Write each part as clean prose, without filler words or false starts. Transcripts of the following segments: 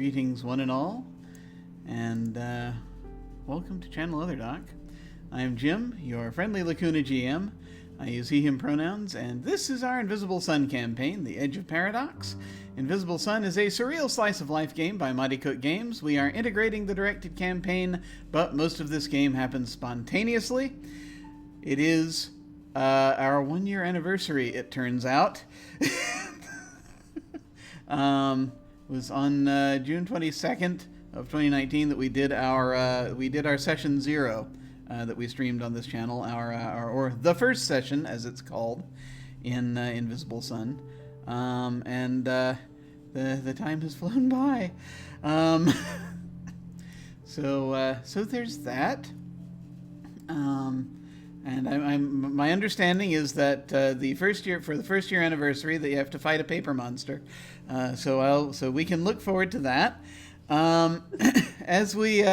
Greetings, one and all, and welcome to Channel Otherdoc. I am Jim, your friendly Lacuna GM. I use he/him pronouns, and this is our Invisible Sun campaign, The Edge of Paradox. Invisible Sun is a surreal slice-of-life game by Monte Cook Games. We are integrating the directed campaign, but most of this game happens spontaneously. It is our one-year anniversary, it turns out. Was on June 22nd of 2019 that we did our session 0 that we streamed on this channel, or the first session as it's called in Invisible Sun, and the time has flown by. So there's that. And my understanding is that for the first year anniversary, that you have to fight a paper monster. So we can look forward to that. As we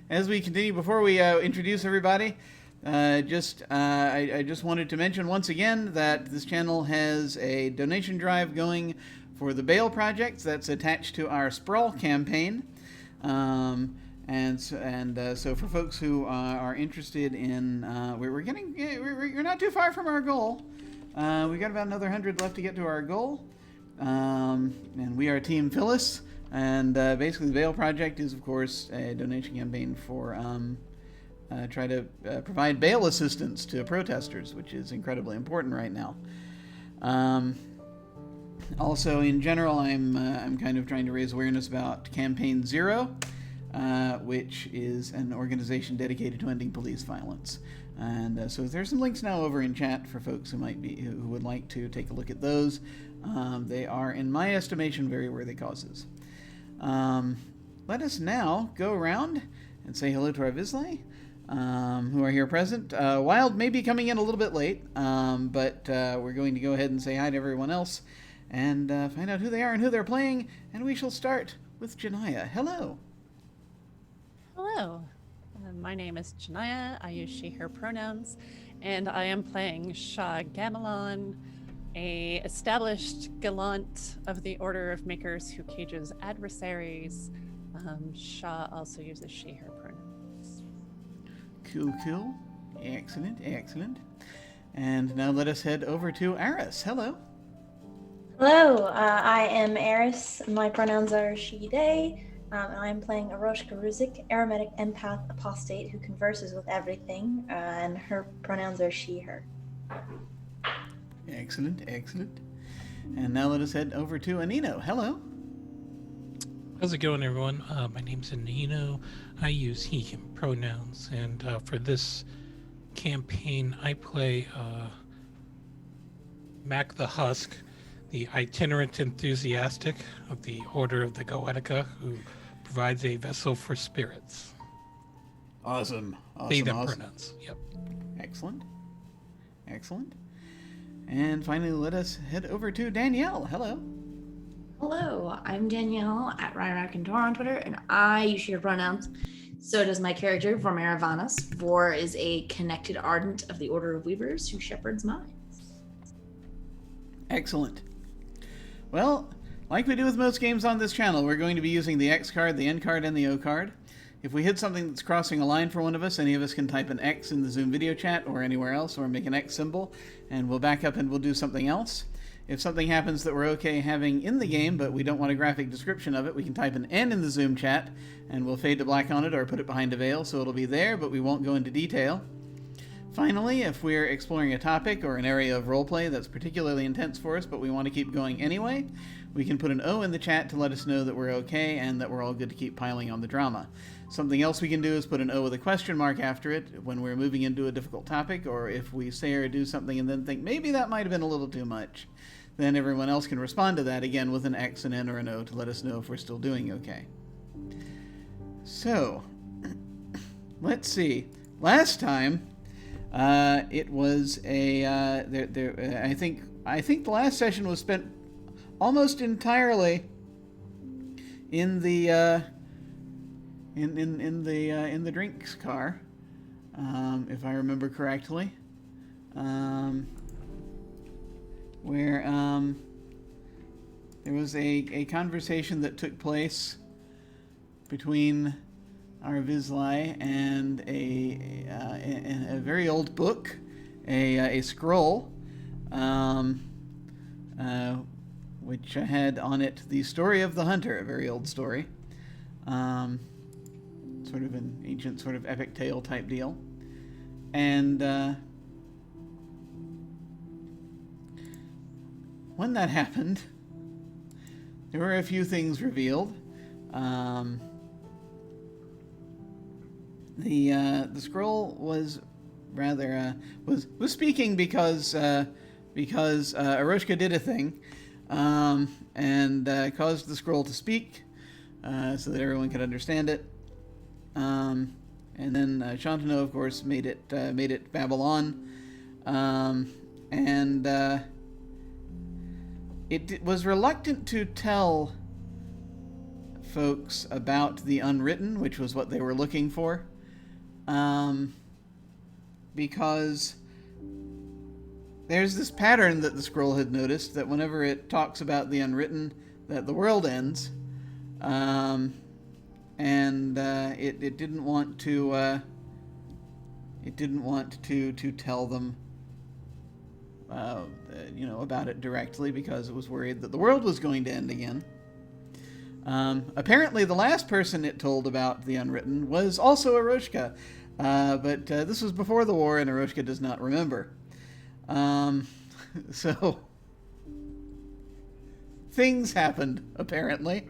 continue, before we introduce everybody, I just wanted to mention once again that this channel has a donation drive going for the Bail project that's attached to our Sprawl campaign. So for folks who are interested in, we're not too far from our goal. We got about another 100 left to get to our goal. And we are Team Phyllis. And basically the Bail Project is, of course, a donation campaign for try to provide bail assistance to protesters, which is incredibly important right now. Also, in general, I'm kind of trying to raise awareness about Campaign Zero, which is an organization dedicated to ending police violence. And so there's some links now over in chat for folks who would like to take a look at those. They are, in my estimation, very worthy causes. Let us now go around and say hello to our Visley, who are here present. Wilde may be coming in a little bit late, but we're going to go ahead and say hi to everyone else and find out who they are and who they're playing. And we shall start with Djinnaya. Hello. Hello. My name is Djinnaya. I use she/her pronouns, and I am playing Shah Gamelon, a established gallant of the Order of Makers who cages adversaries. Shah also uses she/her pronouns. Cool. Excellent. And now let us head over to Arras. Hello. Hello, I am Arras. My pronouns are she, they. I'm playing Aroshka Ruzik, aromatic empath apostate who converses with everything, and her pronouns are she, her. Excellent. And now let us head over to Anino. Hello. How's it going, everyone? My name's Anino. I use he/him pronouns, and for this campaign, I play Mac the Husk, the itinerant enthusiastic of the Order of the Goetica, who provides a vessel for spirits. Awesome. They, them pronouns. Yep. Excellent. And finally, let us head over to Danielle. Hello. Hello, I'm Danielle at RyanRackandTor on Twitter, and I use she/her pronouns. So does my character, Vormera Vanas. Vor is a connected ardent of the Order of Weavers who shepherds minds. Excellent. Well, like we do with most games on this channel, we're going to be using the X card, the N card, and the O card. If we hit something that's crossing a line for one of us, any of us can type an X in the Zoom video chat or anywhere else, or make an X symbol, and we'll back up and we'll do something else. If something happens that we're okay having in the game, but we don't want a graphic description of it, we can type an N in the Zoom chat, and we'll fade to black on it or put it behind a veil, so it'll be there, but we won't go into detail. Finally, if we're exploring a topic or an area of roleplay that's particularly intense for us, but we want to keep going anyway, we can put an O in the chat to let us know that we're okay and that we're all good to keep piling on the drama. Something else we can do is put an O with a question mark after it when we're moving into a difficult topic, or if we say or do something and then think maybe that might have been a little too much, then everyone else can respond to that again with an X, an N, or an O to let us know if we're still doing okay. So, let's see. Last time, it was a I think the last session was spent almost entirely in the in the drinks car, if I remember correctly, where there was a conversation that took place between our Vizsla and a very old book, a scroll, which had on it the story of the hunter, a very old story, sort of an ancient sort of epic tale type deal. And when that happened, there were a few things revealed. The scroll was rather was speaking because Aroshka did a thing, and caused the scroll to speak, so that everyone could understand it. And then Shantanu, of course, made it Babylon, and it was reluctant to tell folks about the unwritten, which was what they were looking for, because there's this pattern that the scroll had noticed, that whenever it talks about the unwritten, that the world ends, and it didn't want to tell them about it directly, because it was worried that the world was going to end again. Apparently the last person it told about the unwritten was also Aroshka, but this was before the war, and Aroshka does not remember. So things happened, apparently.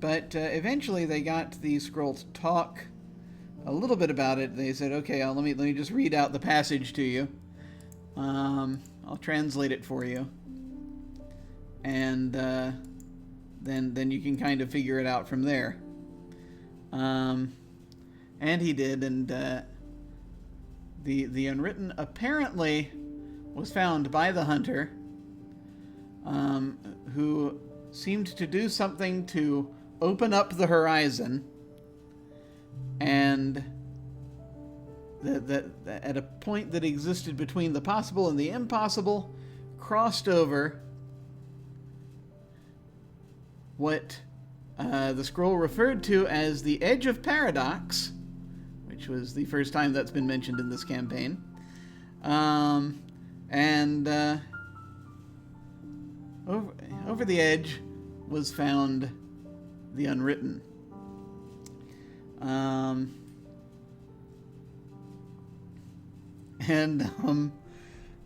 But eventually they got the scroll to talk a little bit about it. They said, okay, let me just read out the passage to you. I'll translate it for you. And then you can kind of figure it out from there. And he did, and the unwritten apparently was found by the hunter, who seemed to do something to open up the horizon, and that at a point that existed between the possible and the impossible, crossed over what the scroll referred to as the Edge of Paradox, which was the first time that's been mentioned in this campaign. And over the edge was found the unwritten.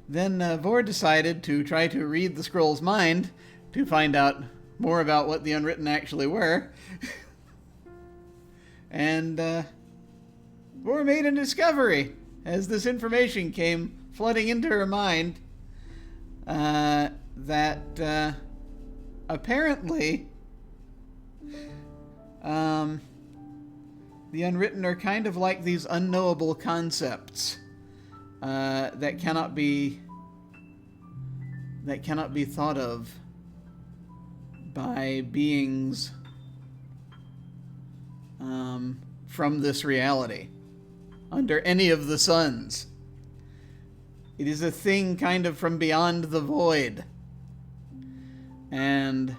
Then Vor decided to try to read the scroll's mind to find out more about what the unwritten actually were. And Vor made a discovery as this information came flooding into her mind, that apparently the unwritten are kind of like these unknowable concepts that cannot be thought of by beings from this reality, under any of the suns. It is a thing kind of from beyond the void. And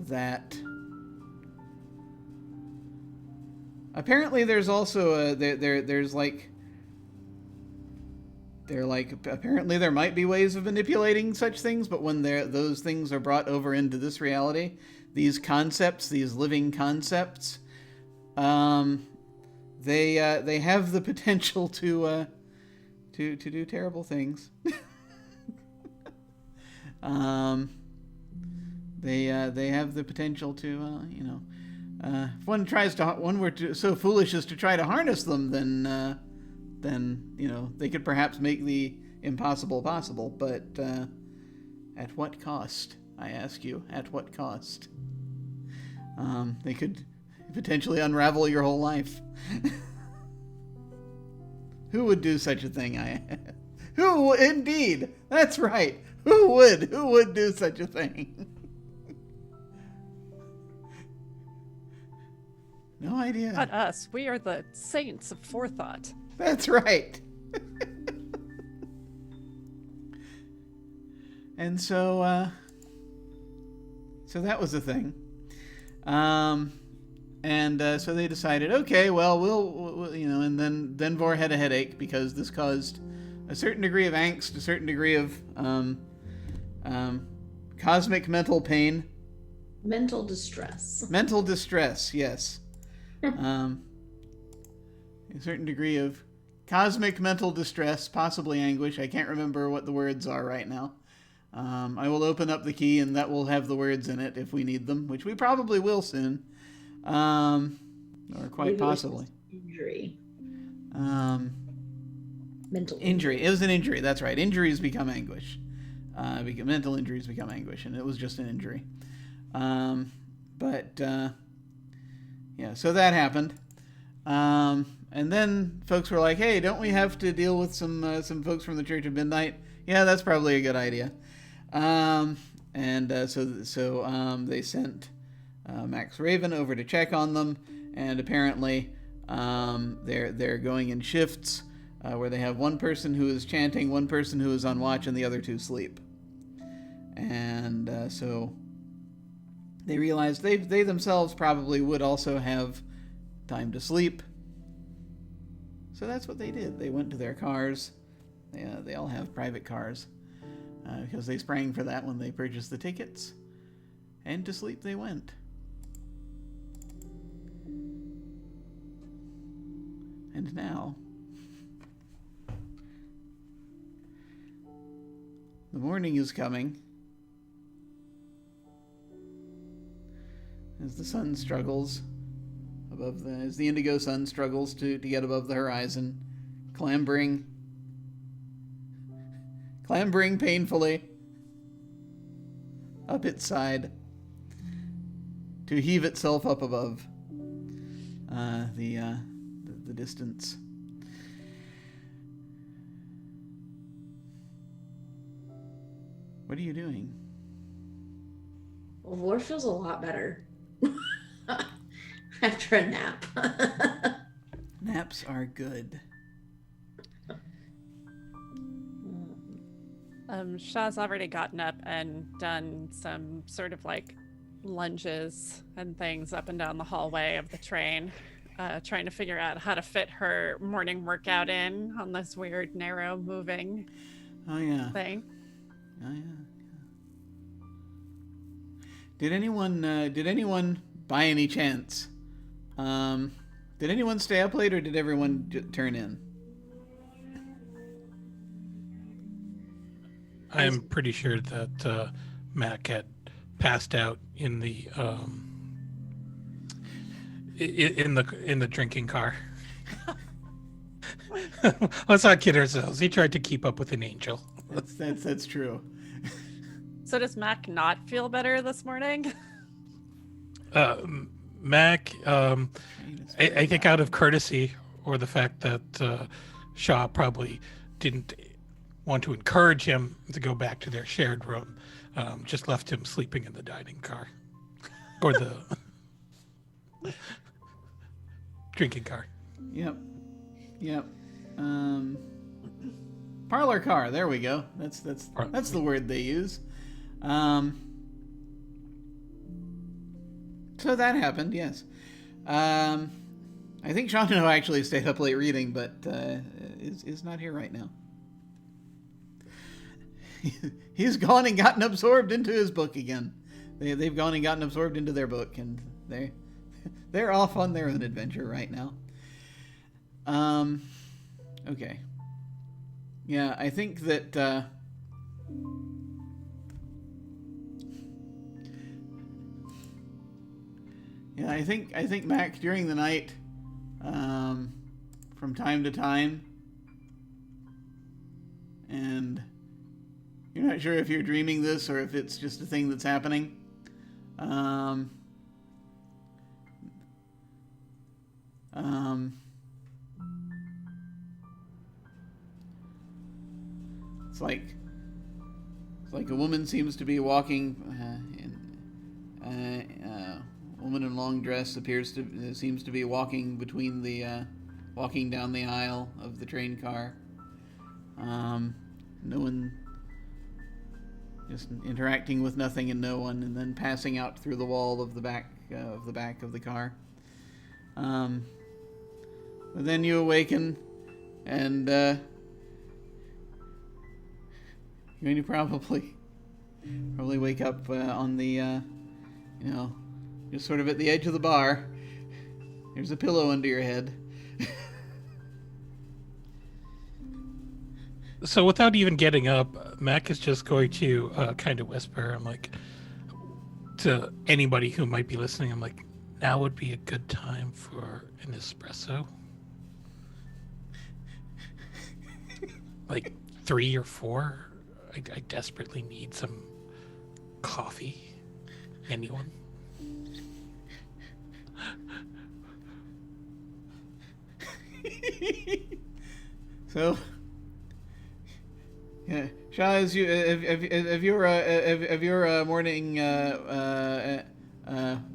that apparently there's also apparently there might be ways of manipulating such things, but when those things are brought over into this reality, these concepts, these living concepts, they have the potential to do terrible things. They have the potential to if one were so foolish as to try to harness them, then they could perhaps make the impossible possible. But at what cost? I ask you, at what cost? They could potentially unravel your whole life. Who would do such a thing? Who, indeed? That's right. Who would do such a thing? No idea. Not us. We are the saints of forethought. That's right. And so that was the thing. So they decided, okay, well, we'll and then Denvor had a headache because this caused a certain degree of angst, a certain degree of cosmic mental pain. Mental distress. Mental distress, yes. A certain degree of cosmic mental distress, possibly anguish. I can't remember what the words are right now. I will open up the key and that will have the words in it if we need them, which we probably will soon. Or quite possibly. Injury. Mental injury. It was an injury, that's right. Injuries become anguish. Mental injuries become anguish, and it was just an injury. So that happened. And then folks were like, hey, don't we have to deal with some folks from the Church of Midnight? Yeah, that's probably a good idea. So they sent Max Raven over to check on them, and apparently they're going in shifts where they have one person who is chanting, one person who is on watch, and the other two sleep. And so they realized they themselves probably would also have time to sleep. So that's what they did. They went to their cars. They all have private cars because they sprang for that when they purchased the tickets. And to sleep they went. And now, the morning is coming as the sun struggles as the indigo sun struggles to get above the horizon, clambering painfully up its side to heave itself up above the distance. What are you doing? Well, Vor feels a lot better after a nap. Naps are good. Shah's already gotten up and done some sort of like lunges and things up and down the hallway of the train, trying to figure out how to fit her morning workout in on this weird, narrow, moving thing. Oh yeah. Did anyone by any chance? Did anyone stay up late, or did everyone turn in? I am pretty sure that Mac had passed out in the drinking car. Let's not kid ourselves. He tried to keep up with an angel. That's true. So does Mac not feel better this morning? Mac, I think out of courtesy or the fact that Shah probably didn't want to encourage him to go back to their shared room, just left him sleeping in the dining car or the drinking car. Yep. Parlor car. There we go. That's the word they use. So that happened. Yes. I think Shantanu actually stayed up late reading, but is not here right now. He's gone and gotten absorbed into his book again. They've gone and gotten absorbed into their book, and they're off on their own adventure right now. Okay. Yeah, I think that I think Mac during the night, from time to time, and you're not sure if you're dreaming this or if it's just a thing that's happening. It's like a woman seems to be walking. A woman in a long dress seems to be walking between the walking down the aisle of the train car. No one, just interacting with nothing and no one, and then passing out through the wall of the back of the car. But then you awaken, and you're going to probably wake up on the just sort of at the edge of the bar. There's a pillow under your head. So without even getting up, Mac is just going to kind of whisper. I'm like, to anybody who might be listening, I'm like, now would be a good time for an espresso. Like 3 or 4. I desperately need some coffee. Anyone? So, yeah, Shah, if your morning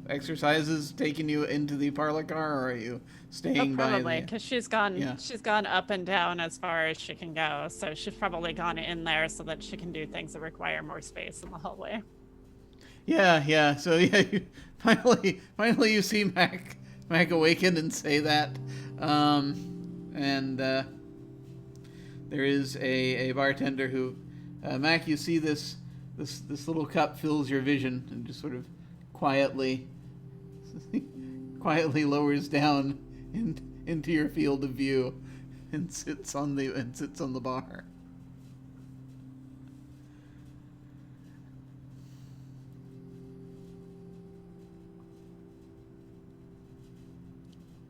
exercises taking you into the parlor car, or are you staying by? Probably, because she's gone. Yeah. She's gone up and down as far as she can go. So she's probably gone in there so that she can do things that require more space in the hallway. Yeah. So yeah, finally you see Mac awaken and say that, and there is a bartender who, Mac, you see this little cup fills your vision and just sort of quietly lowers down into your field of view and sits on the bar.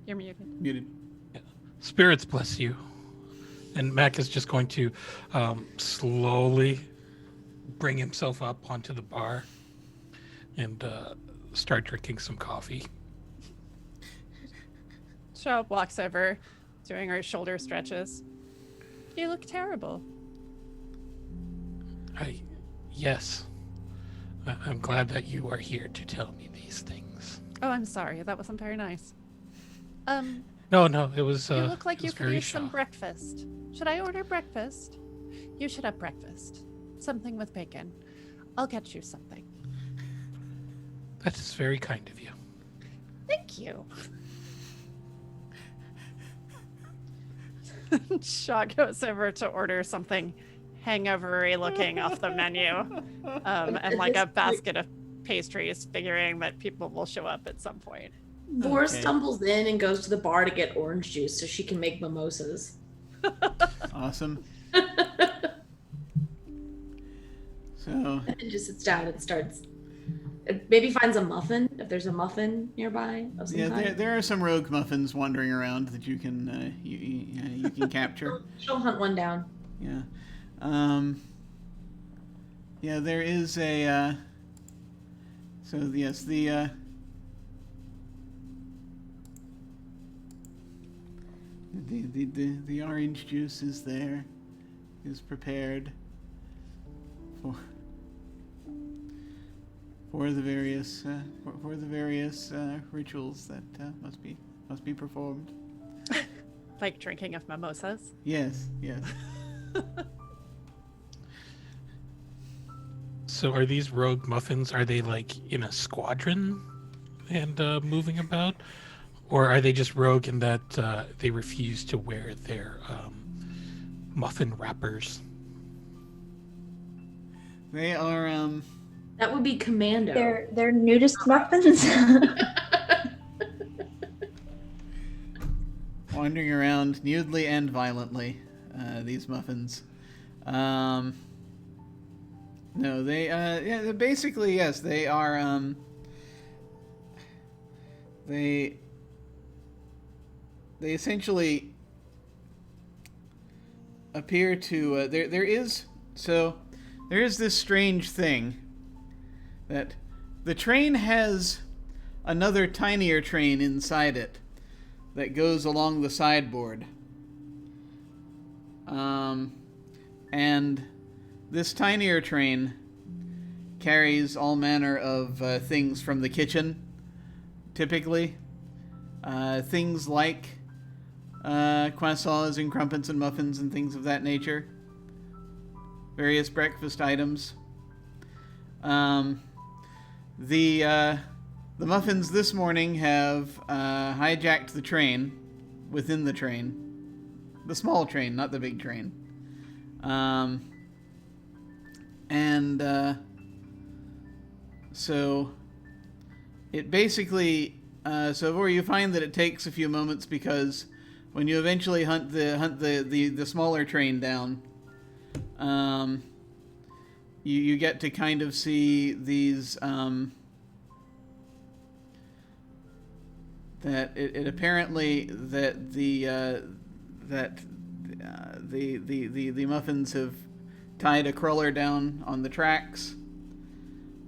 You're muted. Muted. Spirits bless you. And Mac is just going to slowly bring himself up onto the bar and start drinking some coffee. Shaw walks over, doing her shoulder stretches. You look terrible. Yes. I'm glad that you are here to tell me these things. Oh, I'm sorry. That wasn't very nice. No, it was. You look like you was could very use some Shaw. breakfast. Should I order breakfast? You should have breakfast. Something with bacon. I'll get you something. That is very kind of you. Thank you. Shaw goes over to order something hangover-y looking off the menu, and like a basket of pastries, figuring that people will show up at some point. Vor Okay. stumbles in and goes to the bar to get orange juice so she can make mimosas. Awesome. So And just sits down and starts. Maybe finds a muffin if there's a muffin nearby of some yeah, kind. there are some rogue muffins wandering around that you can you can capture. She'll hunt one down. Yeah. Yeah, there is a so yes, the orange juice is there, is prepared for the various rituals that must be performed. Like drinking of mimosas. Yes. So are these rogue muffins, are they like in a squadron and moving about? Or are they just rogue in that they refuse to wear their muffin wrappers? They are That would be Commando. They're nudist muffins. wandering around nudely and violently, these muffins. No, they basically, yes, they are they essentially appear to there is this strange thing that the train has another tinier train inside it that goes along the sideboard. And this tinier train carries all manner of things from the kitchen, typically. Things like croissants and crumpets and muffins and things of that nature. Various breakfast items. The muffins this morning have hijacked the train within the train. The small train, not the big train. So it basically, where you find that it takes a few moments because when you eventually hunt the smaller train down, you get to kind of see these that it apparently that the muffins have tied a crawler down on the tracks,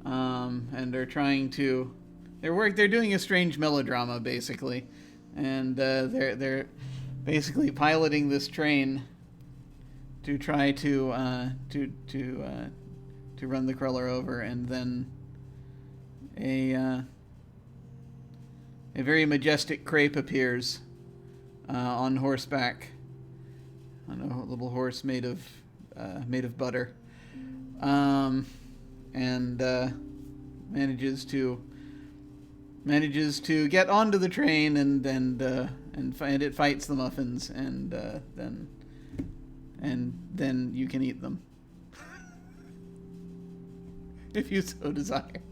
and are trying to they're doing a strange melodrama basically, and they're basically piloting this train to try to run the crawler over, and then a very majestic crepe appears on horseback, on a little horse made of butter, and manages to get onto the train, and it fights the muffins, and then you can eat them if you so desire.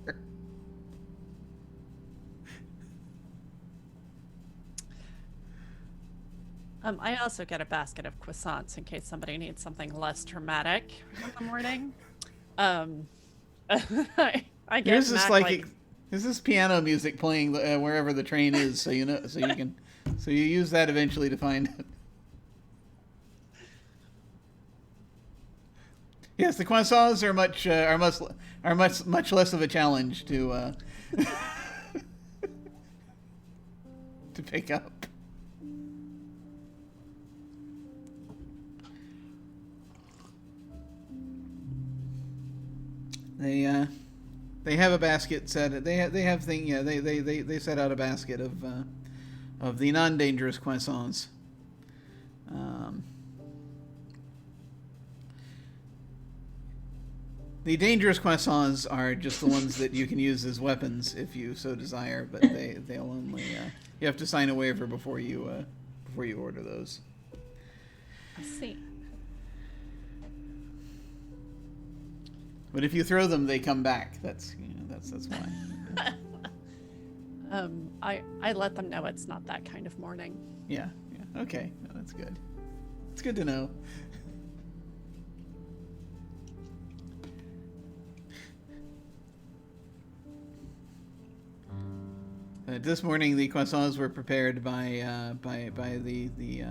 I also get a basket of croissants in case somebody needs something less dramatic in the morning. I get Here's this Mac, there's this piano music playing wherever the train is, so you use that eventually to find it. Yes, the croissants are much less of a challenge to to pick up. They have a basket set. They set out a basket of the non-dangerous croissants. The dangerous croissants are just the ones that you can use as weapons if you so desire, but they'll only you have to sign a waiver before you order those. I see. But if you throw them, they come back. That's why. I let them know it's not that kind of morning. Yeah. Okay, no, that's good. It's good to know. This morning, the croissants were prepared by the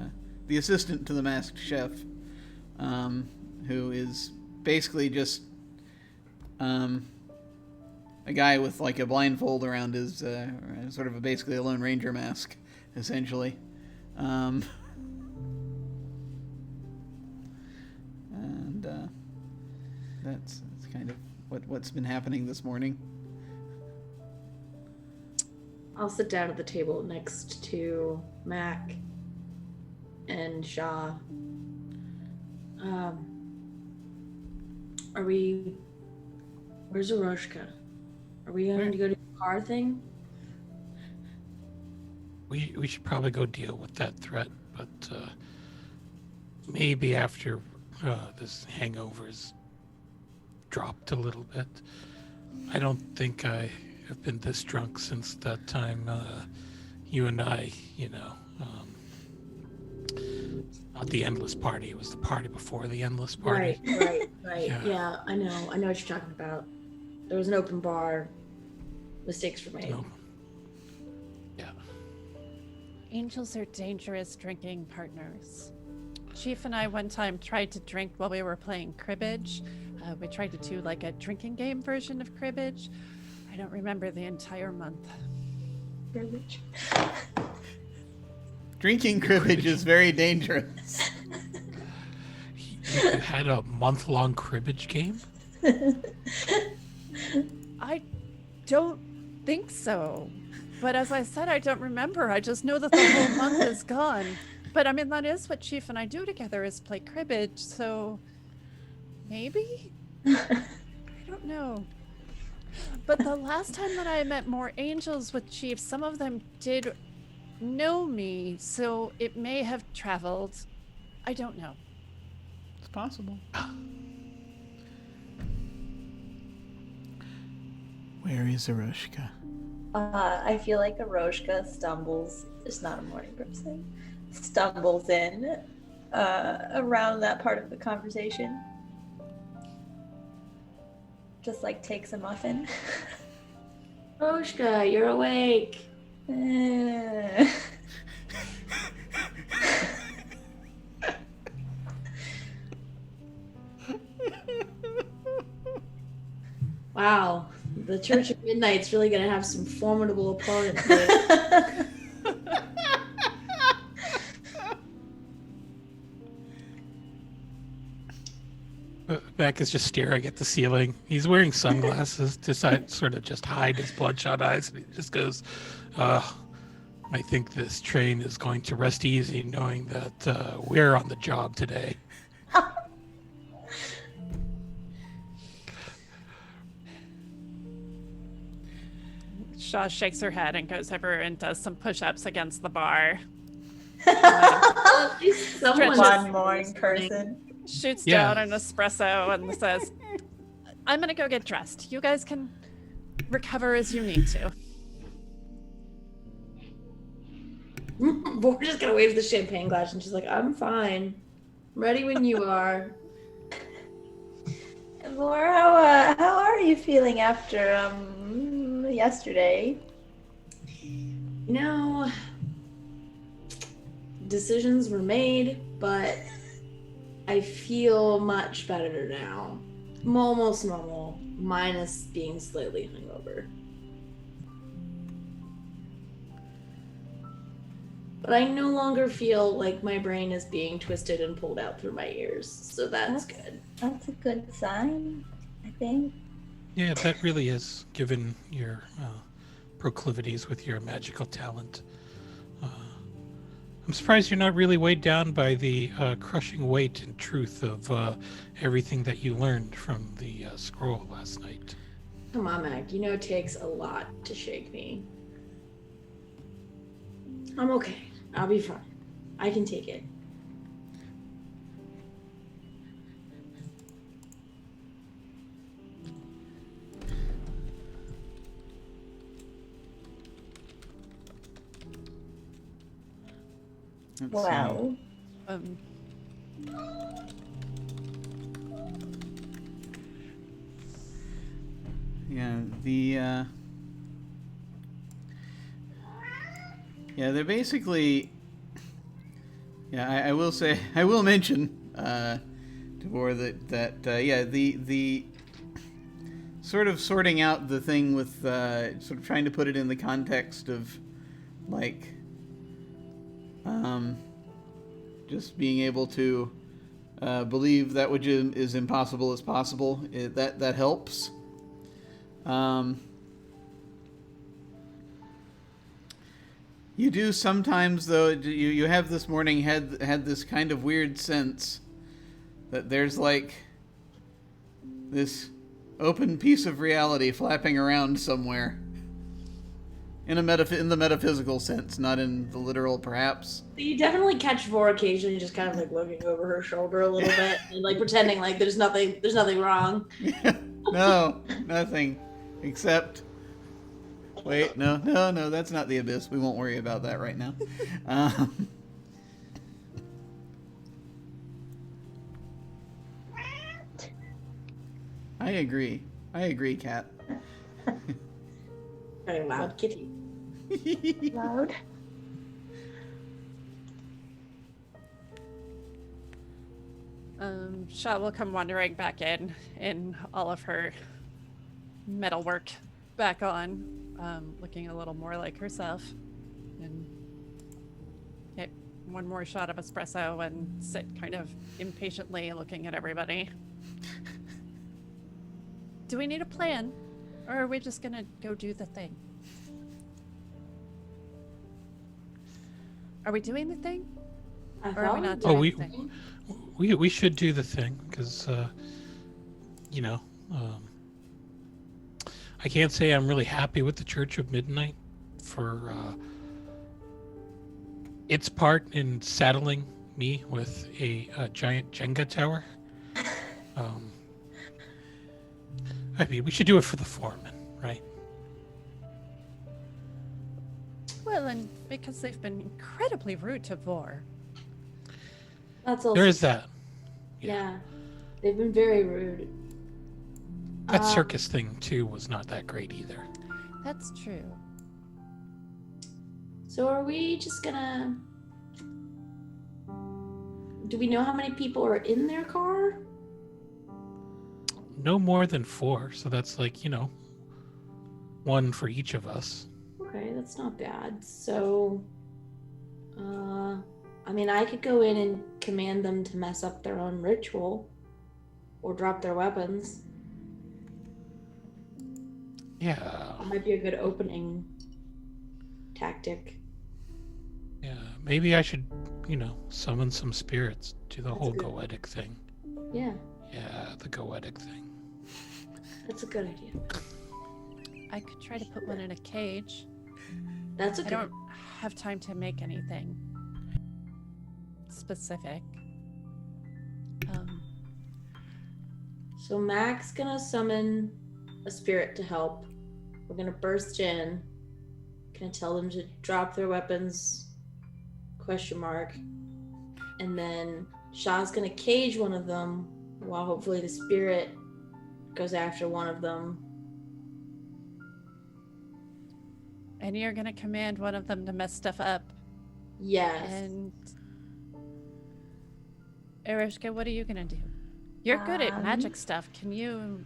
assistant to the masked chef, who is basically just a guy with like a blindfold around his sort of basically a Lone Ranger mask, essentially. And that's kind of what's been happening this morning. I'll sit down at the table next to Mac and Shaw. Where's Aroshka? Are we going to go do the car thing? We should probably go deal with that threat, but maybe after this hangover's dropped a little bit. I don't think I have been this drunk since that time you and I, not the endless party. It was the party before the endless party. Right. Yeah, I know what you're talking about. There was an open bar. Mistakes were made. No. Yeah. Angels are dangerous drinking partners. Chief and I one time tried to drink while we were playing cribbage. We tried to do like a drinking game version of cribbage. I don't remember the entire month. Cribbage. Drinking cribbage is very dangerous. You had a month-long cribbage game? I don't think so. But as I said, I don't remember. I just know that the whole month is gone. But I mean, that is what Chief and I do together, is play cribbage, so maybe? I don't know. But the last time that I met more angels with Chief, some of them did know me, so it may have traveled. I don't know. It's possible. Where is Aroshka? I feel like Aroshka stumbles, it's not a morning person, stumbles in around that part of the conversation. Just like takes a muffin. Roshka, you're awake. Wow, the Church of Midnight's really gonna have some formidable opponents here. Beck is just staring at the ceiling. He's wearing sunglasses to sort of just hide his bloodshot eyes, and he just goes, I think this train is going to rest easy knowing that we're on the job today. Shaw shakes her head and goes over and does some push-ups against the bar. Someone One morning person. Shoots Yeah. down an espresso and says, I'm gonna go get dressed. You guys can recover as you need to. We're just gonna wave the champagne glass, and she's like, "I'm fine. Ready when you are." Laura, how are you feeling after yesterday? Decisions were made, but I feel much better now. Almost normal, minus being slightly hungover. But I no longer feel like my brain is being twisted and pulled out through my ears, so that's good. That's a good sign, I think. Yeah, that really is, given your proclivities with your magical talent. I'm surprised you're not really weighed down by the crushing weight and truth of everything that you learned from the scroll last night. Come on, Mac. You know it takes a lot to shake me. I'm okay. I'll be fine. I can take it. Let's Wow. Um, Yeah, they're basically. Yeah, I will say, I will mention, Devor, that the sort of sorting out the thing with sort of trying to put it in the context of, like, just being able to believe that which is impossible is possible. That helps. You do sometimes, though. You have this morning had this kind of weird sense that there's like this open piece of reality flapping around somewhere. In the metaphysical sense, not in the literal, perhaps. You definitely catch Vor occasionally just kind of like looking over her shoulder a little bit and like pretending like there's nothing wrong. No, nothing. Except... Wait, no, that's not the abyss. We won't worry about that right now. I agree, Kat. Very loud kitty. Loud. Shaw will come wandering back in all of her metalwork back on, looking a little more like herself, and get one more shot of espresso and sit kind of impatiently looking at everybody. Do we need a plan, or are we just gonna go do the thing? Are we doing the thing? I Or are we thought not we doing Oh, we anything? we should do the thing because you know, um, I can't say I'm really happy with the Church of Midnight for its part in saddling me with a giant Jenga tower. Um, I mean, we should do it for the foreman, right? Well, and because they've been incredibly rude to Vor. That's also There is that. yeah. They've been very rude. That Um, circus thing too was not that great either. That's true. So are we just gonna? Do we know how many people are in their car? No more than 4, so that's like, one for each of us. Okay, that's not bad. So, I mean, I could go in and command them to mess up their own ritual or drop their weapons. Yeah. That might be a good opening tactic. Yeah. Maybe I should, summon some spirits, do the That's whole good. goetic thing. Yeah, Yeah, the goetic thing. that's a good idea. I could try to put one in a cage. That's a I good. don't have time to make anything specific. So Mac's gonna summon a spirit to help. We're gonna burst in. Gonna tell them to drop their weapons. Question mark. And then Shah's gonna cage one of them while hopefully the spirit goes after one of them. And you're gonna command one of them to mess stuff up. Yes. And Ereshka, what are you gonna do? You're good at magic stuff. Can you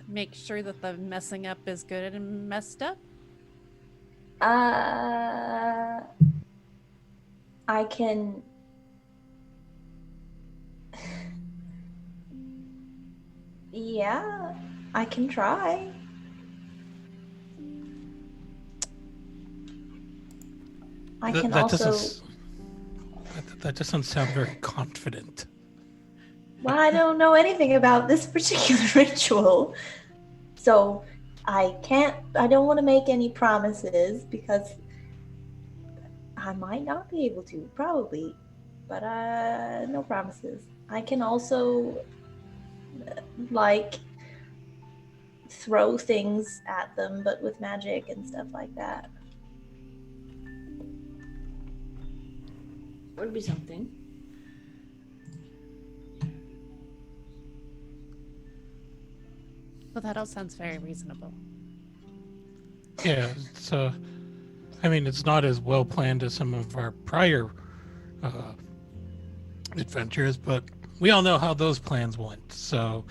make sure that the messing up is good and messed up? I can. Yeah, I can try. I can That also. that doesn't sound very confident. Well, I don't know anything about this particular ritual. So I don't want to make any promises because I might not be able to, probably. But no promises. I can also, throw things at them, but with magic and stuff like that. Would be something. Well, that all sounds very reasonable. Yeah, it's not as well planned as some of our prior adventures, but we all know how those plans went. So,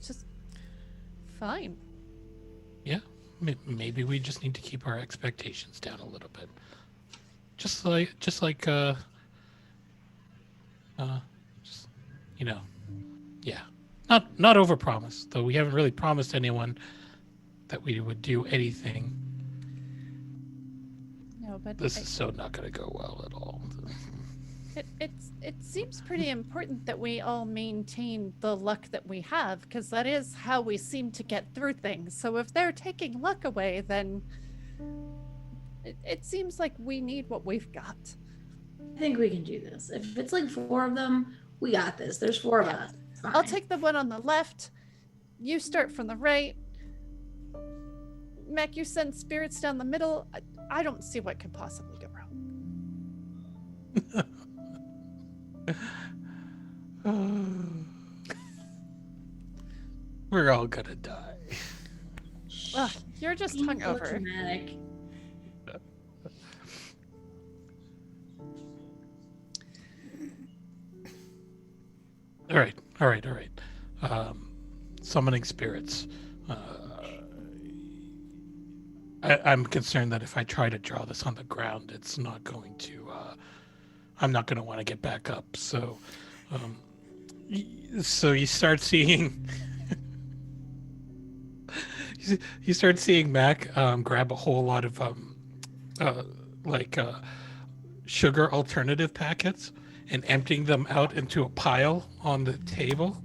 Just fine. yeah, maybe we just need to keep our expectations down a little bit. Just like, yeah, not overpromise. Though we haven't really promised anyone that we would do anything. No, but This is so not going to go well at all. it seems pretty important that we all maintain the luck that we have, because that is how we seem to get through things. So if they're taking luck away, then it seems like we need what we've got. I think we can do this. If it's like 4 of them, we got this. There's 4 of us. It's I'll fine. take the one on the left. You start from the right. Mac, you send spirits down the middle. I don't see what could possibly go wrong. We're all gonna die. Ugh, you're just Being so hungover. dramatic. All right. Summoning spirits. I'm concerned that if I try to draw this on the ground, it's not going to. I'm not going to want to get back up. So, so you start seeing. You start seeing Mac grab a whole lot of sugar alternative packets and emptying them out into a pile on the table.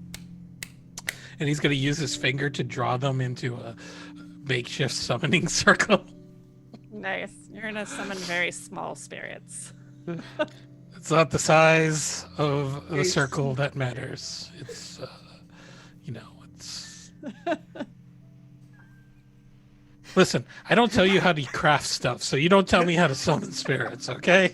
And he's going to use his finger to draw them into a makeshift summoning circle. Nice. You're gonna summon very small spirits. It's not the size of the Very circle that matters. It's, it's. Listen, I don't tell you how to craft stuff, so you don't tell me how to summon spirits, okay?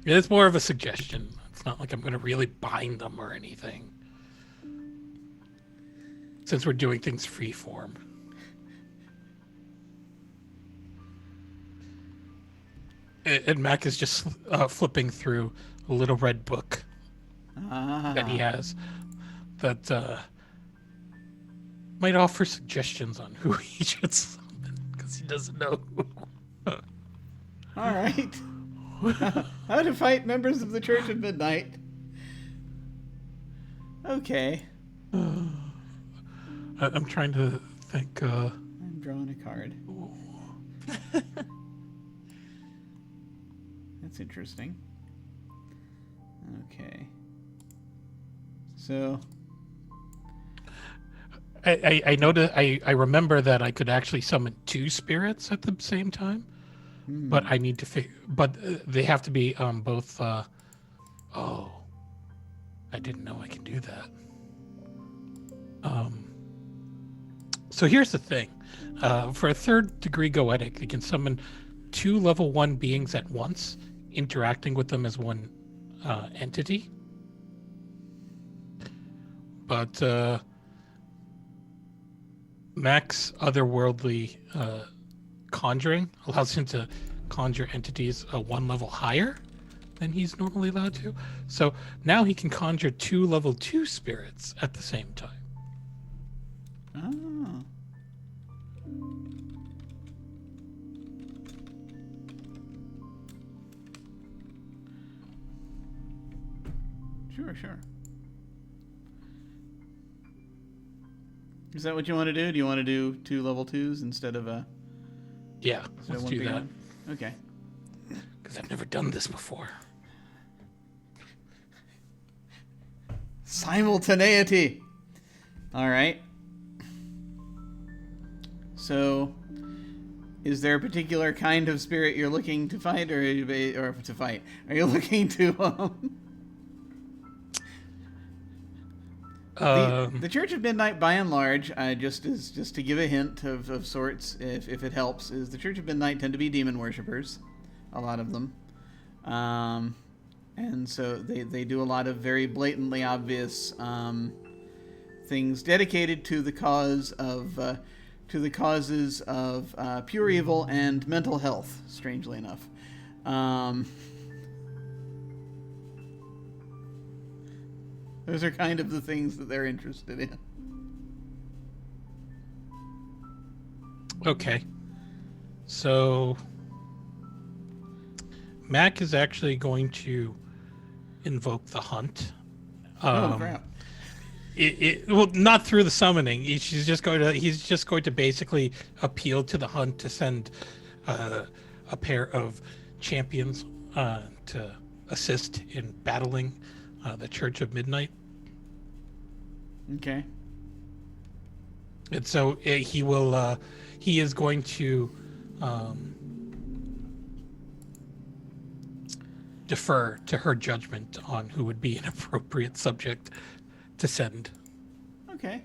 It's more of a suggestion. It's not like I'm going to really bind them or anything. Since we're doing things free form. And Mac is just flipping through a little red book that he has that might offer suggestions on who he should summon because he doesn't know who. All right. How to fight members of the Church of Midnight. Okay. I'm trying to think. I'm drawing a card. That's interesting. Okay. So I noticed. I remember that I could actually summon 2 spirits at the same time, but I need to But they have to be both. Oh, I didn't know I can do that. So here's the thing. For a 3rd degree goetic, you can summon 2 level 1 beings at once, interacting with them as one entity. But Mac's otherworldly conjuring allows him to conjure entities 1 level higher than he's normally allowed to. So now he can conjure 2 level 2 spirits at the same time. Oh. Sure. Is that what you want to do? Do you want to do 2 level 2s instead of a... Yeah, let's do that. Okay. Because I've never done this before. Simultaneity! Alright. So, is there a particular kind of spirit you're looking to fight, or to fight? Are you looking to, The Church of Midnight, by and large, just to give a hint of sorts, if it helps, is the Church of Midnight tend to be demon worshippers, a lot of them, and so they do a lot of very blatantly obvious things dedicated to the causes of pure evil and mental health. Strangely enough. Those are kind of the things that they're interested in. Okay. So Mac is actually going to invoke the hunt. Oh crap. Well, not through the summoning. He's just going to basically appeal to the hunt to send a pair of champions to assist in battling the Church of Midnight. Okay. And so he is going to defer to her judgment on who would be an appropriate subject to send. Okay.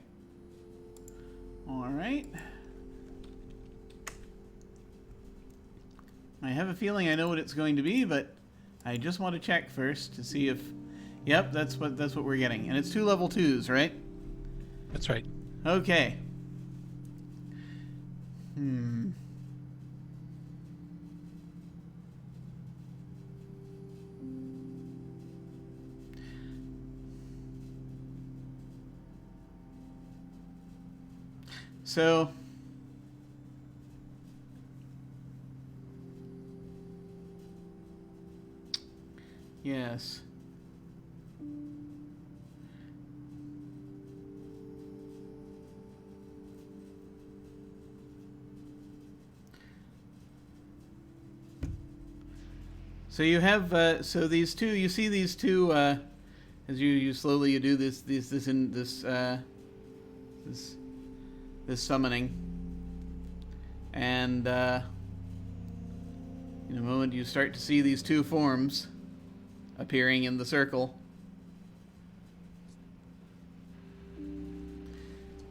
All right. I have a feeling I know what it's going to be, but I just want to check first to see if... Yep, that's what we're getting. And it's 2 level 2s, right? That's right. Okay. So... Yes. So you have so these two. You see these two as you slowly you do this summoning, and in a moment you start to see these two forms appearing in the circle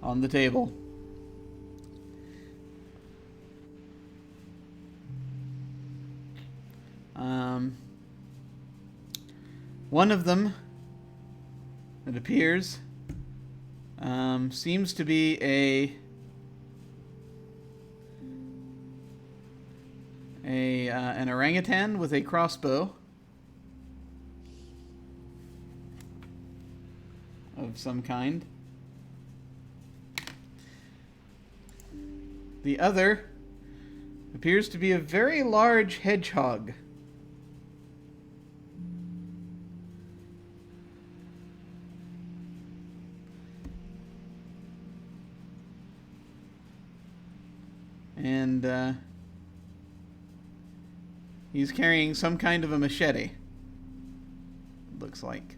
on the table. One of them, it appears, seems to be an orangutan with a crossbow of some kind. The other appears to be a very large hedgehog. And he's carrying some kind of a machete, looks like.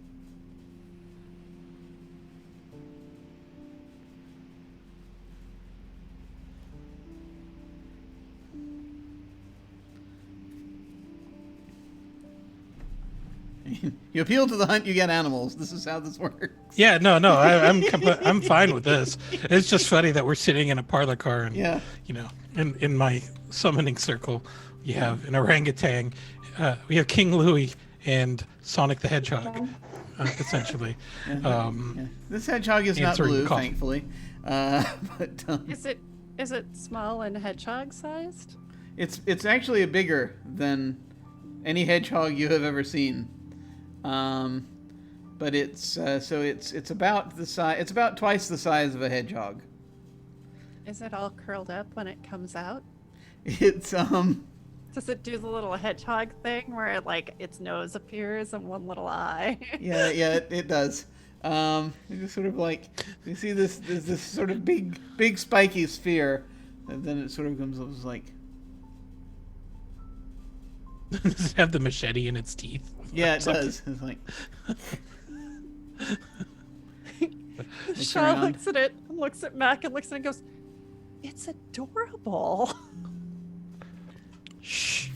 You appeal to the hunt, you get animals. This is how this works. Yeah, no, I'm fine with this. It's just funny that we're sitting in a parlor car, and Yeah. you know, in my summoning circle, you have an orangutan, we have King Louie and Sonic the Hedgehog, essentially. Yeah. This hedgehog is not answering the blue, call. thankfully. But Is it small and hedgehog sized? it's actually bigger than any hedgehog you have ever seen. But it's about the size. It's about twice the size of a hedgehog. Is it all curled up when it comes out? It's Does it do the little hedgehog thing where its nose appears and one little eye? yeah, it does. It's just sort of like you see this sort of big spiky sphere, and then it sort of comes up as like. Does it have the machete in its teeth? Yeah, it does. It's like. Shaw around. looks at it, and looks at Mac, and looks at it and goes, "It's adorable." Shh.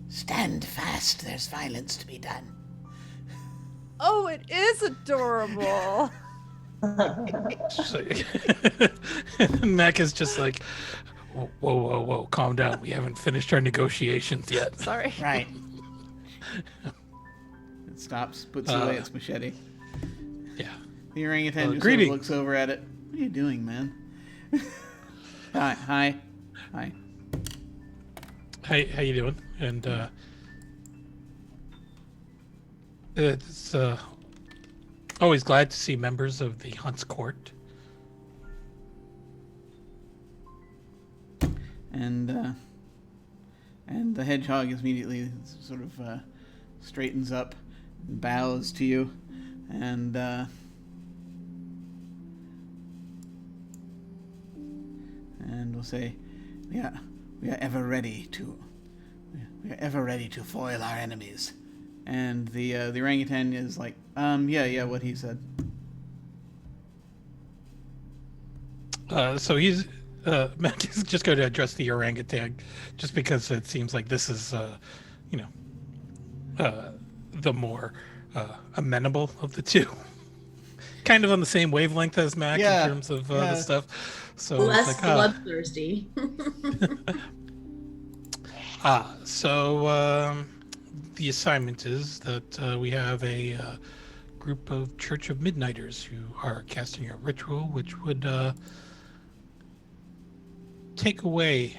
Stand fast. There's violence to be done. Oh, it is adorable. And Mac is just like, whoa, calm down. We haven't finished our negotiations yet. Sorry. Right. It stops, puts away its machete. Yeah. The orangutan just sort of greetings. looks over at it. What are you doing, man? Hi. How you doing? And it's always glad to see members of the Hunt's Court. And the hedgehog immediately sort of straightens up, and bows to you, and will say, "We are ever ready to foil our enemies." And the orangutan is like, yeah, what he said. So he's Mac is just going to address the orangutan, just because it seems like this is, the more amenable of the two. Kind of on the same wavelength as Mac in terms of the stuff. So Less it's like, bloodthirsty. So the assignment is that we have a group of Church of Midnighters who are casting a ritual which would take away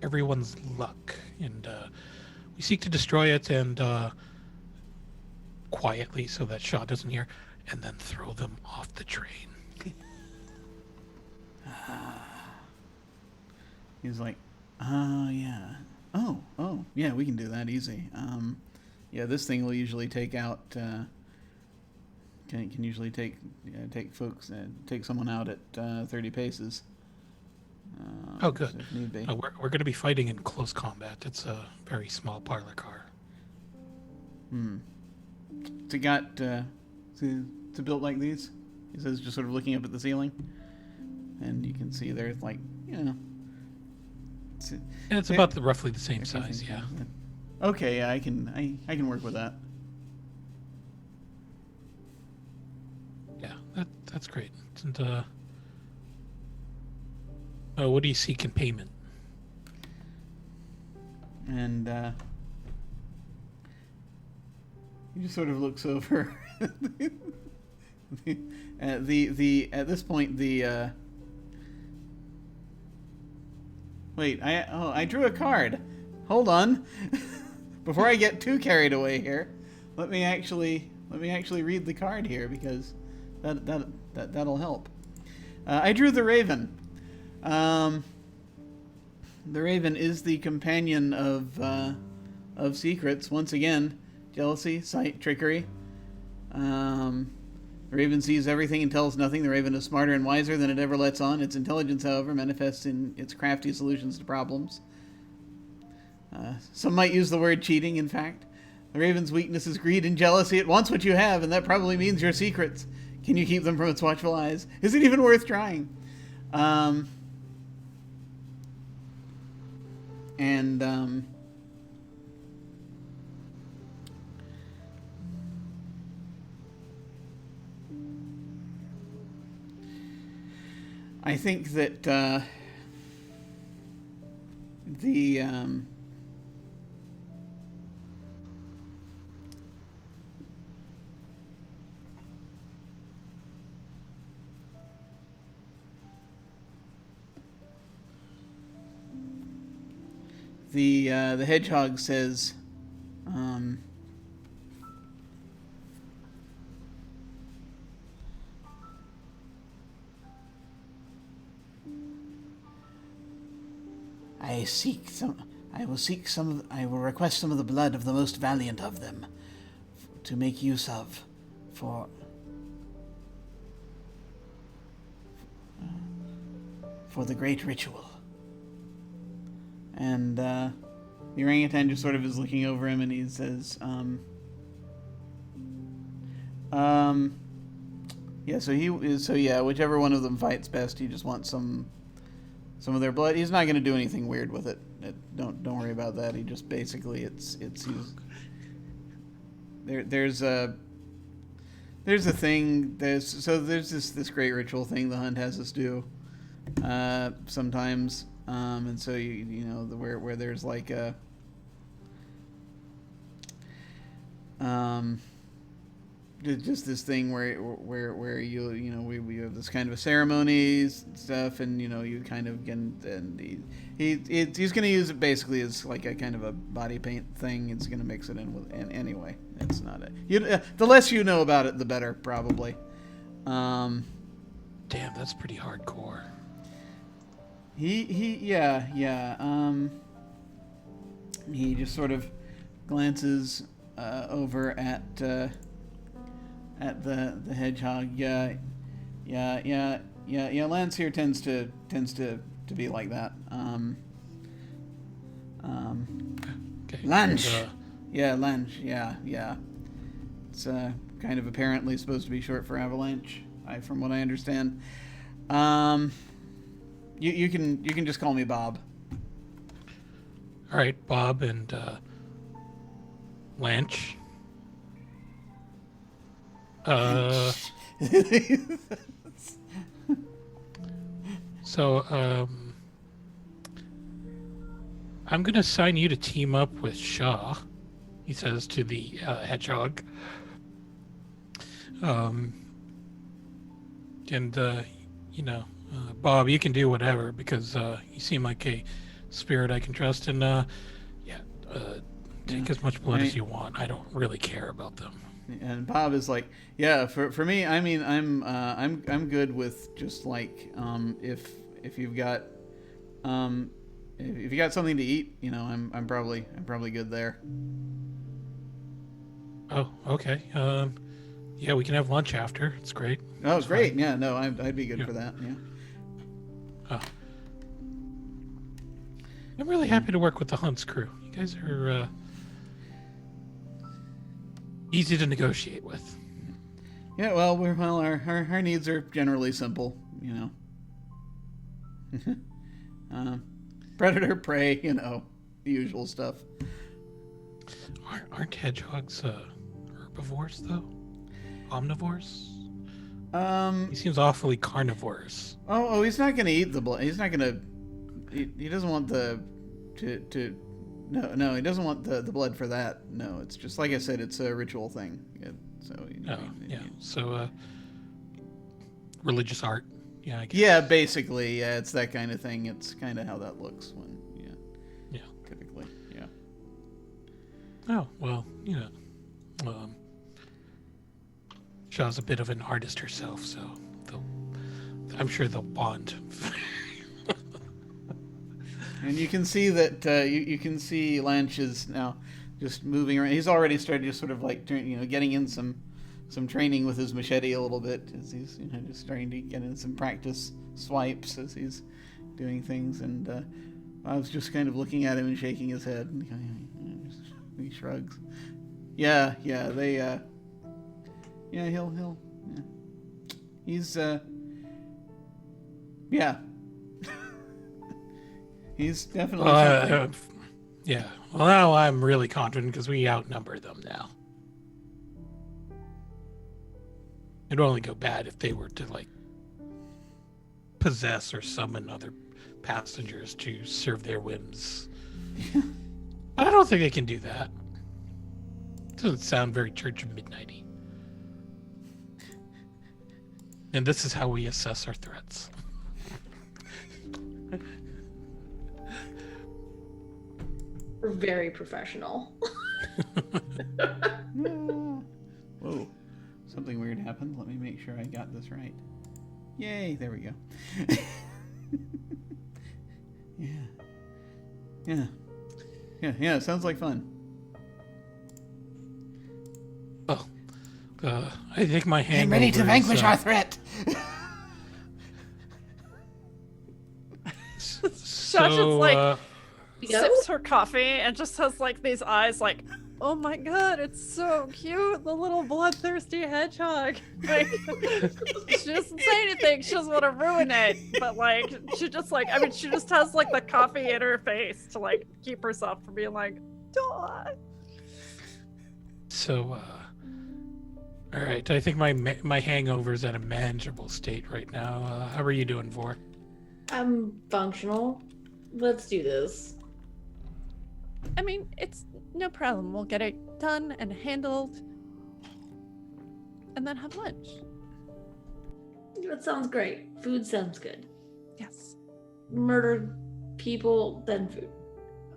everyone's luck, and we seek to destroy it and quietly, so that Shaw doesn't hear, and then throw them off the train. He's like, yeah. Oh, yeah, we can do that easy. Yeah, this thing will usually take out, can usually take folks, take someone out at 30 paces. Oh, good. If need be. We're going to be fighting in close combat. It's a very small parlor car. It's got to built like these. He says, just sort of looking up at the ceiling, and you can see there's like, It's about roughly the same size. Yeah. Okay, yeah, I can work with that. Yeah, that's great. And what do you seek in payment? And he just sort of looks over. At this point wait, I drew a card. Hold on. Before I get too carried away here, let me actually read the card here, because that'll help. I drew the Raven. The Raven is the companion of secrets. Once again, jealousy, sight, trickery. The Raven sees everything and tells nothing. The Raven is smarter and wiser than it ever lets on. Its intelligence, however, manifests in its crafty solutions to problems. Some might use the word cheating, in fact. The Raven's weakness is greed and jealousy. It wants what you have, and that probably means your secrets. Can you keep them from its watchful eyes? Is it even worth trying? I think that the hedgehog says, I will request some of the blood of the most valiant of them to make use of for the great ritual. And the orangutan just sort of is looking over him, and he says, yeah, whichever one of them fights best, he just wants some of their blood. He's not going to do anything weird with it. Don't worry about that. He just basically there's a thing. There's this great ritual thing the hunt has us do sometimes, and so where there's like a just this thing where we have this kind of a ceremony stuff, and you kind of he's going to use it basically as like a kind of a body paint thing. It's going to mix it in with, and anyway, it's not the less you know about it, the better, probably. Damn, that's pretty hardcore. He just sort of glances over at the hedgehog. Yeah. Lance here tends to be like that. Okay. Lunch. Lunch. Yeah. It's kind of apparently supposed to be short for avalanche, from what I understand. You can just call me Bob. All right, Bob and Lanch. So, I'm going to assign you to team up with Shaw, he says to the hedgehog. Bob, you can do whatever, because you seem like a spirit I can trust, and take as much blood as you want. I don't really care about them. And Bob is like, yeah, for me, I mean, I'm good with just like if you've got if you got something to eat, I'm probably good there. Oh, okay. Yeah, we can have lunch after. It's great. Oh, it's great. fine. Yeah, no, I'd be good for that. Yeah. I'm really happy to work with the Hunts crew. You guys are easy to negotiate with. Yeah, well, our needs are generally simple, you know. Predator, prey, you know, the usual stuff. Aren't hedgehogs herbivores though? Omnivores? He seems awfully carnivorous. He's not going to eat the blood. He's not going to. He doesn't want the No, he doesn't want the blood for that. No, it's just like I said, it's a ritual thing. So religious art. Yeah, I guess. Yeah, basically, yeah, it's that kind of thing. It's kind of how that looks when, typically, yeah. Oh, well, Shaw's a bit of an artist herself, so I'm sure they'll bond. And you can see that you can see Lanch is now just moving around. He's already started just sort of like getting in some training with his machete a little bit, as he's just starting to get in some practice swipes as he's doing things. And I was just kind of looking at him and shaking his head, and he shrugs. Yeah, they he'll he's he's definitely yeah. Well, now I'm really confident because we outnumber them now. It'd only go bad if they were to possess or summon other passengers to serve their whims. I don't think they can do that. Doesn't sound very Church of Midnighty. And this is how we assess our threats. We're very professional. Whoa. Something weird happened. Let me make sure I got this right. Yay, there we go. Yeah, sounds like fun. Oh, I think my hangover I'm ready to vanquish our threat. Shaw just sips her coffee and just has these eyes oh my god, it's so cute, the little bloodthirsty hedgehog. She doesn't say anything, she doesn't want to ruin it, but she just she just has the coffee in her face to keep herself from being Daw. So all right, I think my hangover's at a manageable state right now. How are you doing, Vor? I'm functional. Let's do this. I mean, it's no problem. We'll get it done and handled, and then have lunch. That sounds great. Food sounds good. Yes. Murder people, then food.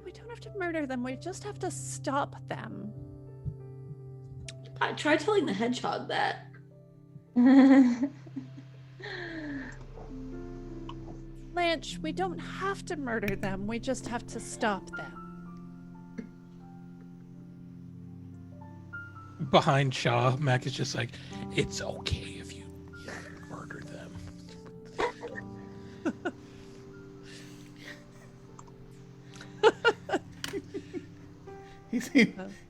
We don't have to murder them. We just have to stop them. I try telling the hedgehog that. Lanch, we don't have to murder them. We just have to stop them. Behind Shaw, Mac is just it's okay if you murder them.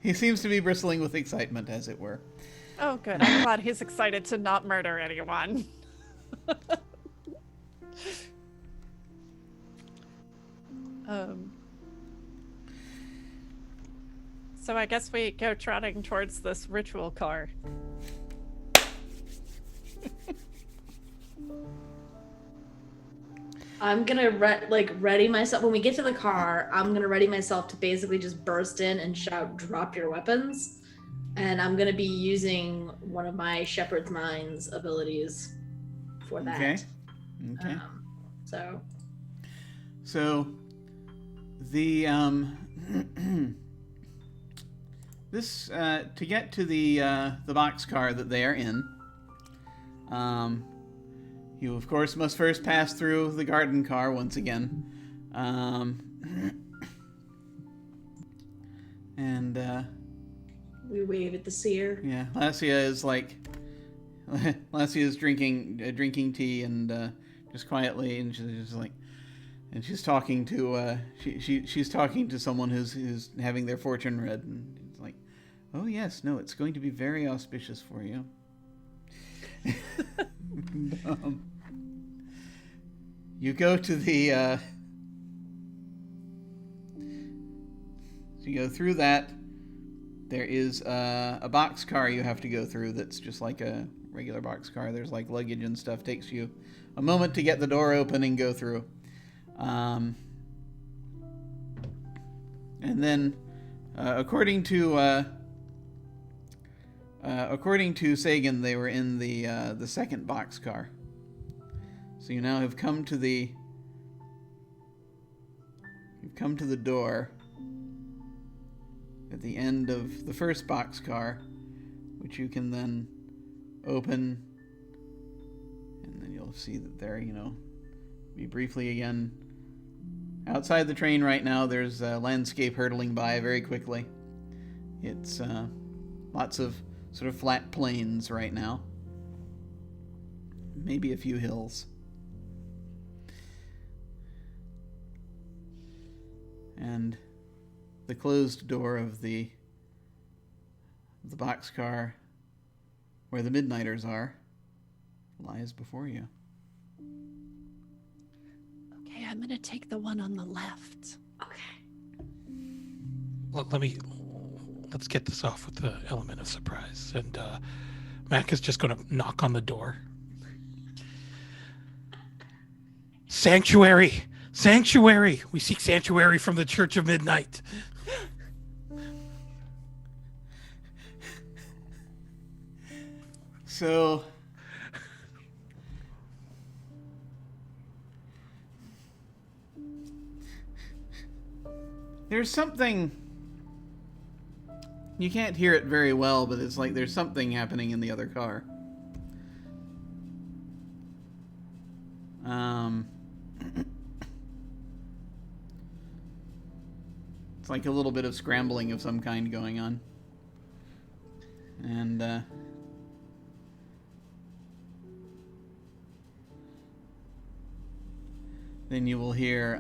He seems to be bristling with excitement, as it were. Oh, good. I'm glad he's excited to not murder anyone. So I guess we go trotting towards this ritual car. I'm gonna ready myself. When we get to the car, I'm gonna ready myself to basically just burst in and shout, "Drop your weapons!" And I'm gonna be using one of my Shepherd's Minds abilities for that. Okay. So the this to get to the boxcar that they are in, you of course must first pass through the garden car once again, and we wave at the seer. yeah, Lassia is drinking tea and just quietly, and she's just And she's talking to she's talking to someone who's having their fortune read, and it's like, oh yes, no, it's going to be very auspicious for you. You go to the so you go through that. There is a box car you have to go through that's just like a regular box car. There's like luggage and stuff. Takes you a moment to get the door open and go through. And then, according to Sagan, they were in the second box car. So you now have come to the door at the end of the first box car, which you can then open, and then you'll see that there, be briefly again. Outside the train right now, there's a landscape hurtling by very quickly. It's lots of sort of flat plains right now. Maybe a few hills. And the closed door of the boxcar where the Midnighters are lies before you. Okay, I'm gonna take the one on the left. Okay. Let's get this off with the element of surprise. And Mac is just going to knock on the door. Sanctuary! Sanctuary! We seek sanctuary from the Church of Midnight. So, there's something, you can't hear it very well, but it's like there's something happening in the other car. It's like a little bit of scrambling of some kind going on. And, then you will hear,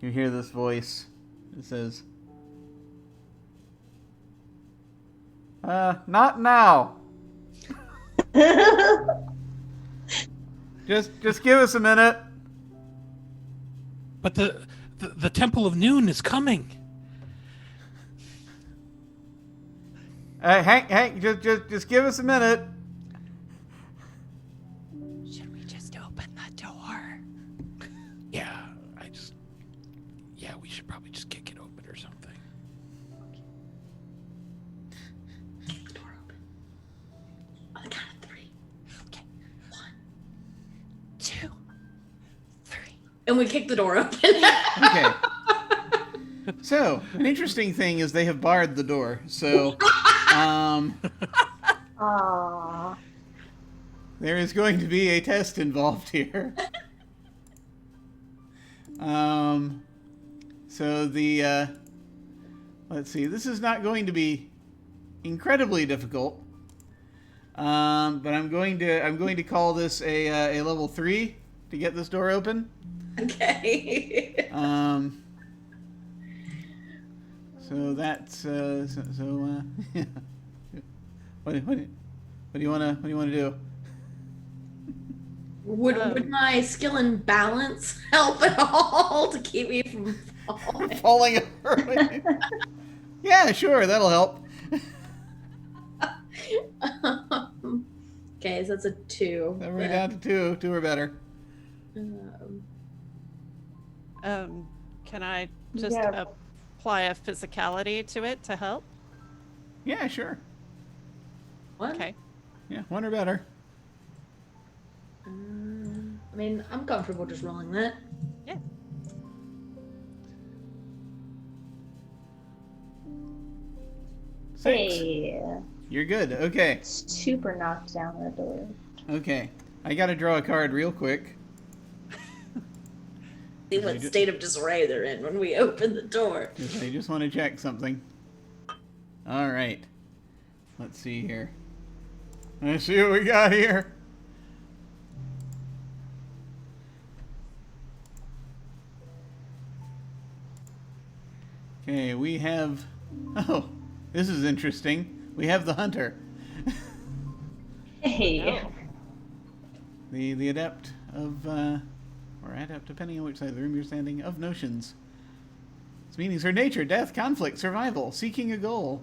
you hear this voice. It says, not now. Just give us a minute. But the Temple of Noon is coming. Hank, just give us a minute. Should we just open the door? Yeah, we should probably just kick it open or something. Kick the door open. On the count of 3. Okay. 1, 2, 3. and we kick the door open. Okay. So, an interesting thing is they have barred the door. So, Aww. there is going to be a test involved here. So the, let's see, this is not going to be incredibly difficult. But I'm going to call this a level 3 to get this door open. Okay. So that's what do you want to do? Would my skill and balance help at all to keep me from falling? Falling over. Yeah, sure, that'll help. Okay, so that's a 2. Then we're down to 2. 2 or better. Can I just Yeah. apply a physicality to it to help? Yeah, sure. What? Okay. Yeah, 1 or better. I mean, I'm comfortable just rolling that. Yeah. Six. Hey, You're good. Okay. super knocked down the door. Okay. I gotta draw a card real quick. See what state of disarray they're in when we open the door. I just want to check something. All right. Let's see here. Let's see what we got here. Okay, we have... Oh, this is interesting. We have the hunter. Hey. Oh. The adept of, or adept, depending on which side of the room you're standing, of notions. Its meanings are nature, death, conflict, survival, seeking a goal.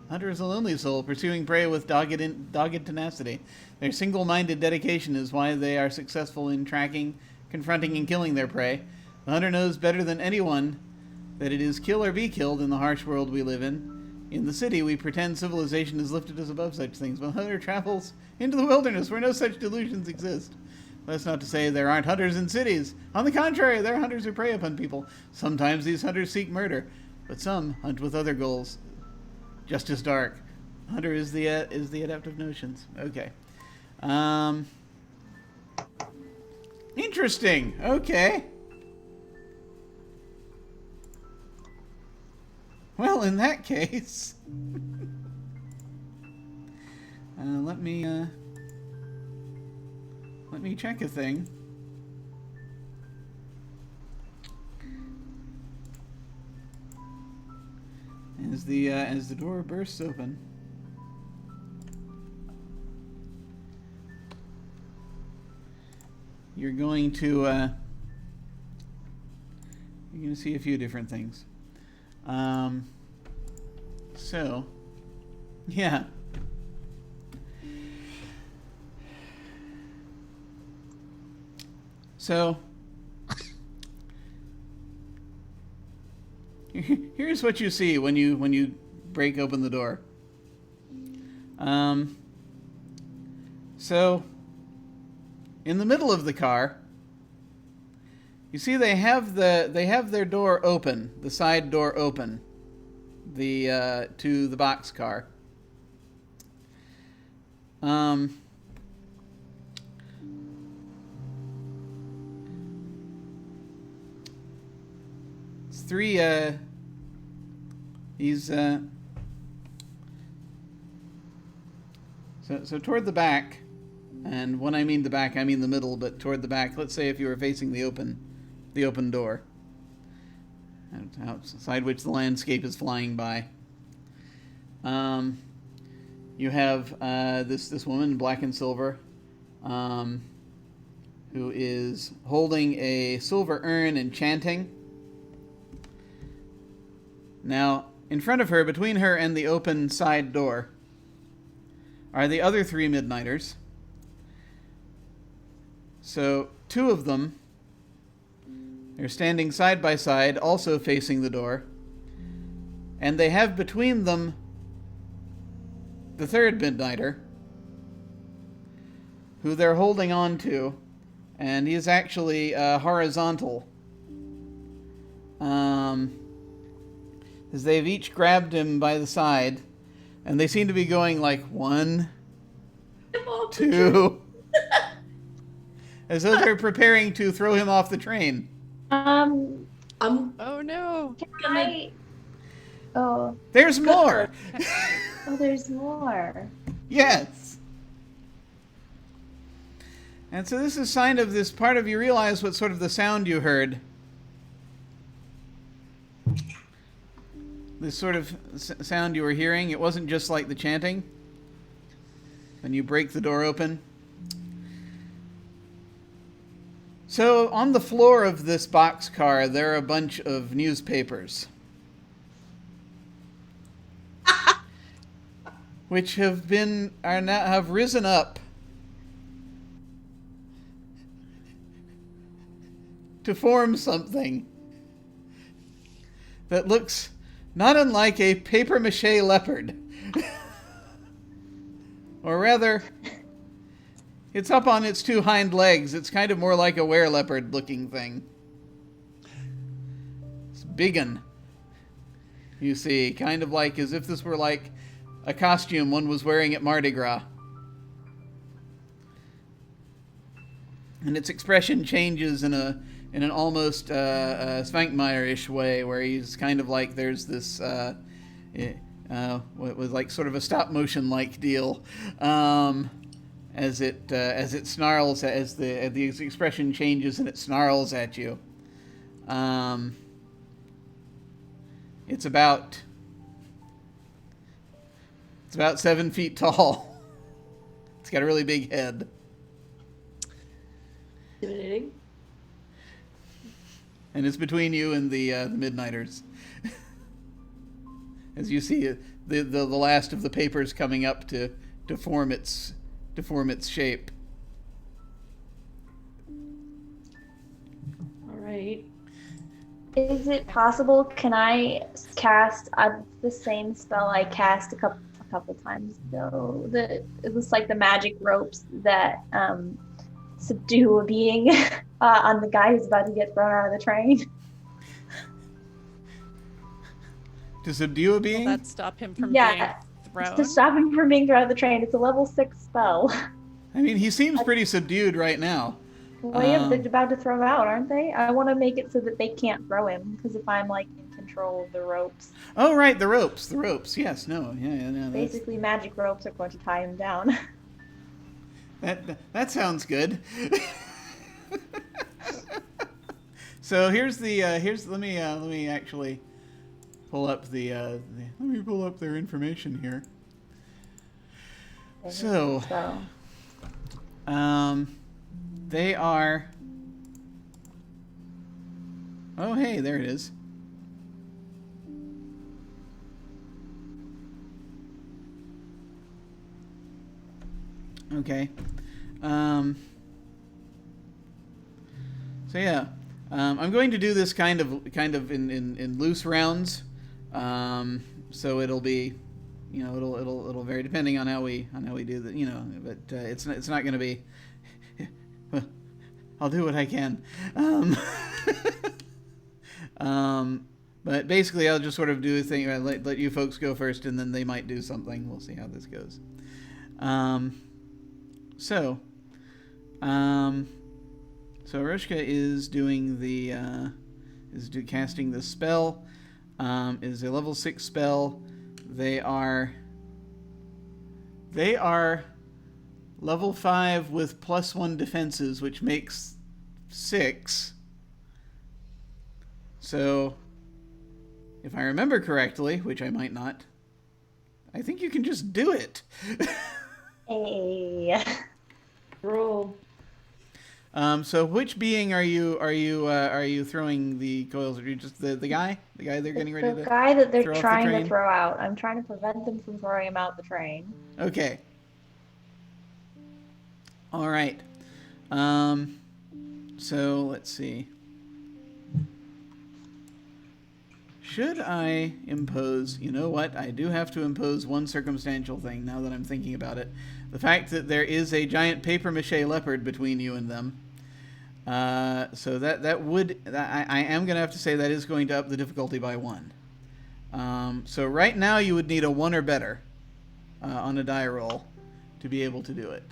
Hunter is a lonely soul, pursuing prey with dogged tenacity. Their single-minded dedication is why they are successful in tracking, confronting, and killing their prey. The hunter knows better than anyone that it is kill or be killed in the harsh world we live in. In the city, we pretend civilization is lifted us above such things, but the hunter travels into the wilderness where no such delusions exist. That's not to say there aren't hunters in cities. On the contrary, there are hunters who prey upon people. Sometimes these hunters seek murder, but some hunt with other goals, just as dark. Hunter is the adept of notions. Okay. Interesting. Okay. Well, in that case, let me check a thing. As the door bursts open, you're going to see a few different things. So, yeah. So, here's what you see when you break open the door. So, in the middle of the car, you see they have their door open, the side door open, to the box car. It's three. So toward the back, and when I mean the back, I mean the middle, but toward the back. Let's say if you were facing the open door, outside which the landscape is flying by. You have this woman in black and silver, who is holding a silver urn and chanting. Now, in front of her, between her and the open side door, are the other three Midnighters. So, two of them, they're standing side by side, also facing the door. And they have between them the third Midnighter, who they're holding on to. And he is actually horizontal. As they've each grabbed him by the side. And they seem to be going like 1, 2... as though they're preparing to throw him off the train. Oh no. Oh, There's more! there's more. Yes! And so this is a sign of this part of you realize what sort of the sound you heard. This sort of sound you were hearing, it wasn't just like the chanting. When you break the door open. So, on the floor of this boxcar, there are a bunch of newspapers. Which have risen up to form something that looks not unlike a papier-mâché leopard. Or rather, it's up on its two hind legs. It's kind of more like a were-leopard looking thing. It's biggin. You see, kind of like as if this were like a costume one was wearing at Mardi Gras. And its expression changes in an almost Svankmajer-ish way, where he's kind of like there's this with like sort of a stop motion like deal, as it snarls, as the expression changes and it snarls at you. It's about 7 feet tall. It's got a really big head. Intimidating. And it's between you and the Midnighters. As you see, the last of the papers coming up to form its shape. All right. Is it possible? Can I cast the same spell I cast a couple times ago? It was like the magic ropes that subdue a being on the guy who's about to get thrown out of the train. To subdue a being? Will that stop him from Yeah, being thrown? to stop him from being thrown out of the train. It's a level 6 spell. I mean, he seems pretty subdued right now. Well, yeah, they're about to throw him out, aren't they? I want to make it so that they can't throw him, because if I'm like in control of the ropes, Oh, right, the ropes. Yes, no, yeah. basically magic ropes are going to tie him down. That sounds good. So here's let me actually pull up let me pull up their information here. So, they are. Oh, hey, there it is. Okay. So yeah, I'm going to do this kind of in loose rounds. So it'll be, it'll vary depending on how we do that, but it's not going to be. Well, I'll do what I can. But basically, I'll just sort of do a thing. Let you folks go first, and then they might do something. We'll see how this goes. So Aroshka is doing casting the spell. It is a level 6 spell. They are level 5 with +1 defenses, which makes 6. So, if I remember correctly, which I might not, I think you can just do it. Hey. Roll. So which being are you throwing the coils? Are you just the guy? The guy they're getting ready to The guy that they're throw off the trying train? to throw out. I'm trying to prevent them from throwing him out the train. Okay. All right. So let's see. Should I impose? You know what? I do have to impose one circumstantial thing now that I'm thinking about it. The fact that there is a giant papier-mâché leopard between you and them. So I am going to have to say that is going to up the difficulty by 1. So right now you would need a 1 or better on a die roll to be able to do it.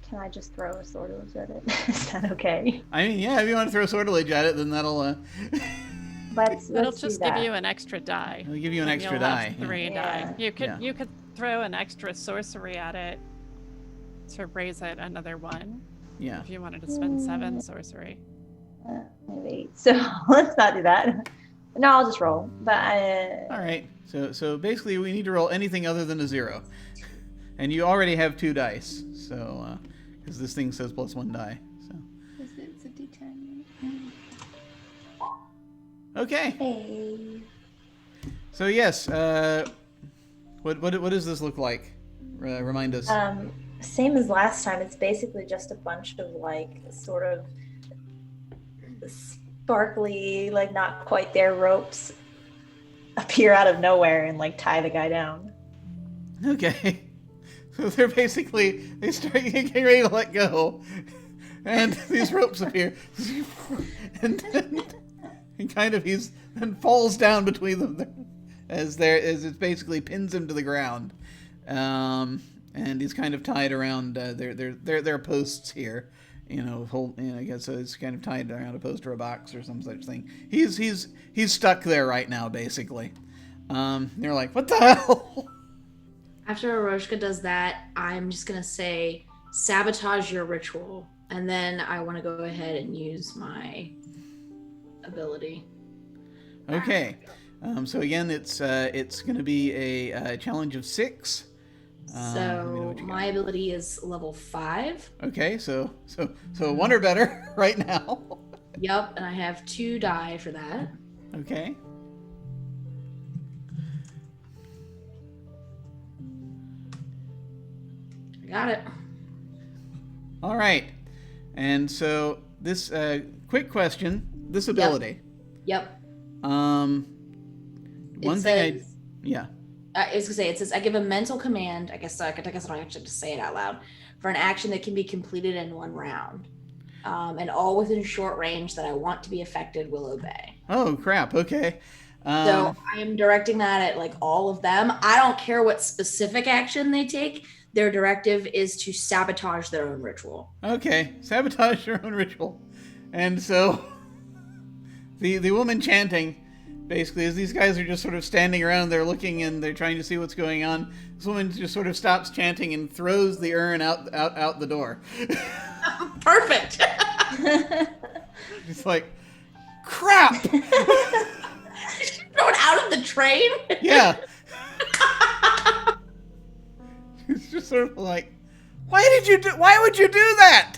Can I just throw a sortilege at it? Is that okay? I mean, yeah, if you want to throw sortilege at it, then that'll Let's It'll do just that. give you an extra die. it'll give you an And extra you'll die. have 3 Yeah. die. Yeah. You could throw an extra sorcery at it to raise it another 1 Yeah. if you wanted to spend 7 sorcery. Maybe. So let's not do that. No, I'll just roll. But All right. So basically, we need to roll anything other than a 0, and you already have 2 dice. So because this thing says +1 die. So It's a D10. okay. hey. So yes. What does this look like? Remind us. Same as last time. It's basically just a bunch of like sort of sparkly, like not quite there ropes appear out of nowhere and like tie the guy down. Okay. So they're basically, they start getting ready to let go, and these ropes appear, and kind of he's then falls down between them as it basically pins him to the ground, and he's kind of tied around their posts here, I guess so it's kind of tied around a post or a box or some such thing. He's stuck there right now, basically. They're like, what the hell? After Aroshka does that, I'm just gonna say, sabotage your ritual. And then I want to go ahead and use my ability. Okay. So again, it's going to be a challenge of 6. Let me know So what you my got. ability is level 5. Okay, so 1 or better right now. Yep, and I have 2 die for that. Okay. I got it. All right. And so this quick question, this ability. Yep. One It thing says, yeah. I was gonna say, it says I give a mental command. I guess I don't actually have to say it out loud for an action that can be completed in 1 round, and all within short range that I want to be affected will obey. Oh crap. Okay. So I am directing that at like all of them. I don't care what specific action they take. Their directive is to sabotage their own ritual. Okay, sabotage your own ritual. And so the woman chanting, basically, as these guys are just sort of standing around, they're looking and they're trying to see what's going on. This woman just sort of stops chanting and throws the urn out the door. Perfect. It's like, crap! Throw it out of the train. Yeah. It's just sort of like, why would you do that?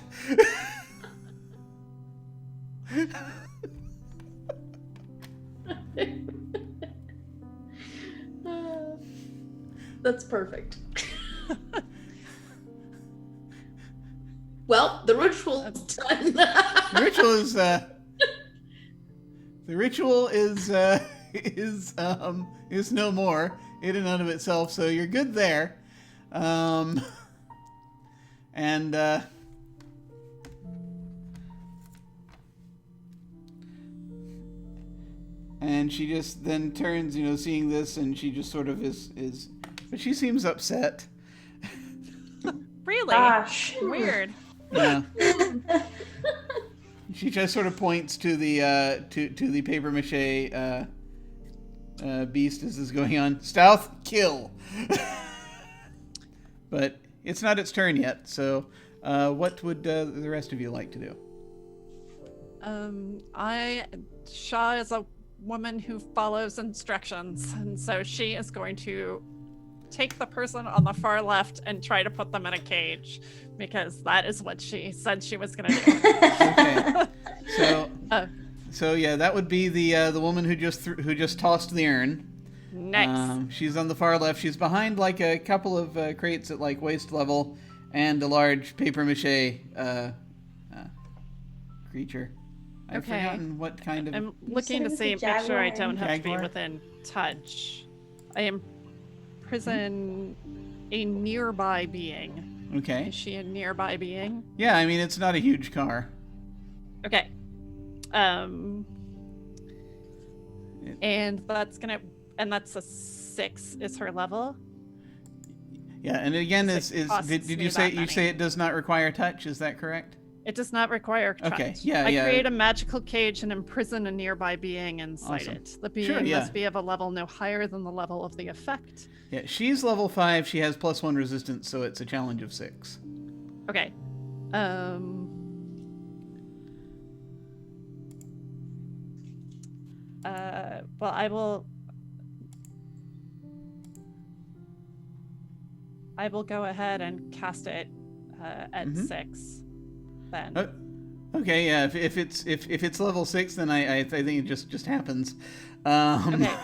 That's perfect. Well, the ritual is done. The ritual is no more in and of itself, so you're good there. And she just then turns, seeing this, and she just sort of is but she seems upset. Really? Gosh. Weird. Yeah. She just sort of points to the to the paper mache beast as this is going on. Stealth, kill. But it's not its turn yet. So, what would the rest of you like to do? Shaw is a woman who follows instructions, and so she is going to take the person on the far left and try to put them in a cage, because that is what she said she was going to do. Okay. So yeah, that would be the woman who just tossed the urn. Nice. She's on the far left. She's behind like a couple of crates at like waist level and a large paper mache creature. I've Okay. forgotten what kind of. I'm looking to said see, it's a make sure I Jaguar. don't have to be Jaguar? within touch. I am prison a nearby being. Okay. Is she a nearby being? Yeah, I mean it's not a huge car. Okay. And that's a 6 is her level. Yeah, and again, It's like costs did me you say that many. it does not require touch? Is that correct? It does not require touch. Okay, yeah, I yeah. create a magical cage and imprison a nearby being inside Awesome. it. The being Sure, yeah. must be of a level no higher than the level of the effect. Yeah, she's level 5. She has +1 resistance, so it's a challenge of 6. Okay. Well, I will go ahead and cast it at 6 then. Oh, okay, yeah. If it's level 6, then I think it just happens. Okay.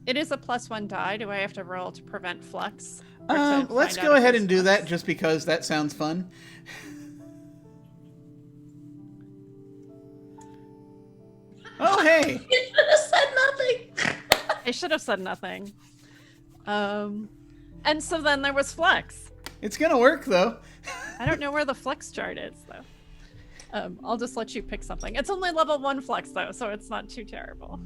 It is a +1 die. Do I have to roll to prevent flux? Or to Let's find go out if ahead there's and do flux? that just because that sounds fun. Oh, hey. You should have said nothing. I should have said nothing. And so then there was flux. It's gonna work though. I don't know where the flux chart is though. I'll just let you pick something. It's only level 1 flux though, so it's not too terrible.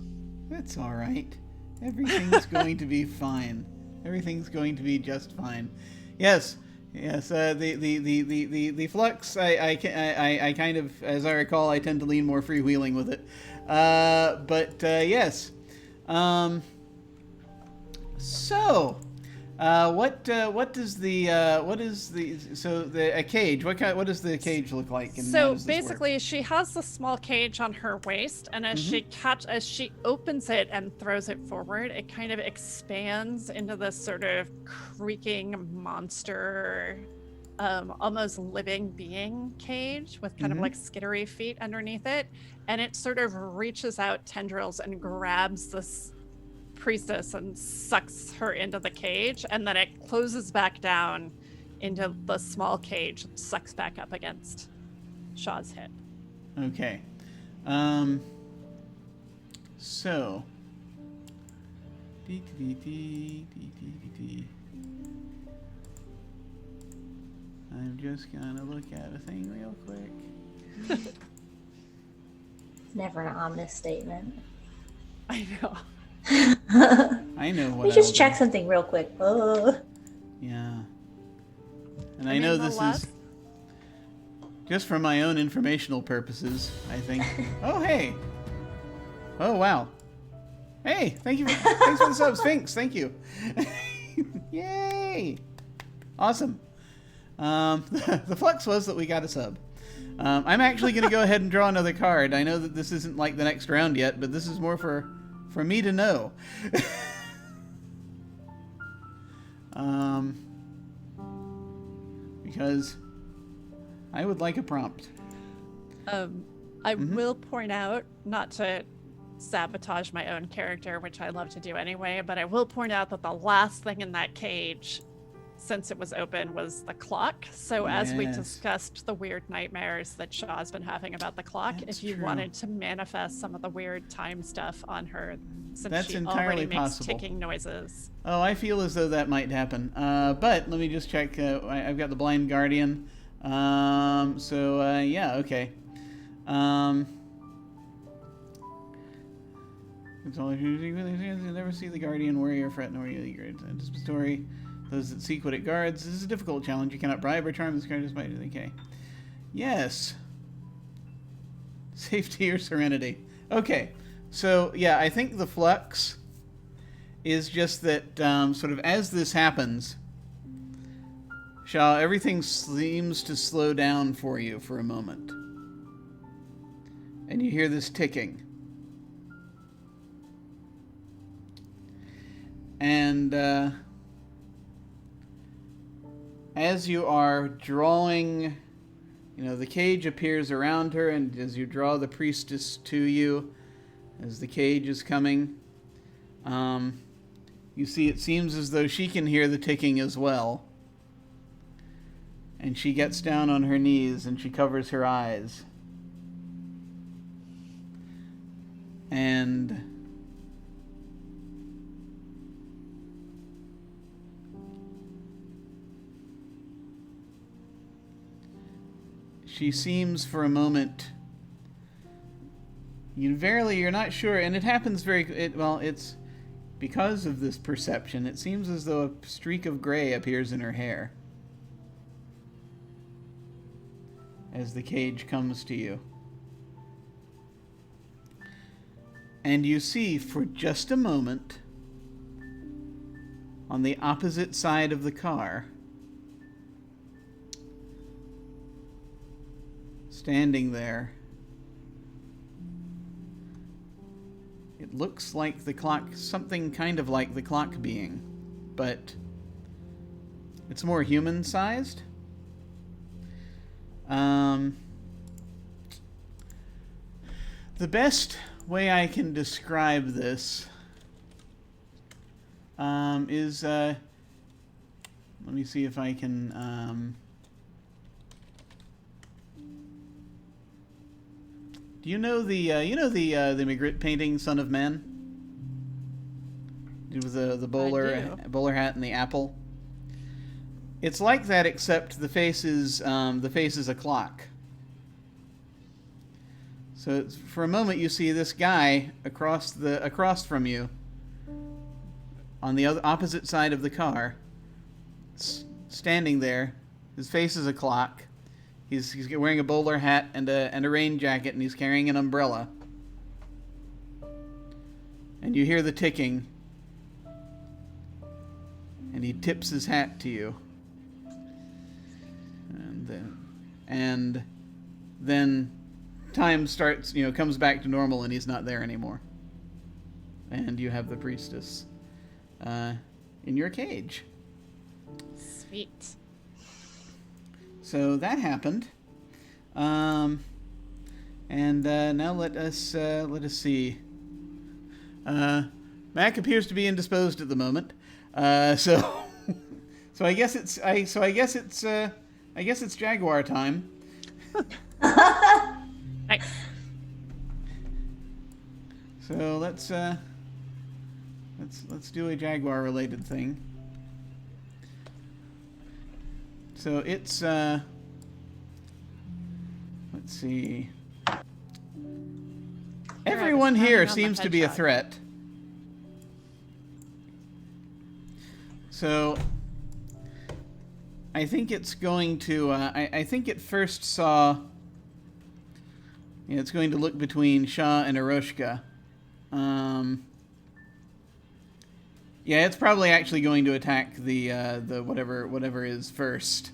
That's all right. Everything's going to be fine. Everything's going to be just fine. Yes. The flux. I kind of, as I recall, I tend to lean more freewheeling with it. But yes. So, What is the a cage? What does the cage look like? And how So does this work? basically, she has the small cage on her waist, and as she opens it and throws it forward, it kind of expands into this sort of creaking monster, almost living being cage with kind of like skittery feet underneath it, and it sort of reaches out tendrils and grabs this priestess and sucks her into the cage, and then it closes back down into the small cage and sucks back up against Shaw's hip. Okay. So. I'm just gonna look at a thing real quick. It's never an ominous statement. I know. I know what. Let me just check something real quick. Oh. Yeah. And I know this is just for my own informational purposes, I think. Oh, hey. Oh, wow. Hey, thank you. Thanks for the sub, Sphinx. Thank you. Yay. Awesome. The flux was that we got a sub. I'm actually going to go ahead and draw another card. I know that this isn't like the next round yet, but this is more for me to know. Because I would like a prompt. I will point out, not to sabotage my own character, which I love to do anyway, but I will point out that the last thing in that cage, since it was open, was the clock. So as we discussed the weird nightmares that Shaw's been having about the clock, if you wanted to manifest some of the weird time stuff on her, since that's she entirely already makes possible. ticking noises. Oh, I feel as though that might happen. But let me just check. I've got the Blind Guardian. Yeah, okay. It's all you never see the Guardian warrior fret nor the story. Those that seek what it guards. This is a difficult challenge. You cannot bribe or charm this card despite it. Okay. Yes. Safety or serenity. Okay. So, yeah, I think the flux is just that sort of as this happens, Shaw, everything seems to slow down for you for a moment. And you hear this ticking. And as you are drawing, the cage appears around her, and as you draw the priestess to you, as the cage is coming, you see it seems as though she can hear the ticking as well. And she gets down on her knees and she covers her eyes. And she seems for a moment, you're not sure, and it happens it's because of this perception, it seems as though a streak of gray appears in her hair as the cage comes to you. And you see for just a moment, on the opposite side of the car, standing there, it looks like the clock, something kind of like the clock being, but it's more human-sized. The best way I can describe this is, let me see if I can, do you know the Magritte painting, Son of Man? With the bowler hat and the apple. It's like that, except the face is a clock. So for a moment you see this guy across from you, on the opposite side of the car, standing there. His face is a clock. He's wearing a bowler hat and a rain jacket, and he's carrying an umbrella. And you hear the ticking. and he tips his hat to you. And then time starts, comes back to normal, and he's not there anymore. And you have the priestess in your cage. Sweet. So that happened. And now let us see. Mac appears to be indisposed at the moment. So I guess it's Jaguar time. Nice. So let's do a Jaguar related thing. So it's let's see. Everyone here seems to be a threat. So I think it's going to I think it first saw it's going to look between Shah and Eroshka. Yeah, it's probably actually going to attack the whatever is first.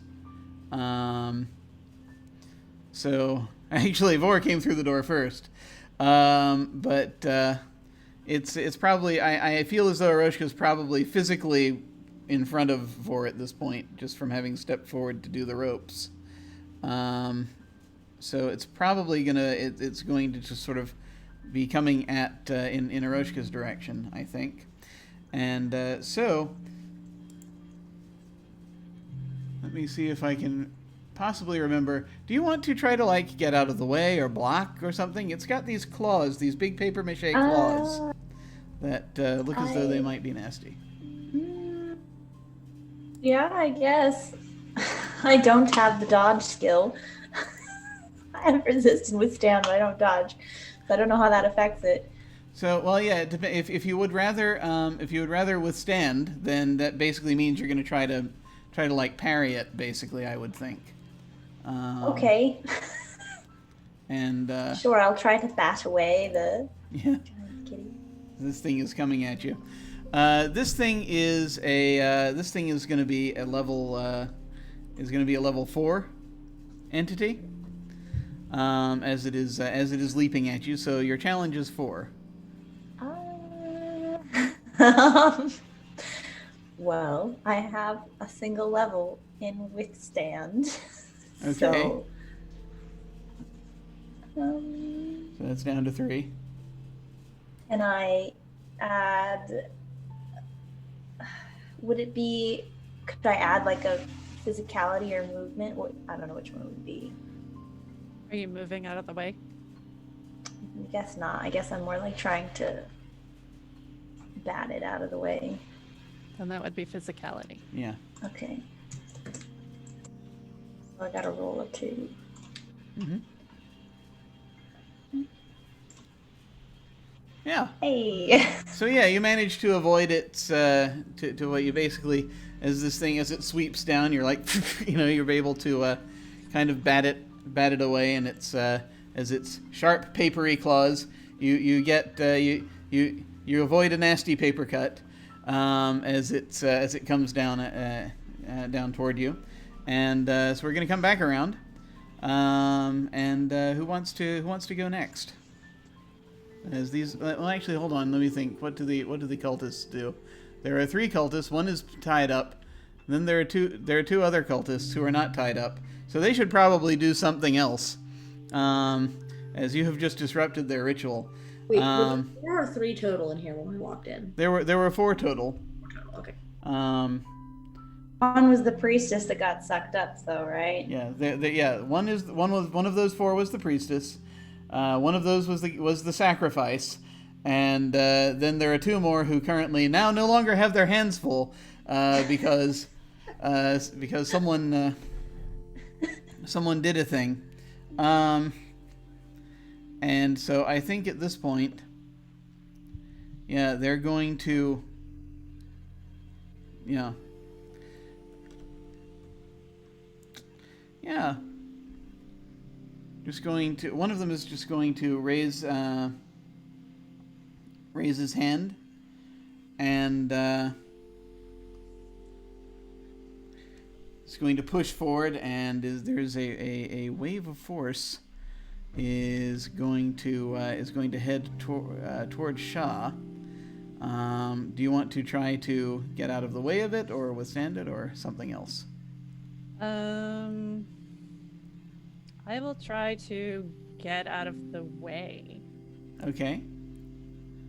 So actually, Vor came through the door first, but it's probably I feel as though Eroshka's probably physically in front of Vor at this point, just from having stepped forward to do the ropes. So it's probably it's going to just sort of be coming at in Eroshka's direction, I think. And so let me see if I can possibly remember. Do you want to try to get out of the way or block or something? It's got these claws, these big paper mache claws that look as though they might be nasty. Yeah, I guess. I don't have the dodge skill. I have resist and withstand, but I don't dodge. So I don't know how that affects it. So, well, yeah. If you would rather withstand, then that basically means you're going to try to parry it. Basically, I would think. Okay. And sure, I'll try to bat away the yeah. giant kitty. This thing is coming at you. This thing is going to be a level 4 entity. As it is leaping at you. So your challenge is 4. Well, I have a single level in withstand. Okay. So that's down to 3. and I add. Could I add a physicality or movement? I don't know which one it would be. Are you moving out of the way? I guess not. I guess I'm more trying to bat it out of the way. Then that would be physicality. Yeah. Okay. So I got to roll a 2. Mm-hmm. Yeah. Hey. So yeah, you managed to avoid its to what you basically as it sweeps down, you're you're able to kind of bat it away, and it's as its sharp papery claws, you avoid a nasty paper cut as it comes down down toward you, and so we're gonna come back around, and who wants to go next? As these, well, actually, hold on. Let me think. What do the cultists do? There are 3 cultists. One is tied up. Then there are two other cultists who are not tied up. So they should probably do something else, as you have just disrupted their ritual. Wait, there were 3 total in here when we walked in. There were 4 total. Okay. One was the priestess that got sucked up, though, right? Yeah. One of those 4 was the priestess. One of those was the sacrifice, and then there are 2 more who currently now no longer have their hands full because someone did a thing, and so I think at this point, they're going to, yeah. One of them is just going to raise his hand, and It's going to push forward, and there's a wave of force is going to head towards Shah. Do you want to try to get out of the way of it, or withstand it, or something else? I will try to get out of the way. Okay.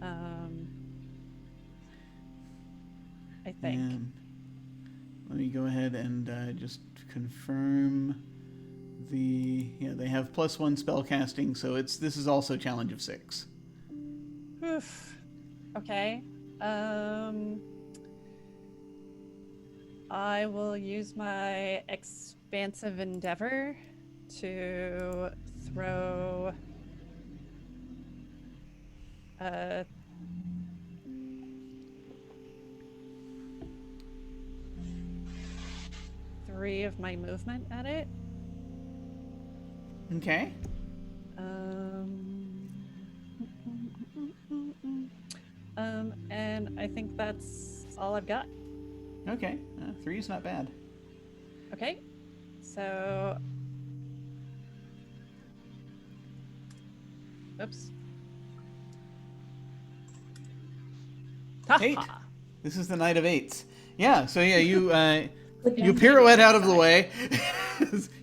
I think. And let me go ahead and just confirm they have +1 spell casting, so this is also challenge of 6. Oof. Okay. I will use my expansive endeavor to throw 3 of my movement at it. Okay. And I think that's all I've got. Okay. 3 is not bad. Okay. So... Oops. 8. This is the Knight of 8s. Yeah, so yeah, you Yeah. pirouette out of the way.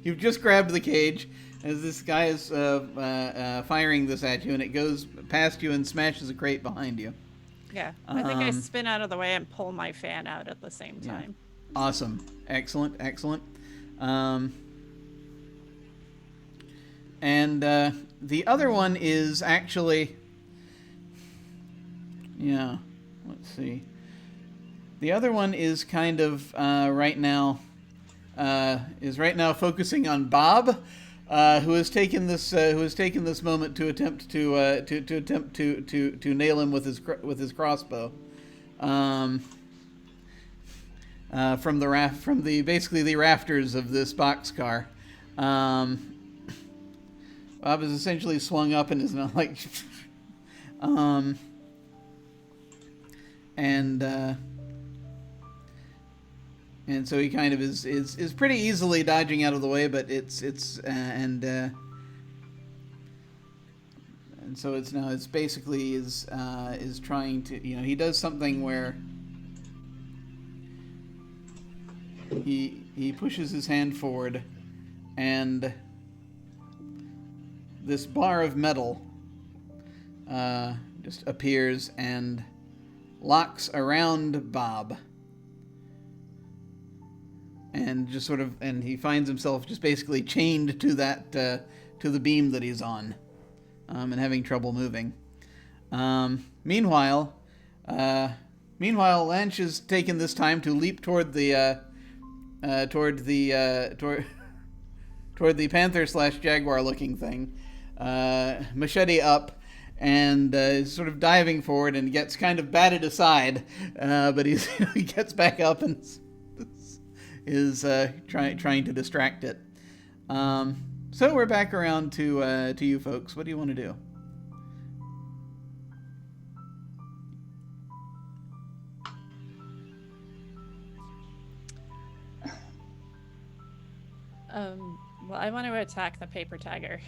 You've just grabbed the cage as this guy is firing this at you, and it goes past you and smashes a crate behind you. Yeah, I think I spin out of the way and pull my fan out at the same time. Awesome. Excellent. And the other one is actually... Yeah, let's see. The other one is kind of right now focusing on Bob, who has taken this moment to attempt to nail him with his crossbow, from the basically the rafters of this boxcar. Bob is essentially swung up and is not like, and so he kind of is pretty easily dodging out of the way, but and so it's basically is trying to, he does something where he pushes his hand forward, and this bar of metal just appears and locks around Bob. And just and he finds himself just basically chained to to the beam that he's on, and having trouble moving. Meanwhile, Lanch has taken this time to leap toward the panther / jaguar looking thing, machete up, and is sort of diving forward and gets kind of batted aside, but he gets back up and is trying to distract it. So we're back around to you folks. What do you want to do? Well, I want to attack the paper tagger.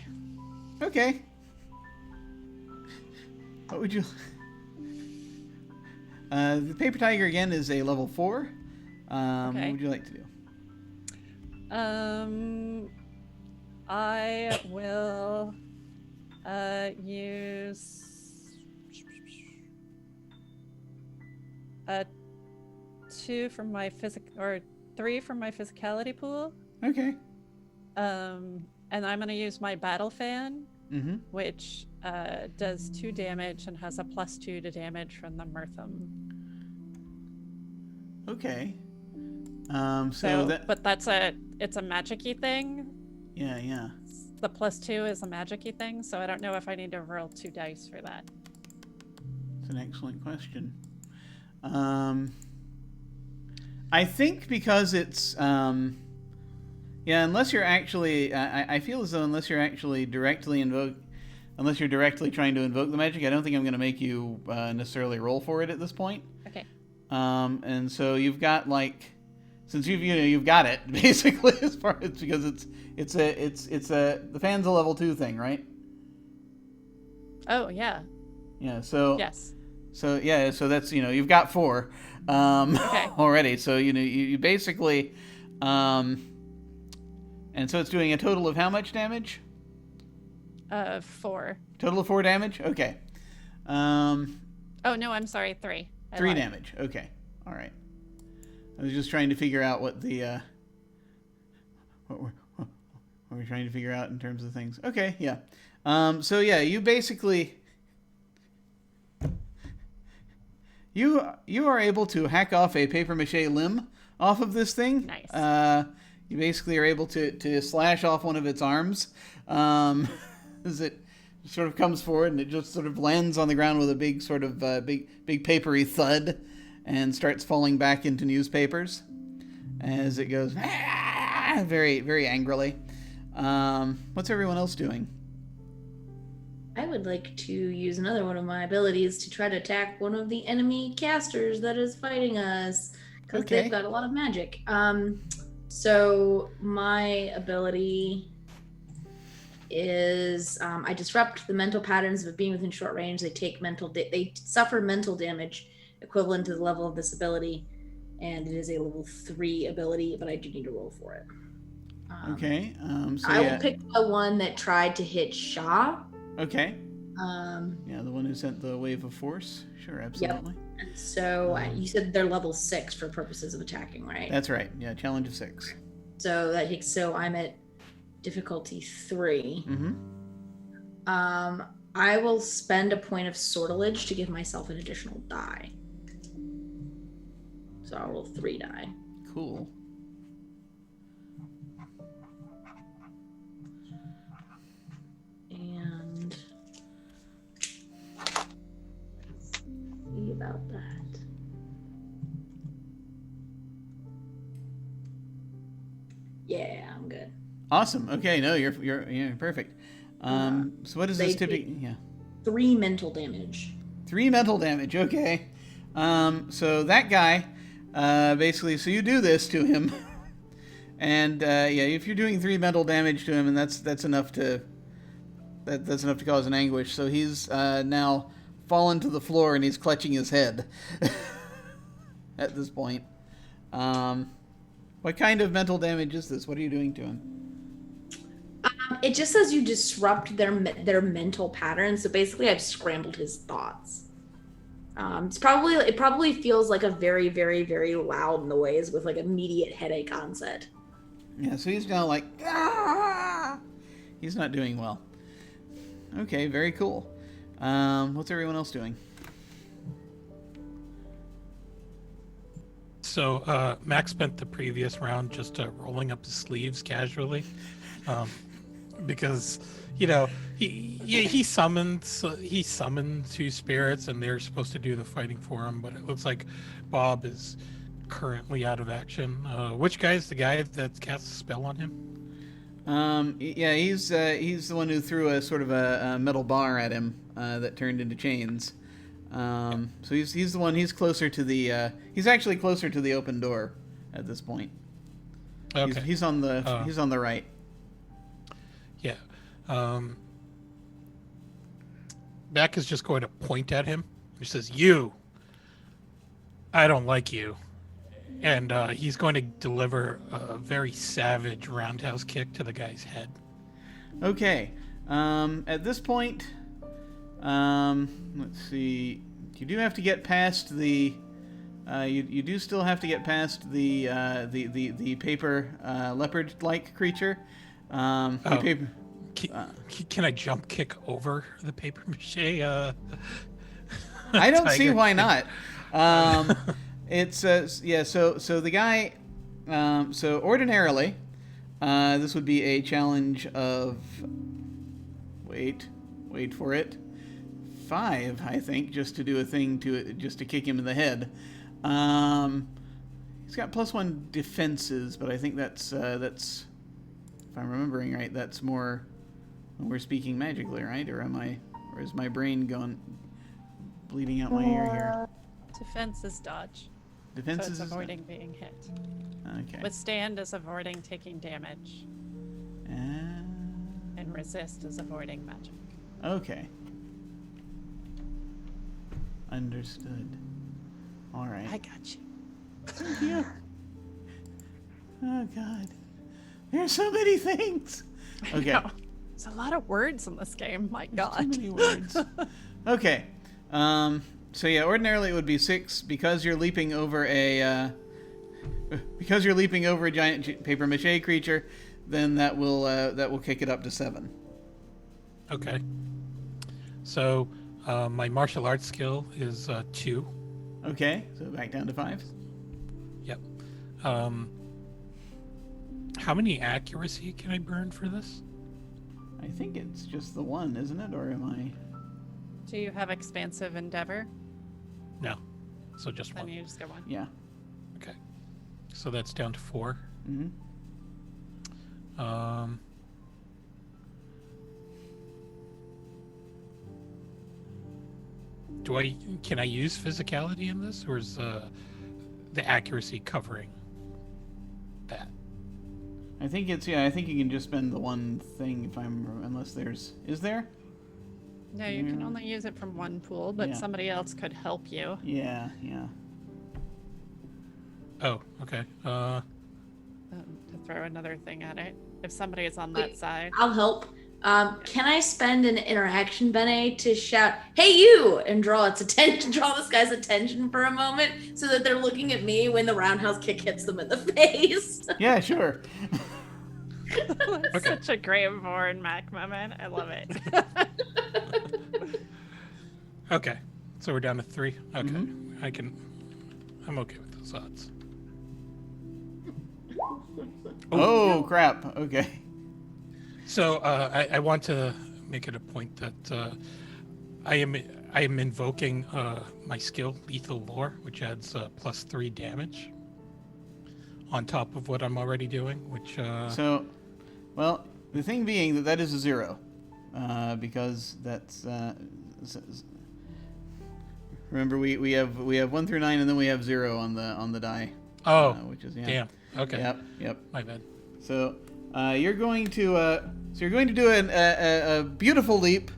Okay. What would you... the paper tiger again is a level 4. Okay. What would you like to do? I will use 2 from my 3 from my physicality pool. Okay. And I'm going to use my battle fan, which does 2 damage and has a +2 to damage from the Murthum. Okay. But it's a magic-y thing. Yeah. The +2 is a magic-y thing, so I don't know if I need to roll 2 dice for that. It's an excellent question. I think because it's unless you're actually, I feel as though unless you're directly trying to invoke the magic, I don't think I'm going to make you necessarily roll for it at this point. Okay. And so you've got since you've got it basically as far as because the fan's a level 2 thing, right? Oh yeah. Yeah. So Yes. So yeah, so that's you've got 4 Okay. already. So you basically and so it's doing a total of how much damage? 4. Total of 4 damage. Okay. Oh no, I'm sorry, 3. 3 damage. Okay. All right. I was just trying to figure out what the what we're trying to figure out in terms of things. Okay. Yeah. So yeah, you basically. You are able to hack off a papier-mâché limb off of this thing. Nice. You basically are able to slash off one of its arms as it sort of comes forward, and it just sort of lands on the ground with a big sort of big papery thud and starts falling back into newspapers as it goes very, very angrily. What's everyone else doing? I would like to use another one of my abilities to try to attack one of the enemy casters that is fighting us, because Okay. they've got a lot of magic. So my ability is I disrupt the mental patterns of being within short range. They take they suffer mental damage equivalent to the level of this ability, and it is a level 3 ability, but I do need to roll for it. Okay. So I yeah. will pick the one that tried to hit Shah. Okay. Um, Yeah, the one who sent the wave of force. Sure, absolutely. and so you said they're level 6 for purposes of attacking, right? That's right. Yeah, challenge of 6. So that takes. So I'm at difficulty 3. Mm-hmm. I will spend a point of sortilege to give myself an additional die. So I'll roll 3 die. Cool. And see about that. Yeah, I'm good. Awesome. Okay, no, you're perfect. So what is this they typically? Yeah, 3 mental damage. 3 mental damage. Okay. So that guy, basically, so you do this to him, and yeah, if you're doing 3 mental damage to him, and that's enough to that's enough to cause an anguish. So he's now fallen to the floor and he's clutching his head at this point. What kind of mental damage is this? What are you doing to him? It just says you disrupt their mental patterns. So basically, I've scrambled his thoughts. It probably feels like a very, very, very loud noise with like immediate headache onset. Yeah, so he's now like, ah! He's not doing well. Okay, very cool. What's everyone else doing? So Max spent the previous round just rolling up his sleeves casually, because he summoned 2 spirits and they're supposed to do the fighting for him, but it looks like Bob is currently out of action. Which guy is the guy that cast a spell on him? Yeah, he's the one who threw a sort of a metal bar at him that turned into chains. So he's the one. He's closer to the. He's actually closer to the open door at this point. Okay. He's on the. He's on the right. Yeah. Mac is just going to point at him. He says, "You. I don't like you." And he's going to deliver a very savage roundhouse kick to the guy's head. Okay. At this point, let's see. You do have to get past the. You do still have to get past the paper leopard-like creature. Paper. Can I jump kick over the paper mache? I don't see tiger? why not. It's yeah. So the guy. So ordinarily, this would be a challenge of. Wait for it. 5, I think, just to do a thing just to kick him in the head. He's got +1 defenses, but I think that's if I'm remembering right, that's more when we're speaking magically, right? Or is my brain going bleeding out my ear here? Defense is dodge. Defense So is it's avoiding being hit. Okay. Withstand is avoiding taking damage. And resist is avoiding magic. Okay. Understood. All right. I got you. Thank you. Oh God, there's so many things. Okay. No, there's a lot of words in this game. My God. Too many words. Okay. So yeah, ordinarily it would be 6 because you're leaping over a giant paper mache creature. Then that will kick it up to 7. Okay. So my martial arts skill is 2. Okay, so back down to 5. Yep. How many accuracy can I burn for this? I think it's just the 1, isn't it? Or am I? Do you have expansive endeavor? No. So just Then 1. you just get 1. Yeah. Okay. So that's down to 4. Mm-hmm. Can I use physicality in this, or is the accuracy covering that? I think it's I think you can just spend the 1 thing unless there's is there? No, you can only use it from one pool, but Yeah. somebody else could help you. Yeah. Oh, okay. To throw another thing at it. If somebody is on that Wait. side. I'll help. Can I spend an interaction, Bene, to shout, "Hey, you!" and draw this guy's attention for a moment, so that they're looking at me when the roundhouse kick hits them in the face? Yeah, sure. That's Okay. such a great Vorin Mac moment. I love it. Okay. So we're down to 3. Okay. Mm-hmm. I'm okay with those odds. Oh crap. Okay. So I want to make it a point that I am invoking my skill, Lethal Lore, which adds +3 damage on top of what I'm already doing, which... So, well, the thing being that is a 0, because that's remember we have 1 through 9, and then we have 0 on the die. Oh, which is damn. Okay. Yep. My bad. So you're going to do a beautiful leap,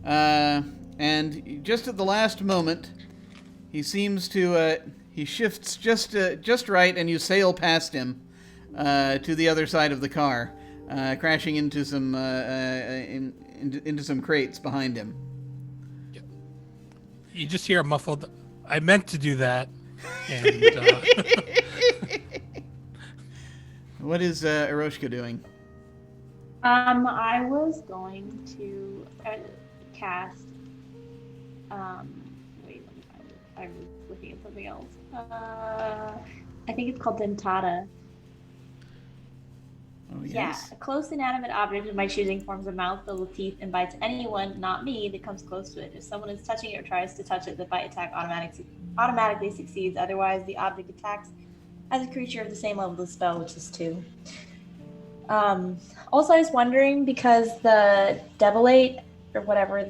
and just at the last moment, he seems to he shifts just right, and you sail past him to the other side of the car, crashing into some into some crates behind him. Yep. You just hear a muffled, "I meant to do that," and What is Eroshka doing? I was going to cast. Wait, let me find it. I was looking at something else. I think it's called Dentata. Oh Yeah, yes. a close inanimate object of my choosing forms a mouth filled with teeth and bites anyone, not me, that comes close to it. If someone is touching it or tries to touch it, the bite attack automatically succeeds. Otherwise, the object attacks as a creature of the same level of the spell, which is 2. Also, I was wondering, because the Debilate, or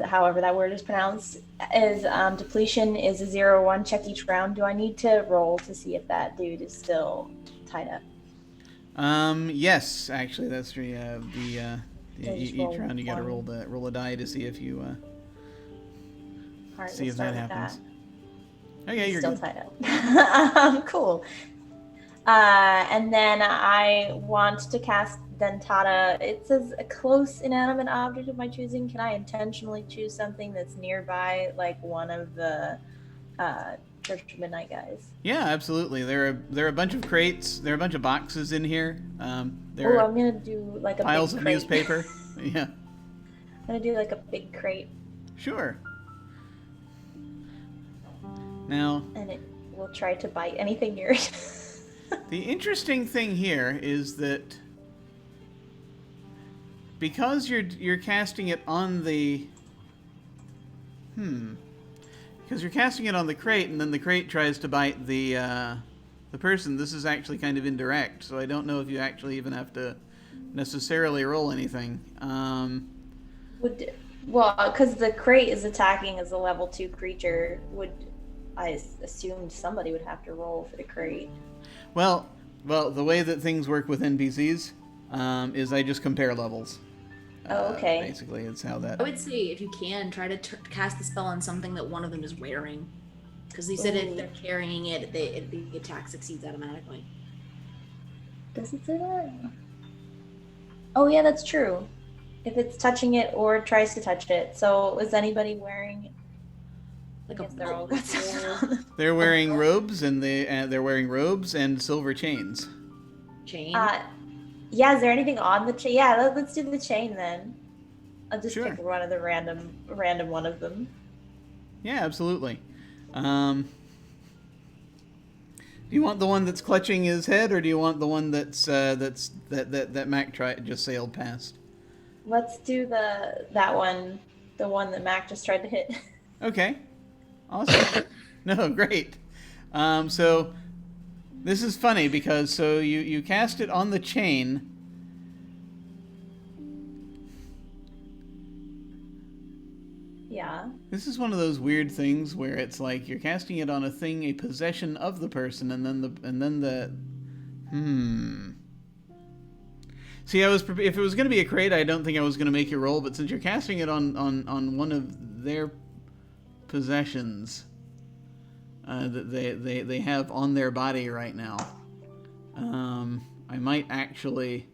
however that word is pronounced, is depletion is a 0-1 check each round. Do I need to roll to see if that dude is still tied up? Yes, actually, that's each roll round you got to one. roll a die to see if you All right, see we'll if that start with happens. Okay, He's you're still good. tied up. Cool. And then I want to cast Dentata. It says a close inanimate object of my choosing. Can I intentionally choose something that's nearby, like one of the Church of Midnight guys? Yeah, absolutely. There are a bunch of crates. There are a bunch of boxes in here. There Oh, are I'm gonna do like a piles big of crate. newspaper. Yeah, I'm gonna do like a big crate, sure. Now, and it will try to bite anything near it. the interesting thing here is that because you're casting it on the because you're casting it on the crate, and then the crate tries to bite the person. This is actually kind of indirect, so I don't know if you actually even have to necessarily roll anything. Because the crate is attacking as a level 2 creature, would assumed somebody would have to roll for the crate. Well, the way that things work with NPCs is I just compare levels. Oh, okay. Basically, it's how that. I would say if you can, try to cast the spell on something that one of them is wearing. Because he said if they're carrying it, the attack succeeds automatically. Does it say that? Oh, yeah, that's true. If it's touching it or tries to touch it. So, is anybody wearing? Like I guess a they're all belt. They're wearing robes, and they're wearing robes and silver chains. Chain. Yeah. Is there anything on the chain? Yeah, let's do the chain then. I'll just Sure. pick one of the random one of them. Yeah, absolutely. Do you want the one that's clutching his head, or do you want the one that Mac just sailed past? Let's do that one, the one that Mac just tried to hit. Okay. Awesome. No, great. So this is funny because you cast it on the chain. Yeah. This is one of those weird things where it's like you're casting it on a possession of the person, and then the See, if it was going to be a crate, I don't think I was going to make you roll, but since you're casting it on one of their possessions that they have on their body right now, I might actually.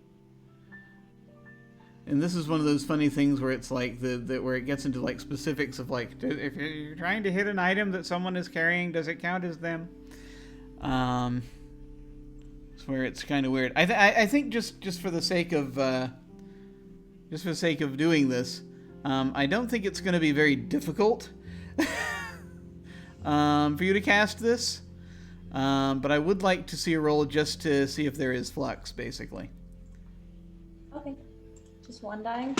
And this is one of those funny things where it's like where it gets into like specifics of like, if you're trying to hit an item that someone is carrying, does it count as them? It's where it's kind of weird. I think just for the sake of doing this, I don't think it's going to be very difficult for you to cast this. But I would like to see a roll just to see if there is flux, basically. Okay. Just one die?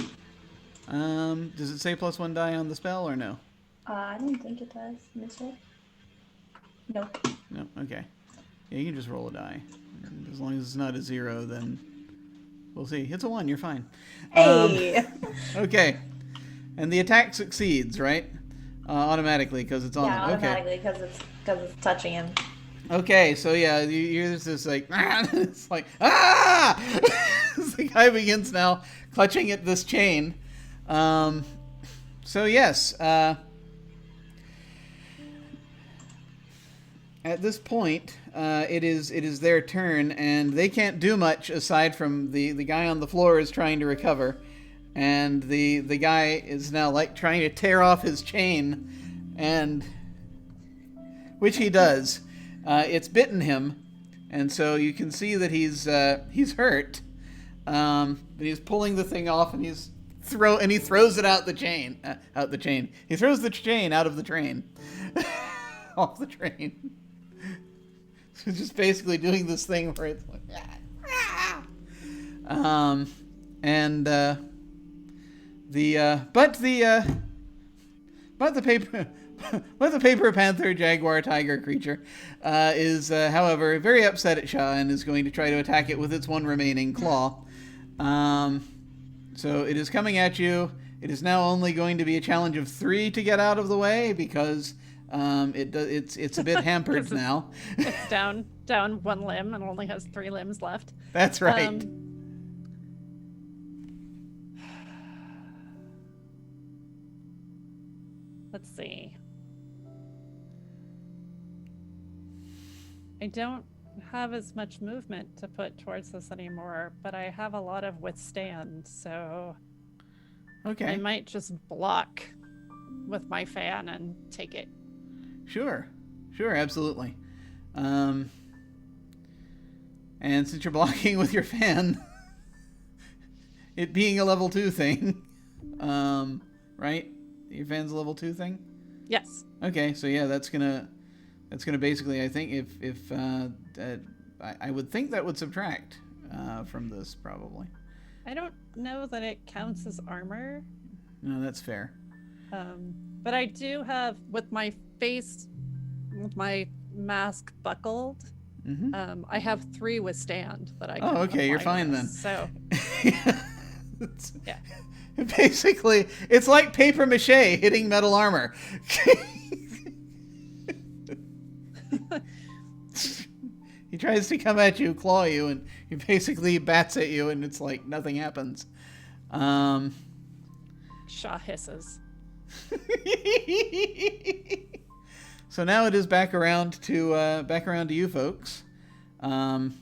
Does it say +1 die on the spell or no? I don't think it does. Miss it? No. No. Okay. Yeah, you can just roll a die. And as long as it's not a 0, then we'll see. It's a 1. You're fine. Hey. Okay. And the attack succeeds, right? Automatically because it's on. Yeah, Okay. automatically because it's touching him. Okay, so yeah, you're just this like, it's like, ah! The guy begins now clutching at this chain. So yes, at this point, it is their turn, and they can't do much aside from the guy on the floor is trying to recover, and the guy is now like trying to tear off his chain, and which he does. It's bitten him, and so you can see that he's hurt. But he's pulling the thing off, and he throws it out the chain. He throws the chain out of the train, off the train. So he's just basically doing this thing where it's like, but the paper panther, jaguar, tiger creature is, however, very upset at Shah and is going to try to attack it with its one remaining claw. So it is coming at you. It is now only going to be a challenge of 3 to get out of the way because it's a bit hampered now. It's down one limb and only has 3 limbs left. That's right. Let's see. I don't have as much movement to put towards this anymore, but I have a lot of withstand, so Okay. I might just block with my fan and take it. Sure, absolutely. And since you're blocking with your fan, it being a level 2 thing, right? Your fan's a level 2 thing? Yes. Okay, so yeah, that's gonna basically, I think, if I would think that would subtract from this probably. I don't know that it counts as armor. No, that's fair. But I do have, with my face, with my mask buckled, I have 3 withstand that I can okay, you're apply fine to then. this, So, yeah. Basically, it's like paper mache hitting metal armor. He tries to come at you, claw you, and he basically bats at you, and it's like nothing happens. Shaw hisses. So now it is back around to you folks. The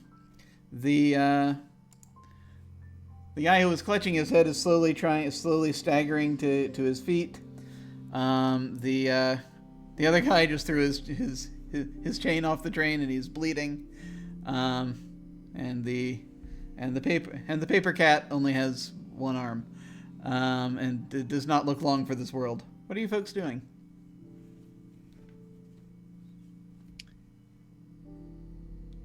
guy who was clutching his head is slowly staggering to his feet. The other guy just threw his chain off the train and he's bleeding. And the paper cat only has one arm. And it does not look long for this world. What are you folks doing?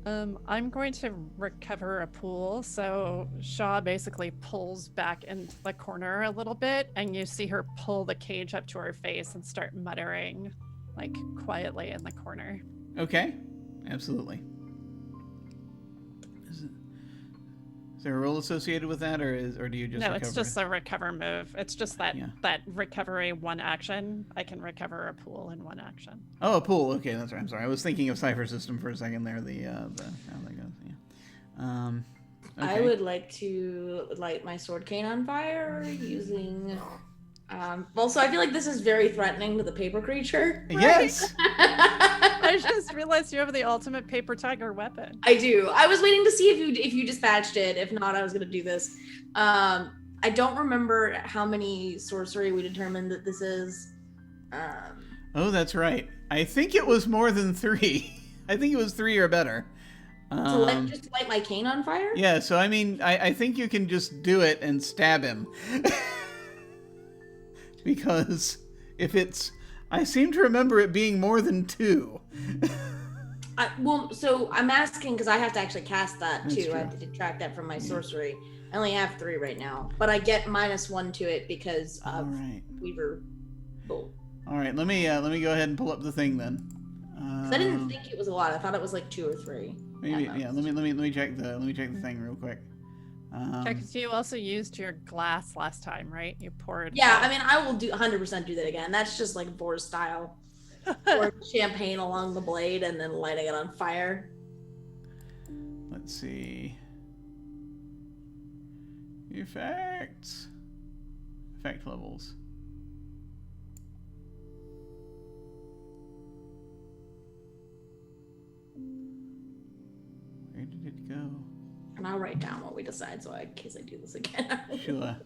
I'm going to recover a pool. So Shaw basically pulls back into the corner a little bit, and you see her pull the cage up to her face and start muttering, like, quietly in the corner. Okay, absolutely. Is there a roll associated with that, or do you just No, recover? it's just a recover move. It's just that Yeah. that recovery one action. I can recover a pool in one action. Oh, a pool. Okay, that's right. I'm sorry. I was thinking of Cypher System for a second there. The how that goes. Yeah. Okay. I would like to light my sword cane on fire using. Also, I feel like this is very threatening to the paper creature. Yes. I just realized you have the ultimate paper tiger weapon. I do. I was waiting to see if you dispatched it. If not, I was gonna do this. I don't remember how many sorcery we determined that this is. Oh, that's right. I think it was more than 3. I think it was 3 or better. Just light my cane on fire? Yeah. So I mean, I think you can just do it and stab him. Because if it's, I seem to remember it being more than 2. So I'm asking because I have to actually cast that That's too. true. I have to detract that from my sorcery. I only have 3 right now, but I get -1 to it because All of right. Weaver Bolt. All right. Let me go ahead and pull up the thing then. 'Cause I didn't think it was a lot. I thought it was like 2 or 3. Maybe. Yeah. Let me check the thing real quick. Because you also used your glass last time, right? You poured. Yeah, I mean, I will 100% do that again. That's just like Boar style. Pour champagne along the blade and then lighting it on fire. Let's see. Effects. Effect levels. Where did it go? And I'll write down what we decide so in case I do this again. Sure.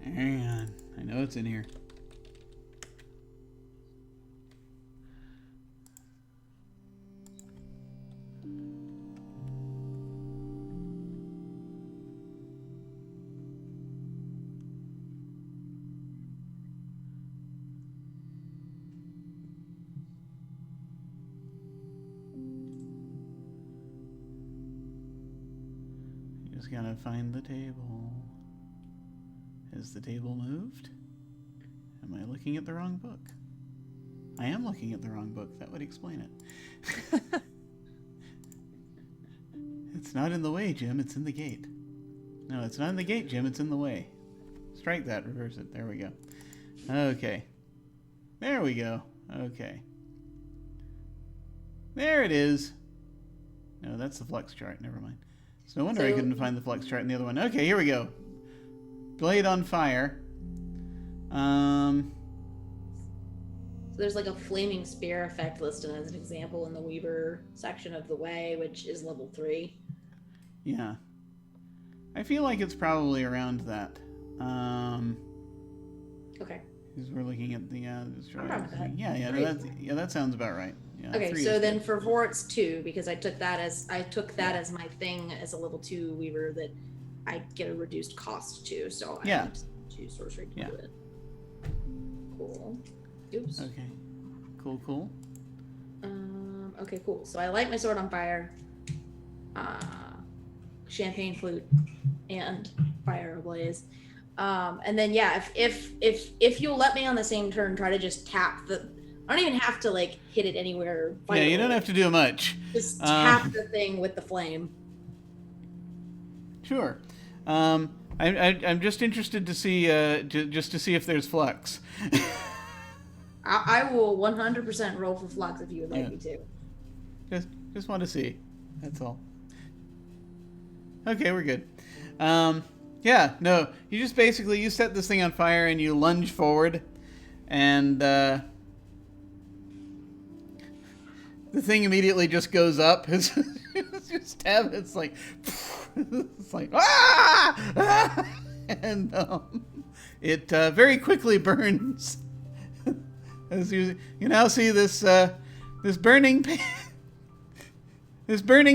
Hang on. I know it's in here. Just gotta find the table. Has the table moved? Am I looking at the wrong book? I am looking at the wrong book. That would explain it. It's not in the way, Jim. It's in the gate. No, it's not in the gate, Jim. It's in the way. Strike that. Reverse it. There we go. Okay. There we go. Okay. There it is. No, that's the flux chart. Never mind. It's no wonder I couldn't find the flux chart in the other one. Okay, here we go. Blade on fire. So there's like a flaming spear effect listed as an example in the Weaver section of the way, which is level 3. Yeah. I feel like it's probably around that. Okay. Because we're looking at the proud of that. Yeah, that sounds about right. Yeah, Okay, 3 so is then good. for 4 it's 2 because I took that as my thing as a level 2 Weaver that I get a reduced cost to. So I Yeah. need 2 sorcery to Yeah. do it. Cool. Oops. Okay. Cool. Okay, cool. So I light my sword on fire, champagne flute, and fire ablaze. And then yeah, if you'll let me on the same turn, try to just tap the. I don't even have to like hit it anywhere. Yeah, you don't have to do much. Just tap the thing with the flame. Sure. I'm just interested to see just to see if there's flux. I will 100% roll for flux if you would like Yeah. me to. Just want to see. That's all. Okay, we're good. Yeah, no, you just basically, you set this thing on fire and you lunge forward, and the thing immediately just goes up. It's just stab. It's like, ah! And it very quickly burns. As you now see this this burning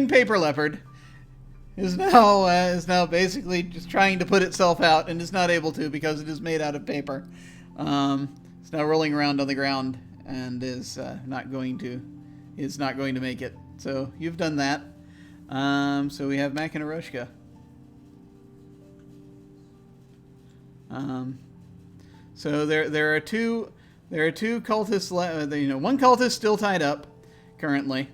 paper leopard is now basically just trying to put itself out and is not able to because it is made out of paper. It's now rolling around on the ground and is not going to make it. So you've done that. So we have Mac and Aroshka. So there are two cultists. One cultist still tied up currently.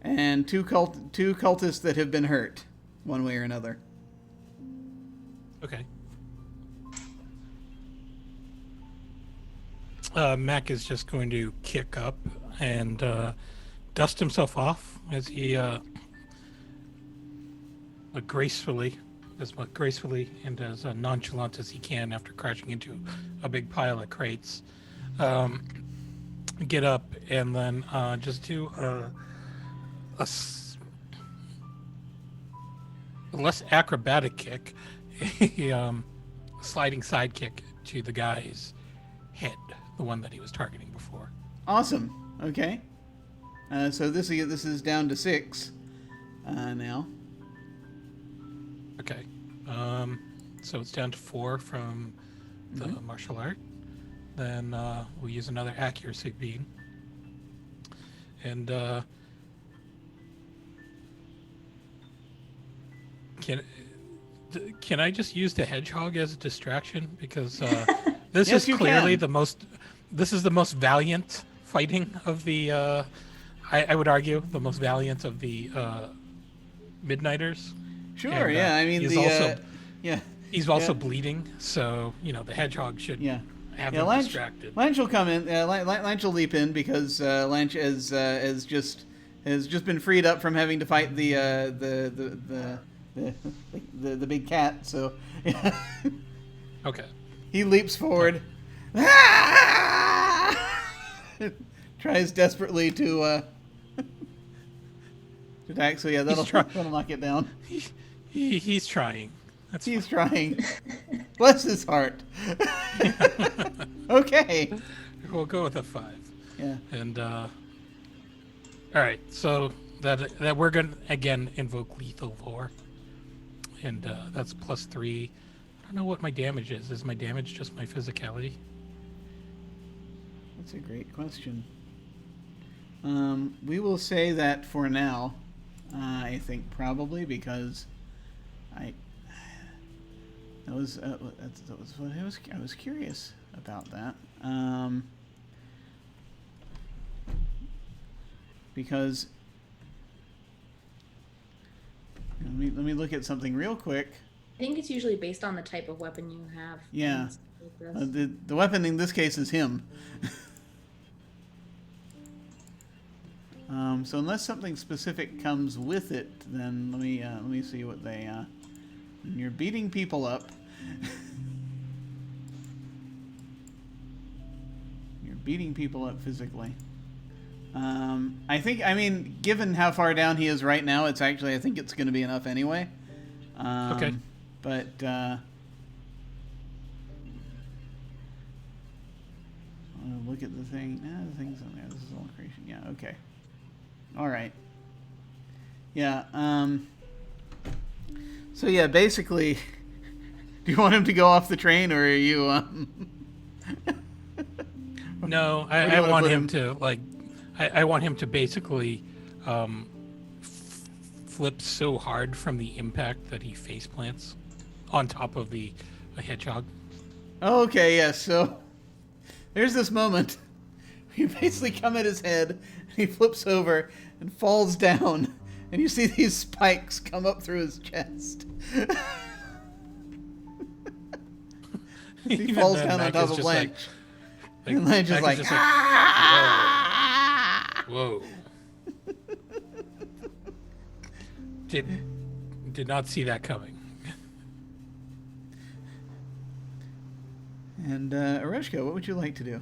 And two cultists that have been hurt, one way or another. Okay. Mac is just going to kick up and dust himself off as he gracefully and as nonchalant as he can after crashing into a big pile of crates. Get up and then just do a less acrobatic kick, a sliding side kick to the guy's head, the one that he was targeting before. Awesome. Okay. So this is down to 6 now. Okay. So it's down to 4 from the martial art. Then we'll use another accuracy beam. And can I just use the hedgehog as a distraction? Because this Yes, is clearly the most valiant fighting of the I would argue the most valiant of the Midnighters. Sure. And, yeah. I mean, he's also bleeding, so the hedgehog should have him distracted. Lanch will come in. Lanch will leap in because Lanch has just been freed up from having to fight the big cat. So Okay. he leaps forward. Tries desperately to attack. So yeah, that'll knock it down. He's trying. He's trying. Bless his heart. Okay. We'll go with a 5. Yeah. And all right, so that we're gonna again invoke lethal lore, and that's +3. I don't know what my damage is. Is my damage just my physicality? That's a great question. We will say that for now. I think probably because I was what I was curious about that. Because let me look at something real quick. I think it's usually based on the type of weapon you have. Yeah. Like this. The weapon in this case is him. So unless something specific comes with it, then let me see what they. You're beating people up. You're beating people up physically. I mean, given how far down he is right now, I think it's going to be enough anyway. Okay. But look at the thing. The thing's on there. This is all creation. Yeah. Okay. All right. Yeah. So yeah, basically, do you want him to go off the train, or are you? No, Where do you I wanna want put him to I want him to basically flip so hard from the impact that he face plants on top of a hedgehog. Okay. Yes. So there's this moment. You basically come at his head, and he flips over and falls down, and you see these spikes come up through his chest. He Even falls then, down on Mac top is of just Blanche. And then just like, whoa. Did not see that coming. And Areshka, what would you like to do?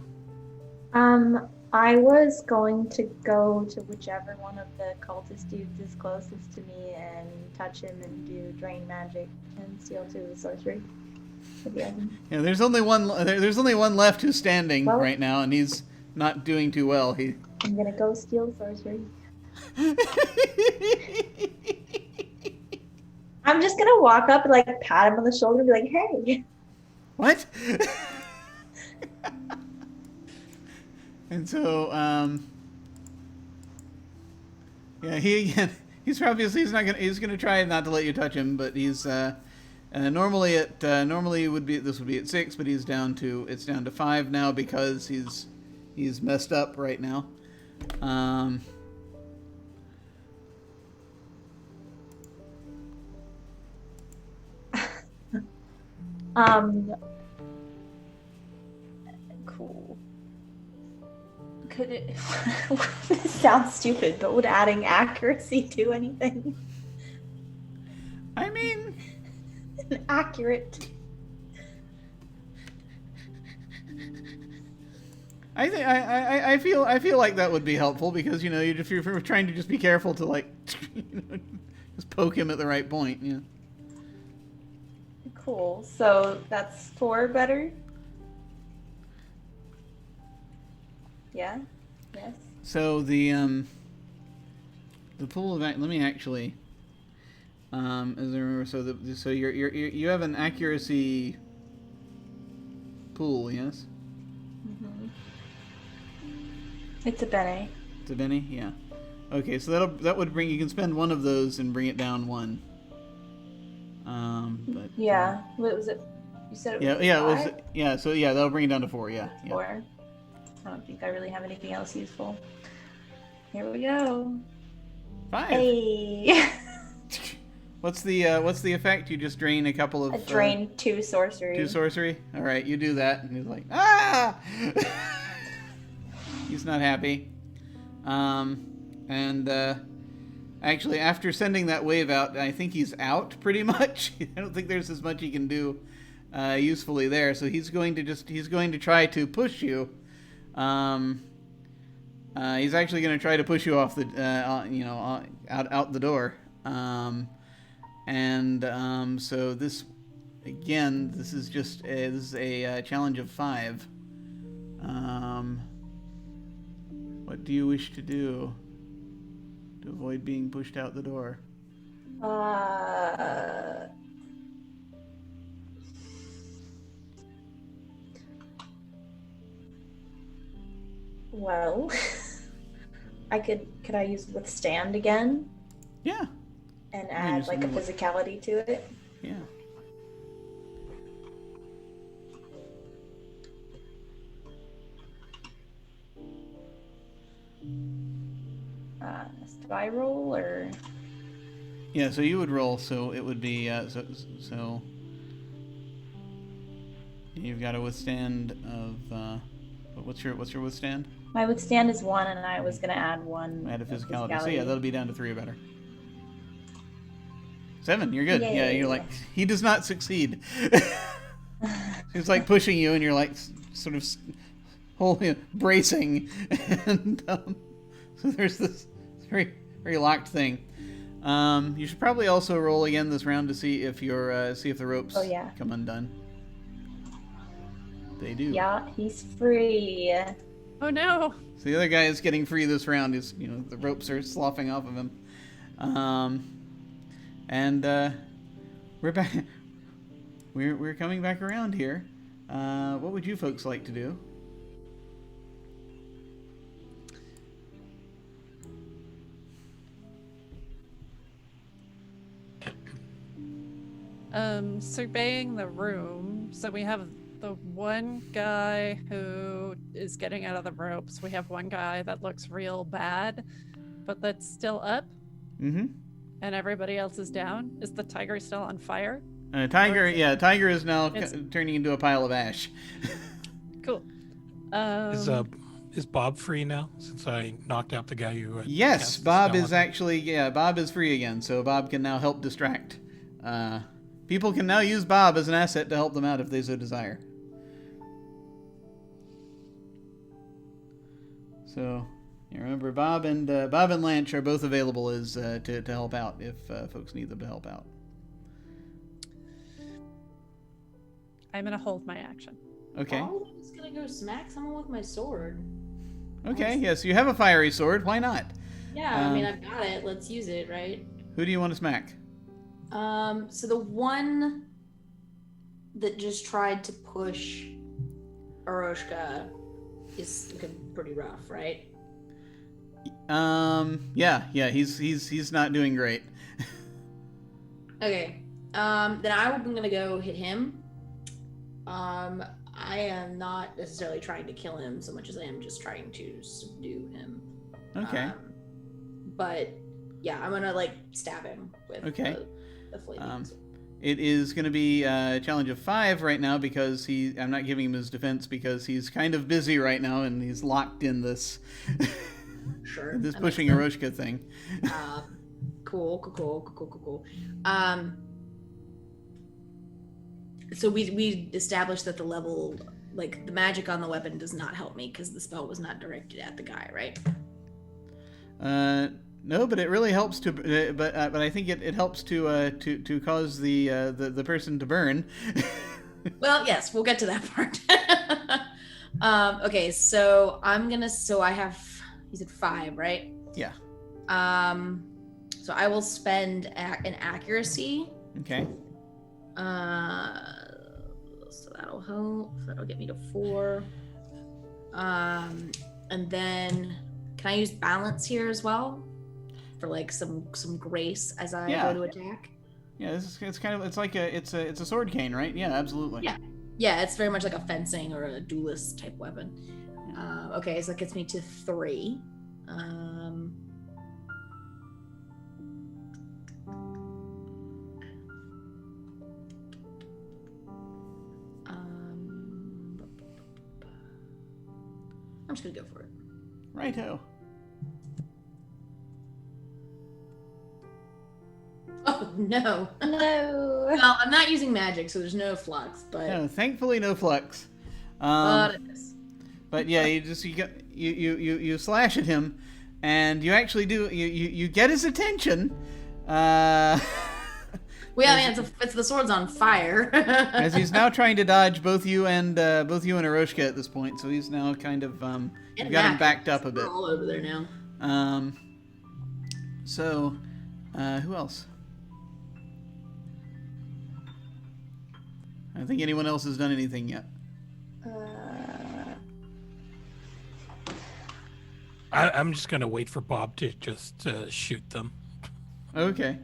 I was going to go to whichever one of the cultist dudes is closest to me and touch him and do drain magic and steal 2 of the sorcery. Yeah, there's only one. There's only one left who's standing Well, right now, and he's not doing too well. I'm gonna go steal sorcery. I'm just gonna walk up and like pat him on the shoulder and be like, "Hey." What? And so, yeah, he's gonna try not to let you touch him, but he's normally this would be at 6, but it's down to 5 now because he's messed up right now. Cool. Could it? This sounds stupid, but would adding accuracy do anything? I mean, Accurate. I feel like that would be helpful because if you're trying to just be careful to like just poke him at the right point. Yeah. Cool. So that's 4 better. Yeah. Yes. So the pool of let me actually as I remember, so you have an accuracy pool, yes? Mm-hmm. It's a bene. It's a Benny, yeah. Okay, so that would bring, you can spend one of those and bring it down 1. But Yeah. What was it? You said it was yeah, 5? So that'll bring it down to 4. Yeah. 4. I don't think I really have anything else useful. Here we go. 5. Hey. What's the effect? You just drain a couple of. I drained 2 sorcery. 2 sorcery. All right, you do that, and he's like, ah. He's not happy. Actually, after sending that wave out, I think he's out pretty much. I don't think there's as much he can do usefully there. So he's going to try to push you. He's actually going to try to push you off the out the door. So this again, this is a challenge of 5. What do you wish to do to avoid being pushed out the door? Well, could I use withstand again Yeah. and add like a physicality to it? Yeah. Spiral or Yeah, so you would roll, so it would be so you've got a withstand of what's your withstand? my withstand is 1, and I was gonna add 1. Add a physicality. So yeah, that'll be down to 3 or better. 7, you're good. Yay. Yeah, you're like, he does not succeed. He's like pushing you, and you're like sort of holding, bracing, and so there's this very very locked thing. You should probably also roll again this round to see if the ropes come undone. They do. Yeah, he's free. Oh no! So the other guy is getting free this round. Is the ropes are sloughing off of him. We're back. We're coming back around here. What would you folks like to do? Surveying the room. So we have the one guy who is getting out of the ropes. We have one guy that looks real bad, but that's still up. Mm-hmm. And everybody else is down. Is the tiger still on fire? Tiger is now turning into a pile of ash. Cool. Is Bob free now since I knocked out the guy who? Yes, cast the Bob spell is on him? actually Bob is free again, so Bob can now help distract. People can now use Bob as an asset to help them out if they so desire. So, yeah, remember Bob and Lanch are both available as to help out if folks need them to help out. I'm gonna hold my action. Okay. Oh, I'm just gonna go smack someone with my sword. Okay. Yes, you have a fiery sword. Why not? Yeah, I mean, I've got it. Let's use it, right? Who do you want to smack? So the one that just tried to push Aroshka is looking pretty rough, right? Yeah. He's not doing great. Okay. Then I'm gonna go hit him. I am not necessarily trying to kill him so much as I am just trying to subdue him. Okay. But yeah, I'm gonna like stab him with the flaming sword. It is going to be a challenge of 5 right now because I'm not giving him his defense because he's kind of busy right now and he's locked in this Sure. this pushing Aroshka thing. Cool. So we established that the level, like the magic on the weapon, does not help me because the spell was not directed at the guy, right? No, but it really helps to. But I think it helps to cause the person to burn. Well, yes, we'll get to that part. Okay, so I have. You said 5, right? Yeah. So I will spend an accuracy. Okay. So that'll help. That'll get me to 4. And then can I use balance here as well for like some grace as I go to attack? Yeah, it's like it's a sword cane, right? Yeah, absolutely. Yeah, it's very much like a fencing or a duelist type weapon. Okay, so that gets me to 3. I'm just gonna go for it. Righto. Oh no. No. Well, I'm not using magic, so there's no flux, but No, thankfully no flux. but it is. But yeah, you slash at him, and you actually do you get his attention. Well, yeah, it's the sword's on fire. As he's now trying to dodge both you and Aroshka at this point, so he's now kind of you've got him backed up a bit. We're all over there now. So who else? I don't think anyone else has done anything yet. I'm just gonna wait for Bob to just shoot them. Okay.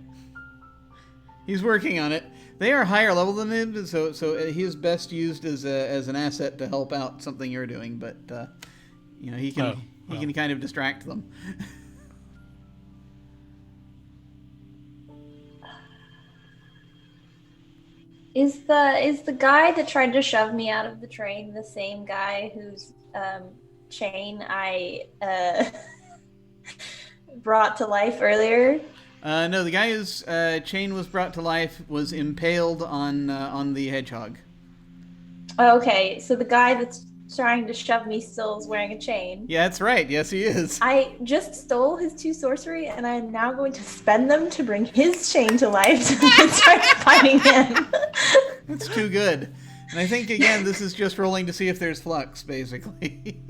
He's working on it. They are higher level than him, so he is best used as an asset to help out something you're doing. But he can kind of distract them. Is the guy that tried to shove me out of the train the same guy whose chain I brought to life earlier? No, the guy whose chain was brought to life was impaled on the hedgehog. Okay, so the guy that's trying to shove me still is wearing a chain. Yeah, that's right. Yes, he is. I just stole his 2 sorcery, and I'm now going to spend them to bring his chain to life so we can start fighting him. That's too good. And I think, again, this is just rolling to see if there's flux, basically.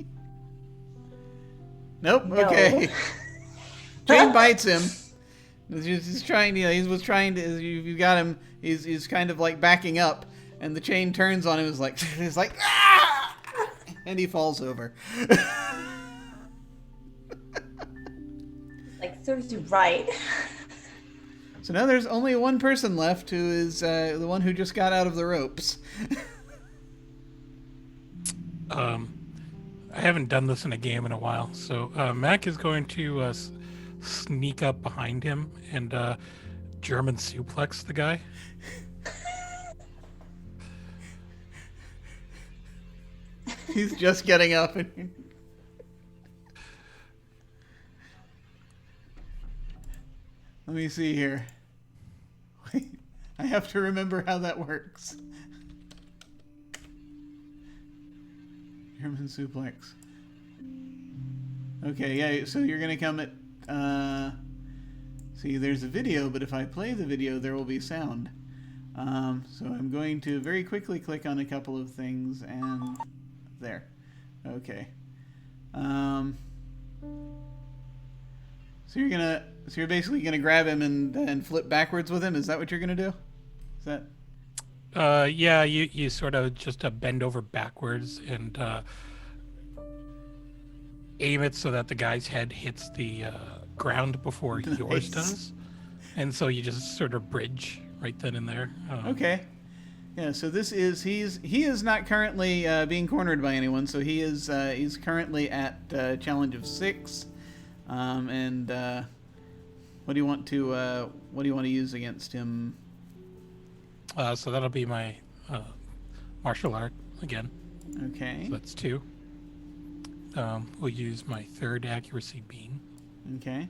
Nope, No. okay. Chain bites him. He's trying to, you got him, he's kind of like backing up, and the chain turns on him, he's like, ah! And he falls over. Like, serves you right. So now there's only one person left who is the one who just got out of the ropes. I haven't done this in a game in a while, so Mac is going to sneak up behind him and German suplex the guy. He's just getting up. And... Let me see here. Wait, I have to remember how that works. German suplex. Okay, yeah, so you're going to come at... see, there's a video, but if I play the video, there will be sound. So I'm going to very quickly click on a couple of things, and there. Okay. So you're basically gonna grab him and flip backwards with him. Is that what you're gonna do? Is that? Yeah, you sort of just bend over backwards and aim it so that the guy's head hits the ground before yours does, and so you just sort of bridge right then and there. Okay. Yeah. So this is he is not currently being cornered by anyone. So he's currently at challenge of 6. And what do you want to use against him? So that'll be my martial art again. Okay. So that's 2. We'll use my 3rd accuracy beam. Okay.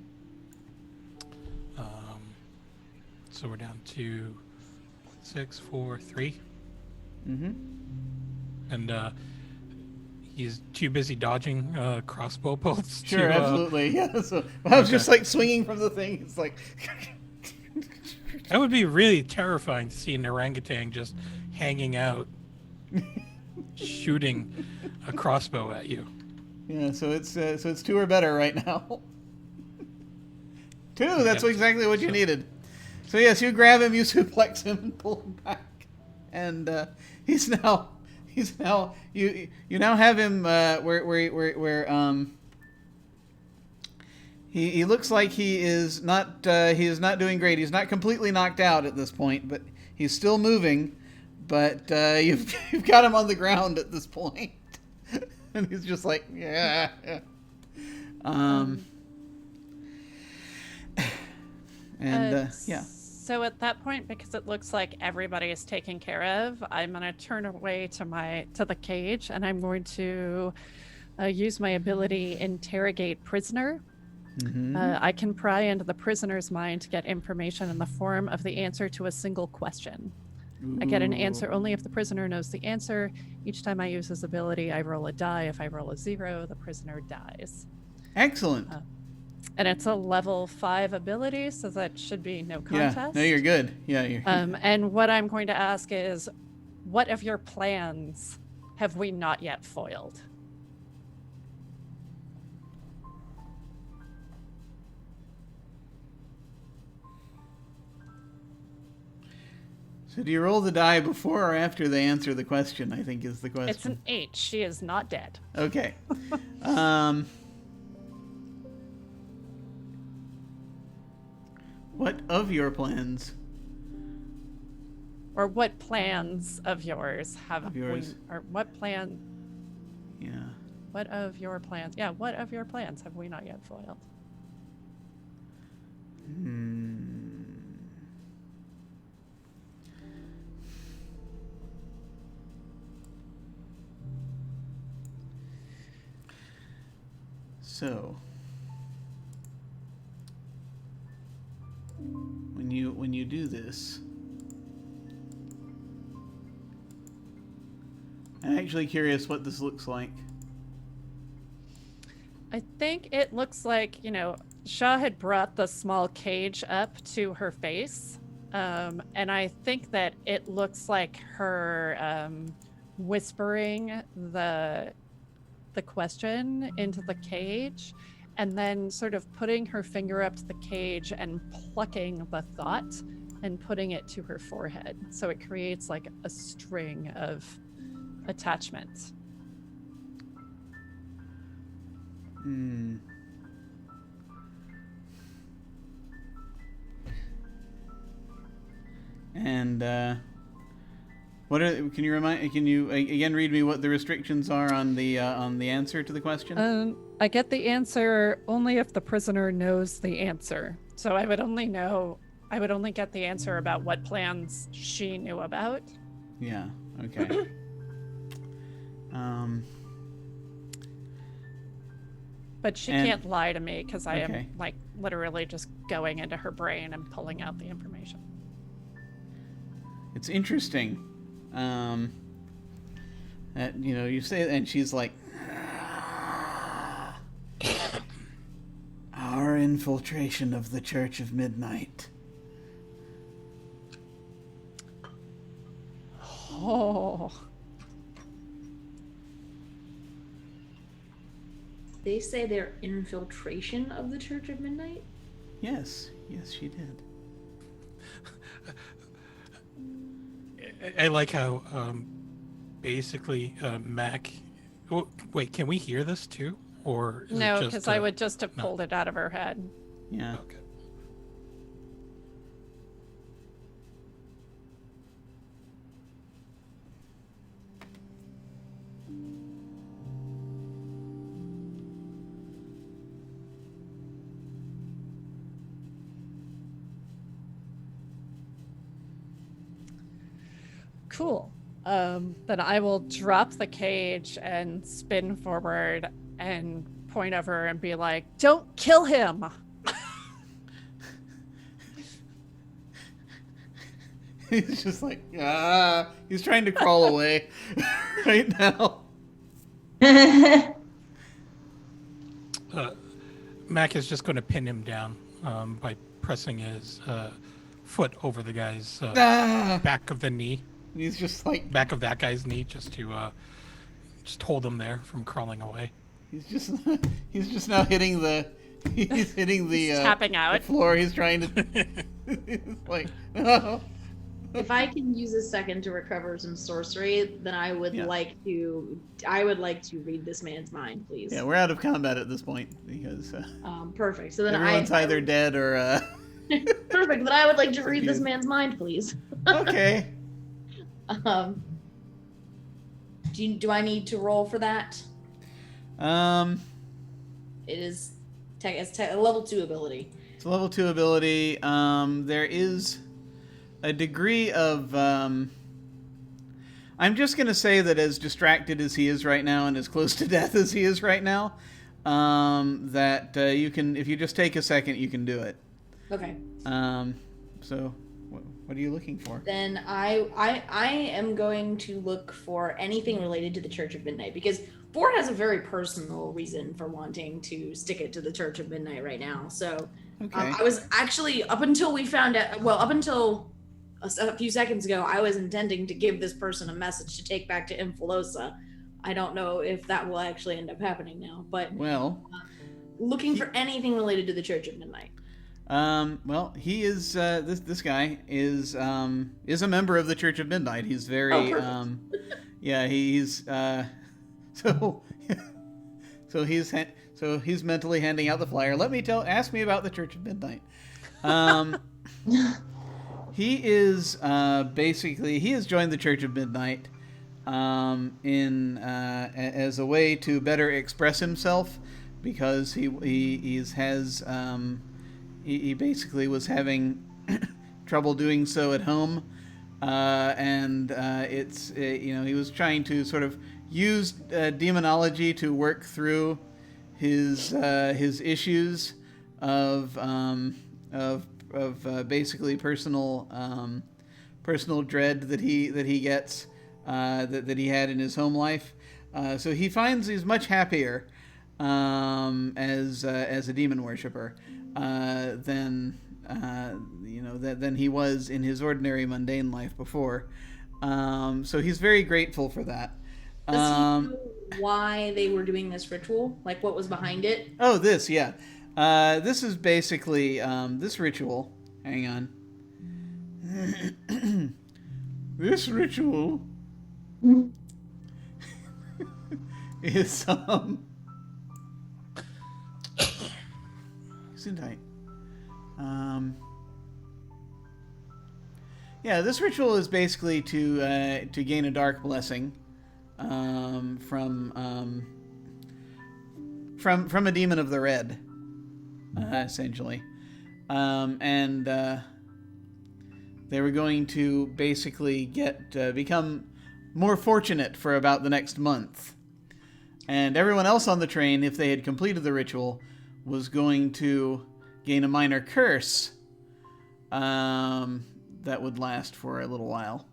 So we're down to 6, 4, 3. Mm-hmm. And he's too busy dodging crossbow bolts. Sure, to, absolutely. Yeah. So I was just like swinging from the thing. It's like. That would be really terrifying to see an orangutan just hanging out, shooting a crossbow at you. Yeah. So it's 2 or better right now. 2. That's exactly what you needed. So yes, you grab him, you suplex him, and pull him back, and he's now you now have him where he looks like he is not doing great. He's not completely knocked out at this point, but he's still moving. But you've got him on the ground at this point, and he's just like yeah. Yeah. So at that point, because it looks like everybody is taken care of, I'm going to turn away to the cage, and I'm going to use my ability Interrogate Prisoner. Mm-hmm. I can pry into the prisoner's mind to get information in the form of the answer to a single question. I get an answer only if the prisoner knows the answer. Each time I use this ability, I roll a die. If I roll a 0, the prisoner dies. Excellent. And it's a level 5 ability, so that should be no contest. Yeah, no, you're good. Yeah, you're. And what I'm going to ask is, what of your plans have we not yet foiled? So do you roll the die before or after they answer the question, I think is the question. It's an 8. She is not dead. Okay. What of your plans? Or what plans of yours have Of yours. we... Or what plan... Yeah. What of your plans... Yeah, what of your plans have we not yet foiled? So, when you do this, I'm actually curious what this looks like. I think it looks like, Shaw had brought the small cage up to her face. And I think that it looks like her whispering the question into the cage, and then sort of putting her finger up to the cage and plucking the thought and putting it to her forehead. So it creates like a string of attachments. And can you again read me what the restrictions are on the answer to the question? I get the answer only if the prisoner knows the answer. So I would only get the answer about what plans she knew about. Yeah. Okay. But she And- can't lie to me because I Okay. am like literally just going into her brain and pulling out the information. It's interesting. That, you know, you say, and she's like, our infiltration of the Church of Midnight. Oh, They say they're infiltration of the Church of Midnight? Yes, she did. I like how basically Mac. Oh, wait, can we hear this too, or is no, it just, because I would just have no. pulled it out of her head. Yeah. Okay. Cool. Then I will drop the cage and spin forward and point over and be like, "Don't kill him." He's just like, he's trying to crawl away right now. Mac is just going to pin him down by pressing his foot over the guy's back of the knee, He's just like, back of that guy's knee, just to just hold him there from crawling away. he's just now hitting the, he's hitting the, tapping out. the floor. He's trying to, he's like, no. If I can use a second to recover some sorcery, then I would Yeah. like to. I would like to read this man's mind, please. Yeah, we're out of combat at this point because Perfect. So then everyone's I either dead or, perfect. Then I would like to read this Confused. man's mind, please. okay. Do I need to roll for that? It is it's a level 2 ability. It's a level 2 ability. There is a degree of, I'm just going to say that as distracted as he is right now and as close to death as he is right now, that you can, if you just take a second, you can do it. Okay. So what are you looking for? Then I am going to look for anything related to the Church of Midnight, because Ford has a very personal reason for wanting to stick it to the Church of Midnight right now. So Okay. I was actually, up until we found out, well, up until a few seconds ago, I was intending to give this person a message to take back to Infilosa. I don't know if that will actually end up happening now, but Well, looking for anything related to the Church of Midnight. well, he is, this guy is a member of the Church of Midnight. He's very, perfect. yeah, he's, so he's mentally handing out the flyer. Ask me about the Church of Midnight. He is, basically, he has joined the Church of Midnight, as a way to better express himself, because he basically was having trouble doing so at home, and he was trying to sort of use demonology to work through his issues of basically personal dread that he gets that he had in his home life. So he finds he's much happier as a demon worshiper than he was in his ordinary mundane life before. So he's very grateful for that. Does he know why they were doing this ritual? Like, what was behind it? Oh, this, yeah. This is basically this ritual. Hang on. This ritual is Gesundheit. Yeah, this ritual is basically to gain a dark blessing from a demon of the red, essentially, and they were going to basically become more fortunate for about the next month. And everyone else on the train, if they had completed the ritual, was going to gain a minor curse that would last for a little while.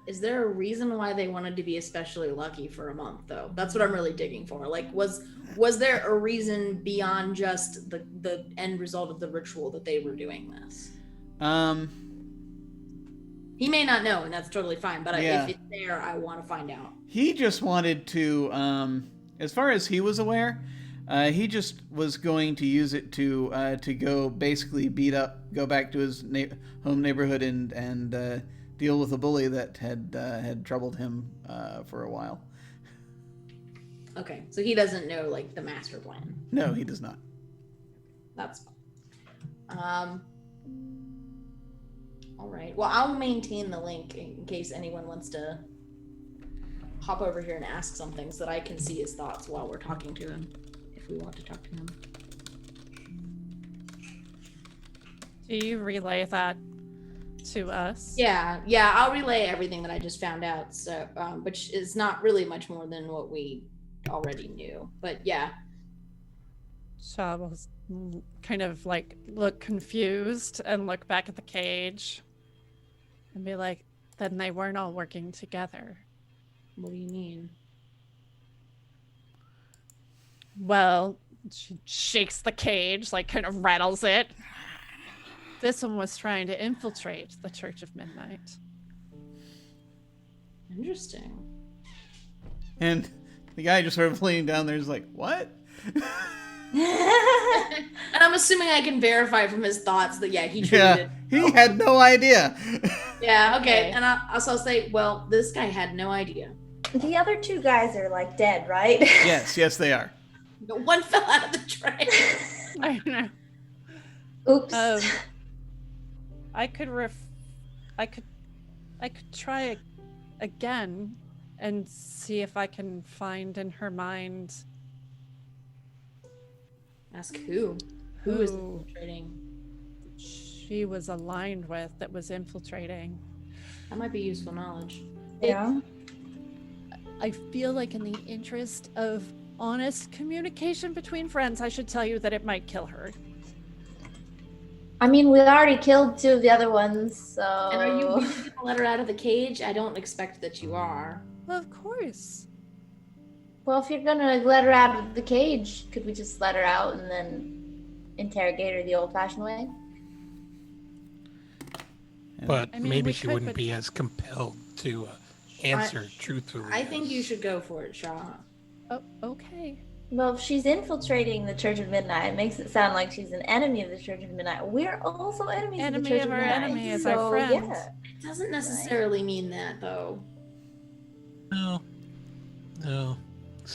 Is there a reason why they wanted to be especially lucky for a month, though? That's what I'm really digging for. Like, was there a reason beyond just the end result of the ritual that they were doing this? He may not know, and that's totally fine. But if it's there, I want to find out. He just wanted to, as far as he was aware, he just was going to use it to go basically go back to his home neighborhood and deal with a bully that had troubled him for a while. Okay, so he doesn't know like the master plan. No, he does not. That's fine. All right. Well, I'll maintain the link in case anyone wants to hop over here and ask something so that I can see his thoughts while we're talking to him, if we want to talk to him. Do you relay that to us? Yeah, I'll relay everything that I just found out. So, which is not really much more than what we already knew. But yeah. Shaw will kind of like look confused and look back at the cage and be like, then they weren't all working together. What do you mean? Well, she shakes the cage, like kind of rattles it. This one was trying to infiltrate the Church of Midnight. Interesting. And the guy just sort of laying down there is like, what? And I'm assuming I can verify from his thoughts that he truly did. He had no idea. Yeah, okay. And I'll also say, well, this guy had no idea. The other two guys are like dead, right? Yes, they are. No one fell out of the train. I know. Oops. I could try again and see if I can find in her mind. Ask who? Who is infiltrating? She was aligned with that was infiltrating. That might be useful knowledge. Yeah. I feel like in the interest of honest communication between friends, I should tell you that it might kill her. I mean, we already killed two of the other ones, so... And are you going to let her out of the cage? I don't expect that you are. Well, of course. Well, if you're gonna let her out of the cage, could we just let her out and then interrogate her the old-fashioned way? But I mean, maybe we she could, wouldn't but- be as compelled to answer truthfully. I think you should go for it, Shaw. Oh, okay. Well, if she's infiltrating the Church of Midnight, it makes it sound like she's an enemy of the Church of Midnight. We're also enemies of the Enemy Church of of our Midnight. enemy is so, our friend. Yeah. It doesn't necessarily mean that, though. No.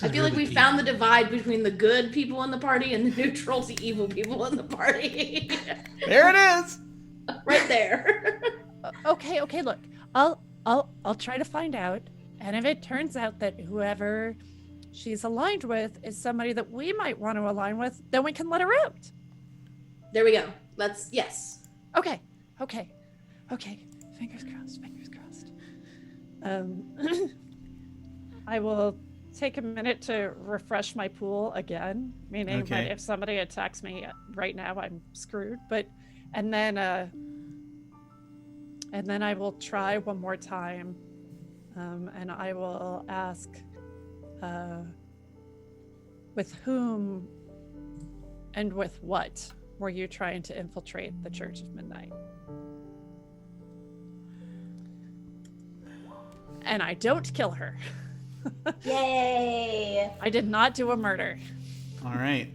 I feel like we found the divide between the good people in the party and the neutral to evil people in the party. There it is. Right there. Okay, look. I'll try to find out. And if it turns out that whoever she's aligned with is somebody that we might want to align with, then we can let her out. There we go. Yes. Okay. Fingers crossed. I will take a minute to refresh my pool again, meaning Okay. that if somebody attacks me right now, I'm screwed. And then I will try one more time, and I will ask, with whom and with what were you trying to infiltrate the Church of Midnight? And I don't kill her. Yay! I did not do a murder. All right.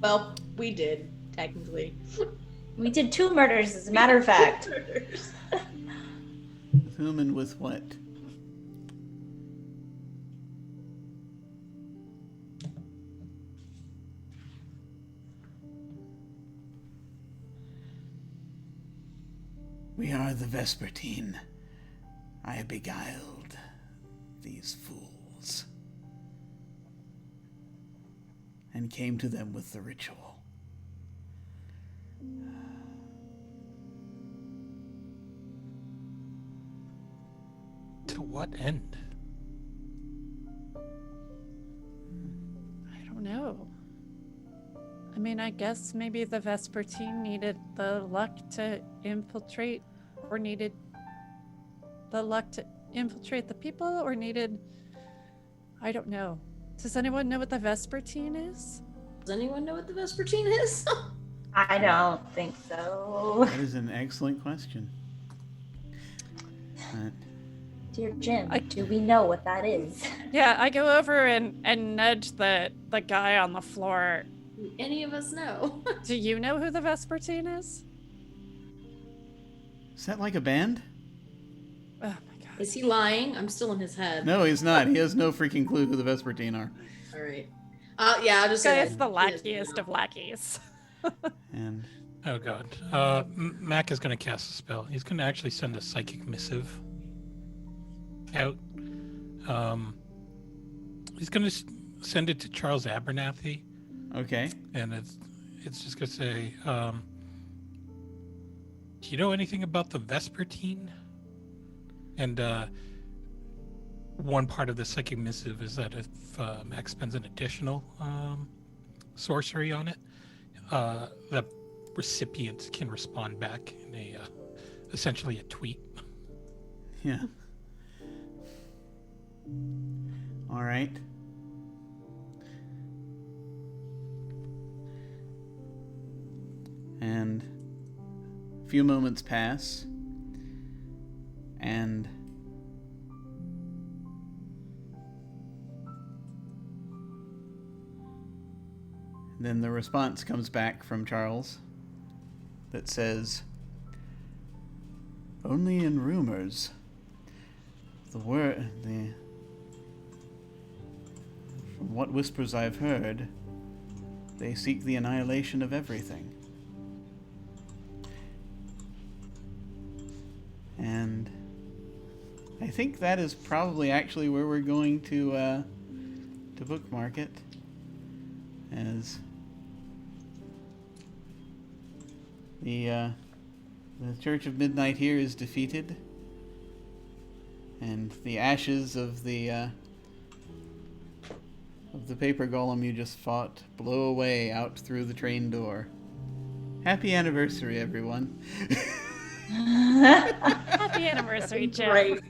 Well, we did, technically. We did 2 murders, as a matter of fact. With whom and with what? We are the Vespertine. I beguiled these fools and came to them with the ritual. To what end? know. I mean, I guess maybe the Vespertine needed the luck to infiltrate, or needed the luck to infiltrate the people, or needed... I don't know. Does anyone know what the Vespertine is? Does anyone know what the Vespertine is? I don't think so. That is an excellent question. Dear Jim, do we know what that is? Yeah, I go over and nudge the guy on the floor. Do any of us know? Do you know who the Vespertine is? Is that like a band? Oh my god. Is he lying? I'm still in his head. No, he's not. He has no freaking clue who the Vespertine are. All right. Yeah, I'll just This guy say is the lackiest of lackeys. And Oh god. Mac is going to cast a spell. He's going to actually send a psychic missive out. He's going to send it to Charles Abernathy, okay. and it's just going to say, do you know anything about the Vespertine? And one part of the psychic missive is that if Mac spends an additional sorcery on it, the recipient can respond back in a essentially a tweet. Yeah. All right. And a few moments pass, and then the response comes back from Charles that says, "Only in rumors. From what whispers I've heard, they seek the annihilation of everything. And I think that is probably actually where we're going to bookmark it, as the Church of Midnight here is defeated, and the ashes of the paper golem you just fought blow away out through the train door. Happy anniversary, everyone." Happy anniversary, Jim. Right.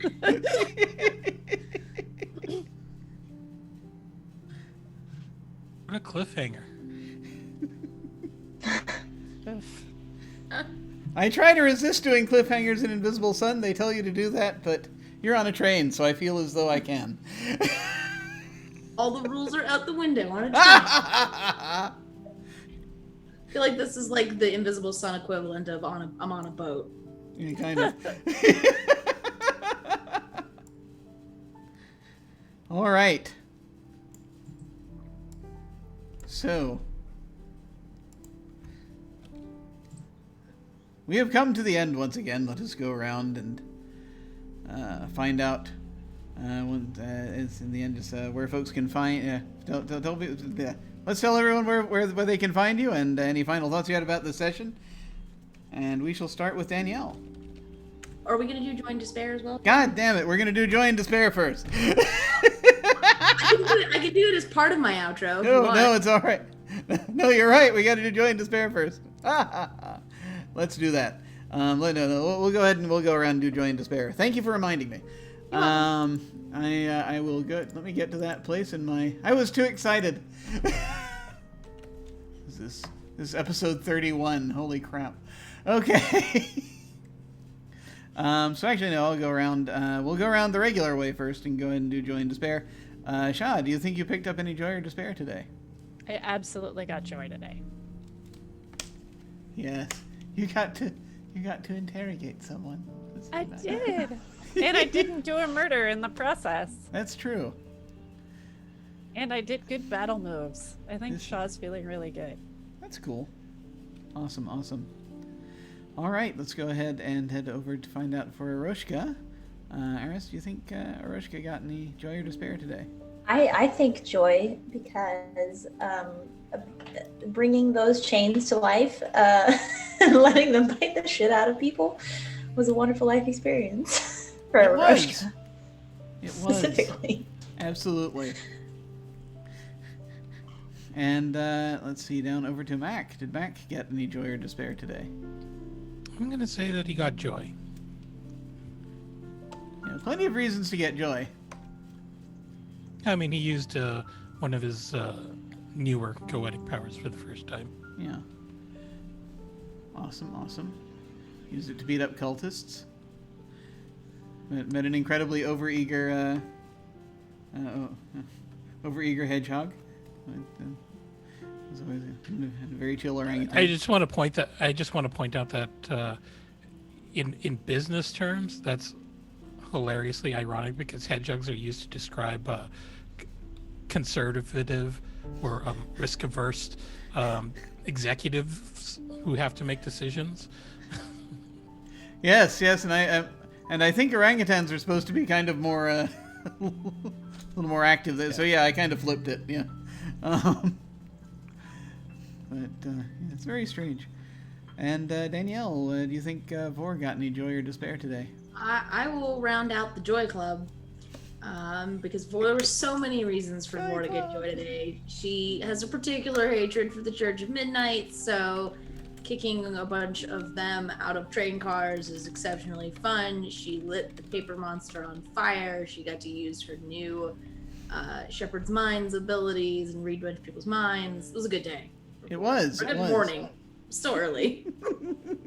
What a cliffhanger. Oof. I try to resist doing cliffhangers in Invisible Sun. They tell you to do that, but you're on a train, so I feel as though I can. All the rules are out the window on a train. I feel like this is like the Invisible Sun equivalent of I'm on a boat. Yeah, kind of. All right. So, we have come to the end once again. Let us go around and find out. It's in the end, just where folks can find. Let's tell everyone where they can find you, and any final thoughts you had about this session. And we shall start with Danielle. Are we gonna do Join Despair as well? God damn it, we're gonna do Joy and Despair first. I can do it as part of my outro. No, it's all right. No, you're right. We got to do Joy and Despair first. Let's do that. We'll go ahead and we'll go around and do Joy and Despair. Thank you for reminding me. I will go. Let me get to that place in my. I was too excited. This is episode 31. Holy crap. Okay. So actually, no. I'll go around. We'll go around the regular way first and go ahead and do Joy and Despair. Shah, do you think you picked up any joy or despair today? I absolutely got joy today. Yes. You got to interrogate someone. I did. And I didn't do a murder in the process. That's true. And I did good battle moves. I think Shaw's feeling really good. That's cool. Awesome. All right, let's go ahead and head over to find out for Aroshka. Arras, do you think Aroshka got any joy or despair today? I think joy, because bringing those chains to life and letting them bite the shit out of people was a wonderful life experience for Aroshka. It was. Specifically. Absolutely. And let's see, down over to Mac. Did Mac get any joy or despair today? I'm going to say that he got joy. Yeah, plenty of reasons to get joy. I mean, he used one of his newer goetic powers for the first time. Yeah. Awesome, awesome. Used it to beat up cultists. Met an incredibly overeager hedgehog. It was always a very chill orangutan. I just want to point out that in business terms, that's hilariously ironic because hedgehogs are used to describe conservative or risk-averse executives who have to make decisions. Yes, and I think orangutans are supposed to be kind of more a little more active there. So yeah, I kind of flipped it. Yeah, but it's very strange. And Danielle, do you think Vor got any joy or despair today? I will round out the Joy Club because there were so many reasons for Vor to get joy today. She has a particular hatred for the Church of Midnight, so kicking a bunch of them out of train cars is exceptionally fun. She lit the paper monster on fire. She got to use her new Shepherd's Minds abilities and read a bunch of people's minds. It was a good day. It was. Good morning. Still early.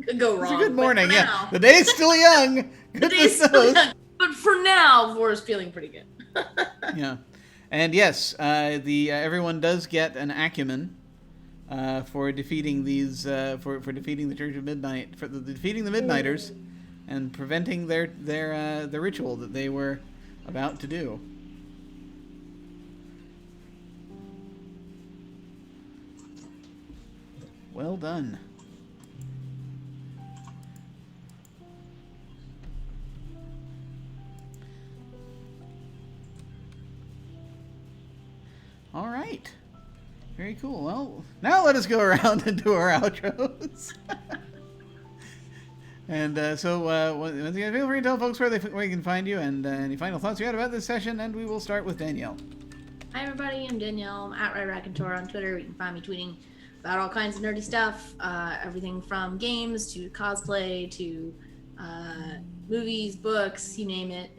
Could go wrong. It's a good morning, yeah. Now, The day's still young. the day's still young. But for now, Vor is feeling pretty good. Yeah. And yes, everyone does get an acumen for defeating these for defeating the Church of Midnight, for defeating the Midnighters and preventing their the ritual that they were about to do. Well done. All right. Very cool. Well, now let us go around and do our outros. And once again, feel free to tell folks where you can find you and any final thoughts you had about this session, and we will start with Danielle. Hi everybody, I'm Danielle. I'm at RyRacontor on Twitter. You can find me tweeting about all kinds of nerdy stuff, everything from games to cosplay to movies, books, you name it.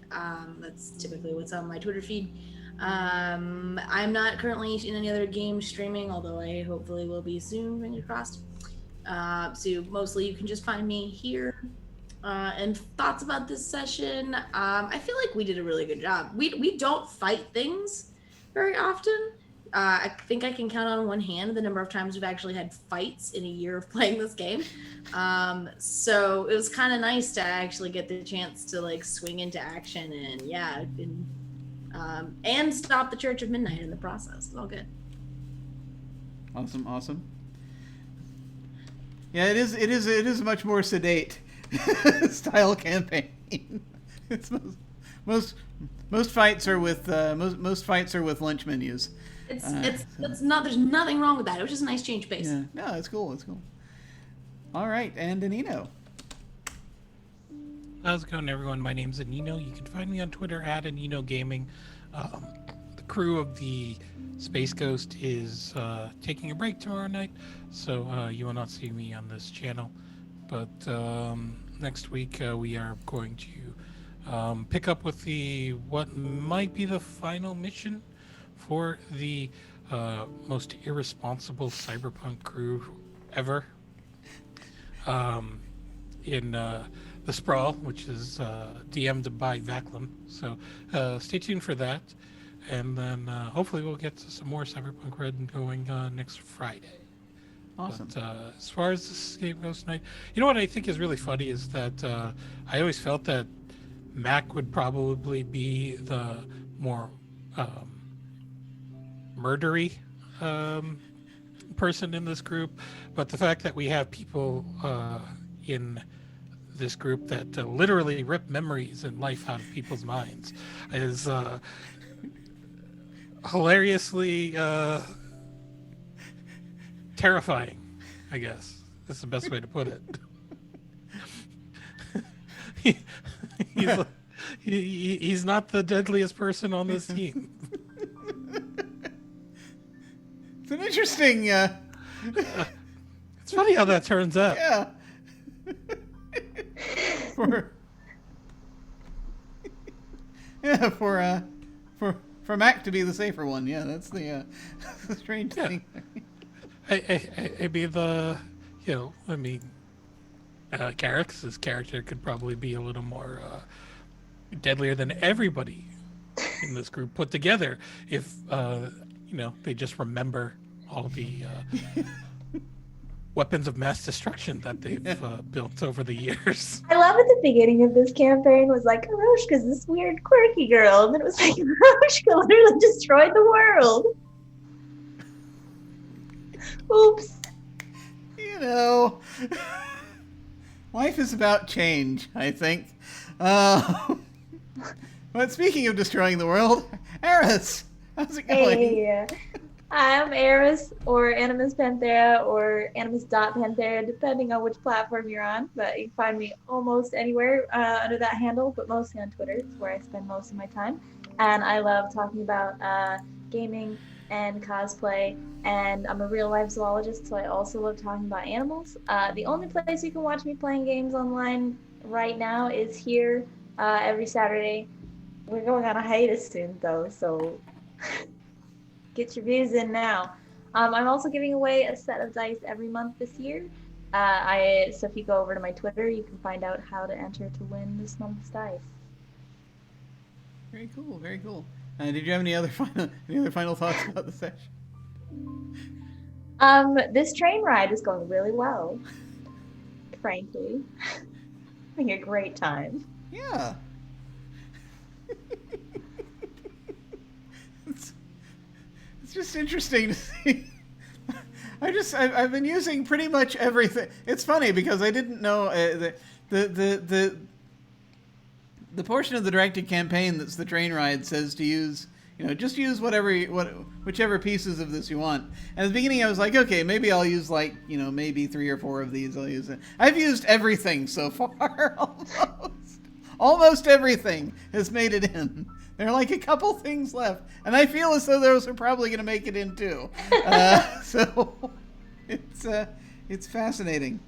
That's typically what's on my Twitter feed. I'm not currently in any other game streaming, although I hopefully will be soon, fingers crossed. So mostly you can just find me here. And thoughts about this session, I feel like we did a really good job. We don't fight things very often. I think I can count on one hand the number of times we've actually had fights in a year of playing this game. So it was kind of nice to actually get the chance to like swing into action and stop the Church of Midnight in the process. It's all good. Awesome. Yeah, it is a much more sedate style campaign. It's most fights are with lunch menus. It's not. There's nothing wrong with that. It was just a nice change of pace. Yeah, no, it's cool. All right, and Anino. How's it going, everyone? My name's Anino. You can find me on Twitter at Anino Gaming. The crew of the Space Ghost is taking a break tomorrow night, so you will not see me on this channel. But next week we are going to pick up with what might be the final mission for the most irresponsible cyberpunk crew ever. In the Sprawl, which is DM'd by Vaclum. So stay tuned for that. And then hopefully we'll get to some more Cyberpunk Red going next Friday. Awesome. But as far as the Scapegoat night, you know what I think is really funny is that I always felt that Mac would probably be the more murdery person in this group. But the fact that we have people in this group that literally rip memories and life out of people's minds is hilariously terrifying, I guess. That's the best way to put it. He's not the deadliest person on this team. It's an interesting. It's funny how that turns out. Yeah. for for Mac to be the safer one. Yeah, that's the strange thing. I mean Garrix's character could probably be a little more deadlier than everybody in this group put together if they just remember all the weapons of mass destruction that they've built over the years. I love at the beginning of this campaign was like, Aroshka's this weird, quirky girl. And then it was like, Aroshka literally destroyed the world. Oops. Life is about change, I think. But speaking of destroying the world, Arras, how's it going? Hey, I'm Arras, or Animus Panthera, or Animus.Panthera, depending on which platform you're on. But you can find me almost anywhere under that handle, but mostly on Twitter. It's where I spend most of my time. And I love talking about gaming and cosplay. And I'm a real-life zoologist, so I also love talking about animals. The only place you can watch me playing games online right now is here every Saturday. We're going on a hiatus soon, though, so get your views in now. I'm also giving away a set of dice every month this year. So if you go over to my Twitter, you can find out how to enter to win this month's dice. Very cool, very cool. Did you have any other final thoughts about the session? This train ride is going really well, frankly. Having a great time. Yeah. It's just interesting to see. I've been using pretty much everything. It's funny because I didn't know the portion of the directed campaign that's the train ride says to use, just use whichever pieces of this you want. And at the beginning I was like, okay, maybe I'll use maybe 3 or 4 of these. I'll use it. I've used everything so far, almost everything has made it in. There are like a couple things left, and I feel as though those are probably going to make it in too. So it's fascinating,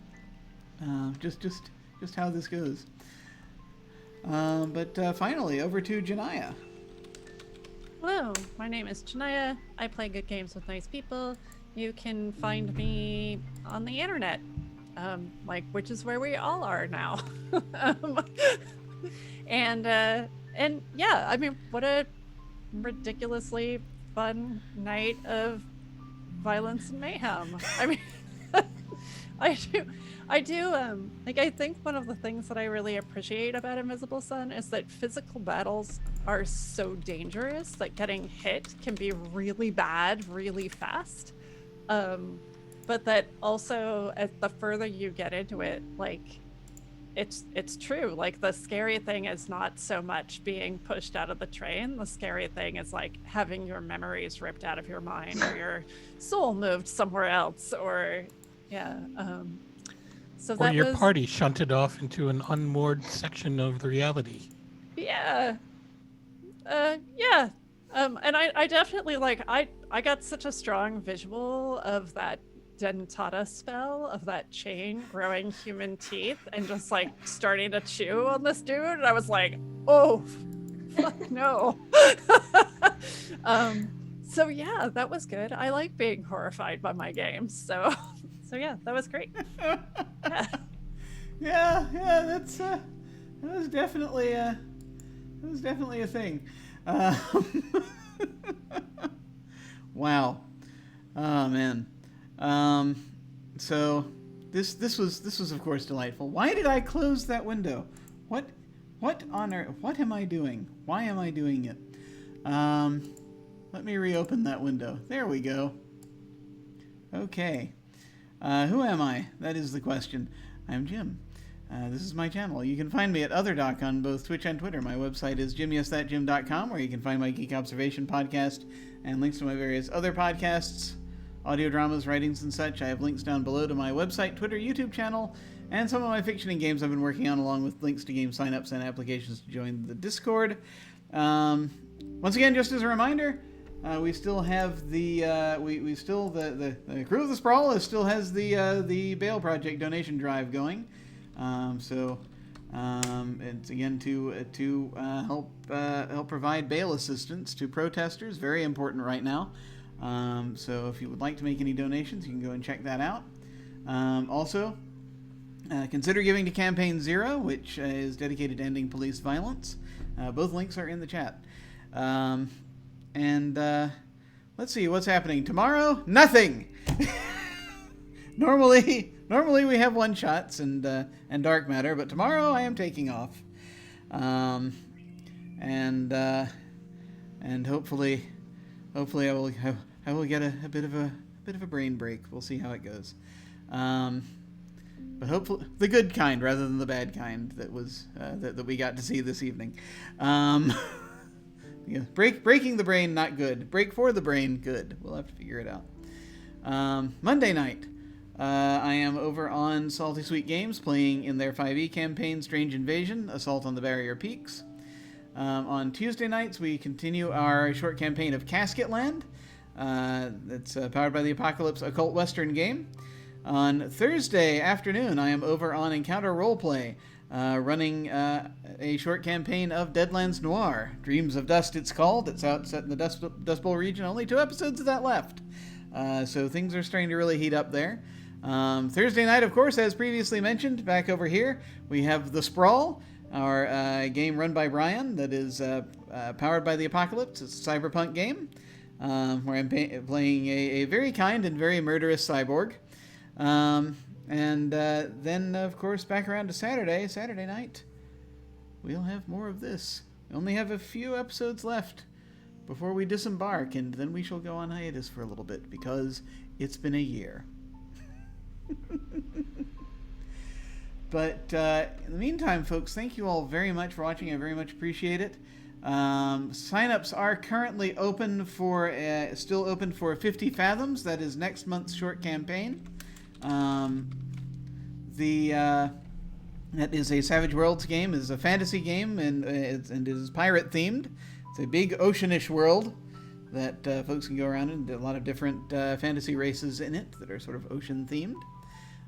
just how this goes. But finally, over to Djinnaya. Hello, my name is Djinnaya. I play good games with nice people. You can find me on the internet, which is where we all are now. And yeah, I mean, what a ridiculously fun night of violence and mayhem. I mean, I think one of the things that I really appreciate about Invisible Sun is that physical battles are so dangerous that getting hit can be really bad really fast. But that also, as the further you get into it, it's true. Like, the scary thing is not so much being pushed out of the train. The scary thing is having your memories ripped out of your mind, or your soul moved somewhere else, or so or your party shunted off into an unmoored section of the reality. Yeah. And I definitely I got such a strong visual of that dentata spell, of that chain growing human teeth and just starting to chew on this dude, and I was like, oh fuck no. So yeah, that was good. I like being horrified by my games, so yeah, that was great. Yeah, that was definitely a thing. Wow. Oh man. So this was of course delightful. Why did I close that window? What on earth? What am I doing? Why am I doing it? Let me reopen that window. There we go. Okay. Who am I? That is the question. I'm Jim. This is my channel. You can find me at OtherDoc on both Twitch and Twitter. My website is jimyesthatjim.com, where you can find my Geek Observation podcast and links to my various other podcasts, audio dramas, writings, and such. I have links down below to my website, Twitter, YouTube channel, and some of my fiction and games I've been working on, along with links to game signups and applications to join the Discord. Once again, just as a reminder, we still have the we still the crew of the Sprawl still has the Bail Project donation drive going. It's again to help provide bail assistance to protesters. Very important right now. So if you would like to make any donations, you can go and check that out. Also, consider giving to Campaign Zero, which is dedicated to ending police violence. Both links are in the chat. Let's see what's happening tomorrow. Nothing. Normally we have one shots and dark matter, but tomorrow I am taking off. And hopefully I will get a bit of a brain break. We'll see how it goes. But hopefully the good kind rather than the bad kind that was that we got to see this evening. Yeah, breaking the brain, not good. Break for the brain, good. We'll have to figure it out. Monday night, I am over on Salty Sweet Games playing in their 5e campaign, Strange Invasion, Assault on the Barrier Peaks. On Tuesday nights, we continue our short campaign of Casketland. That's powered by the Apocalypse Occult Western game. On Thursday afternoon, I am over on Encounter Roleplay, running a short campaign of Deadlands Noir. Dreams of Dust, it's called. It's out set in the Dust Bowl region. Only 2 episodes of that left. So things are starting to really heat up there. Thursday night, of course, as previously mentioned, back over here, we have The Sprawl, our game run by Brian that is powered by the Apocalypse. It's a cyberpunk game where I'm playing a very kind and very murderous cyborg. Then, of course, back around to Saturday night, we'll have more of this. We only have a few episodes left before we disembark, and then we shall go on hiatus for a little bit, because it's been a year. But in the meantime, folks, thank you all very much for watching. I very much appreciate it. Sign-ups are currently open for, still open for 50 Fathoms. That is next month's short campaign. That is a Savage Worlds game. It is a fantasy game, and it is pirate themed. It's a big oceanish world that folks can go around in. A lot of different fantasy races in it that are sort of ocean themed.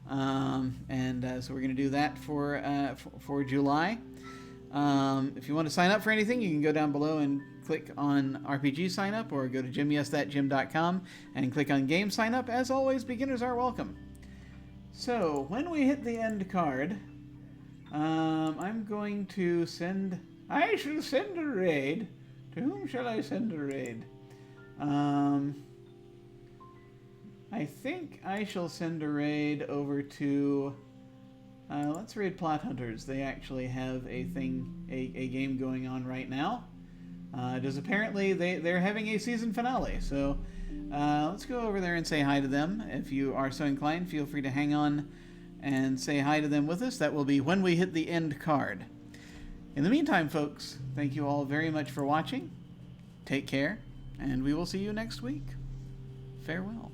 So we're going to do that for July. If you want to sign up for anything, you can go down below and click on RPG sign up, or go to jimyesthatjim.com and click on game sign up. As always, beginners are welcome. So when we hit the end card, I'm going to send. I shall send a raid. To whom shall I send a raid? I think I shall send a raid over to. Let's raid Plot Hunters. They actually have a game going on right now. Does apparently they're having a season finale. So let's go over there and say hi to them. If you are so inclined, feel free to hang on and say hi to them with us. That will be when we hit the end card. In the meantime, folks, thank you all very much for watching. Take care, and we will see you next week. Farewell.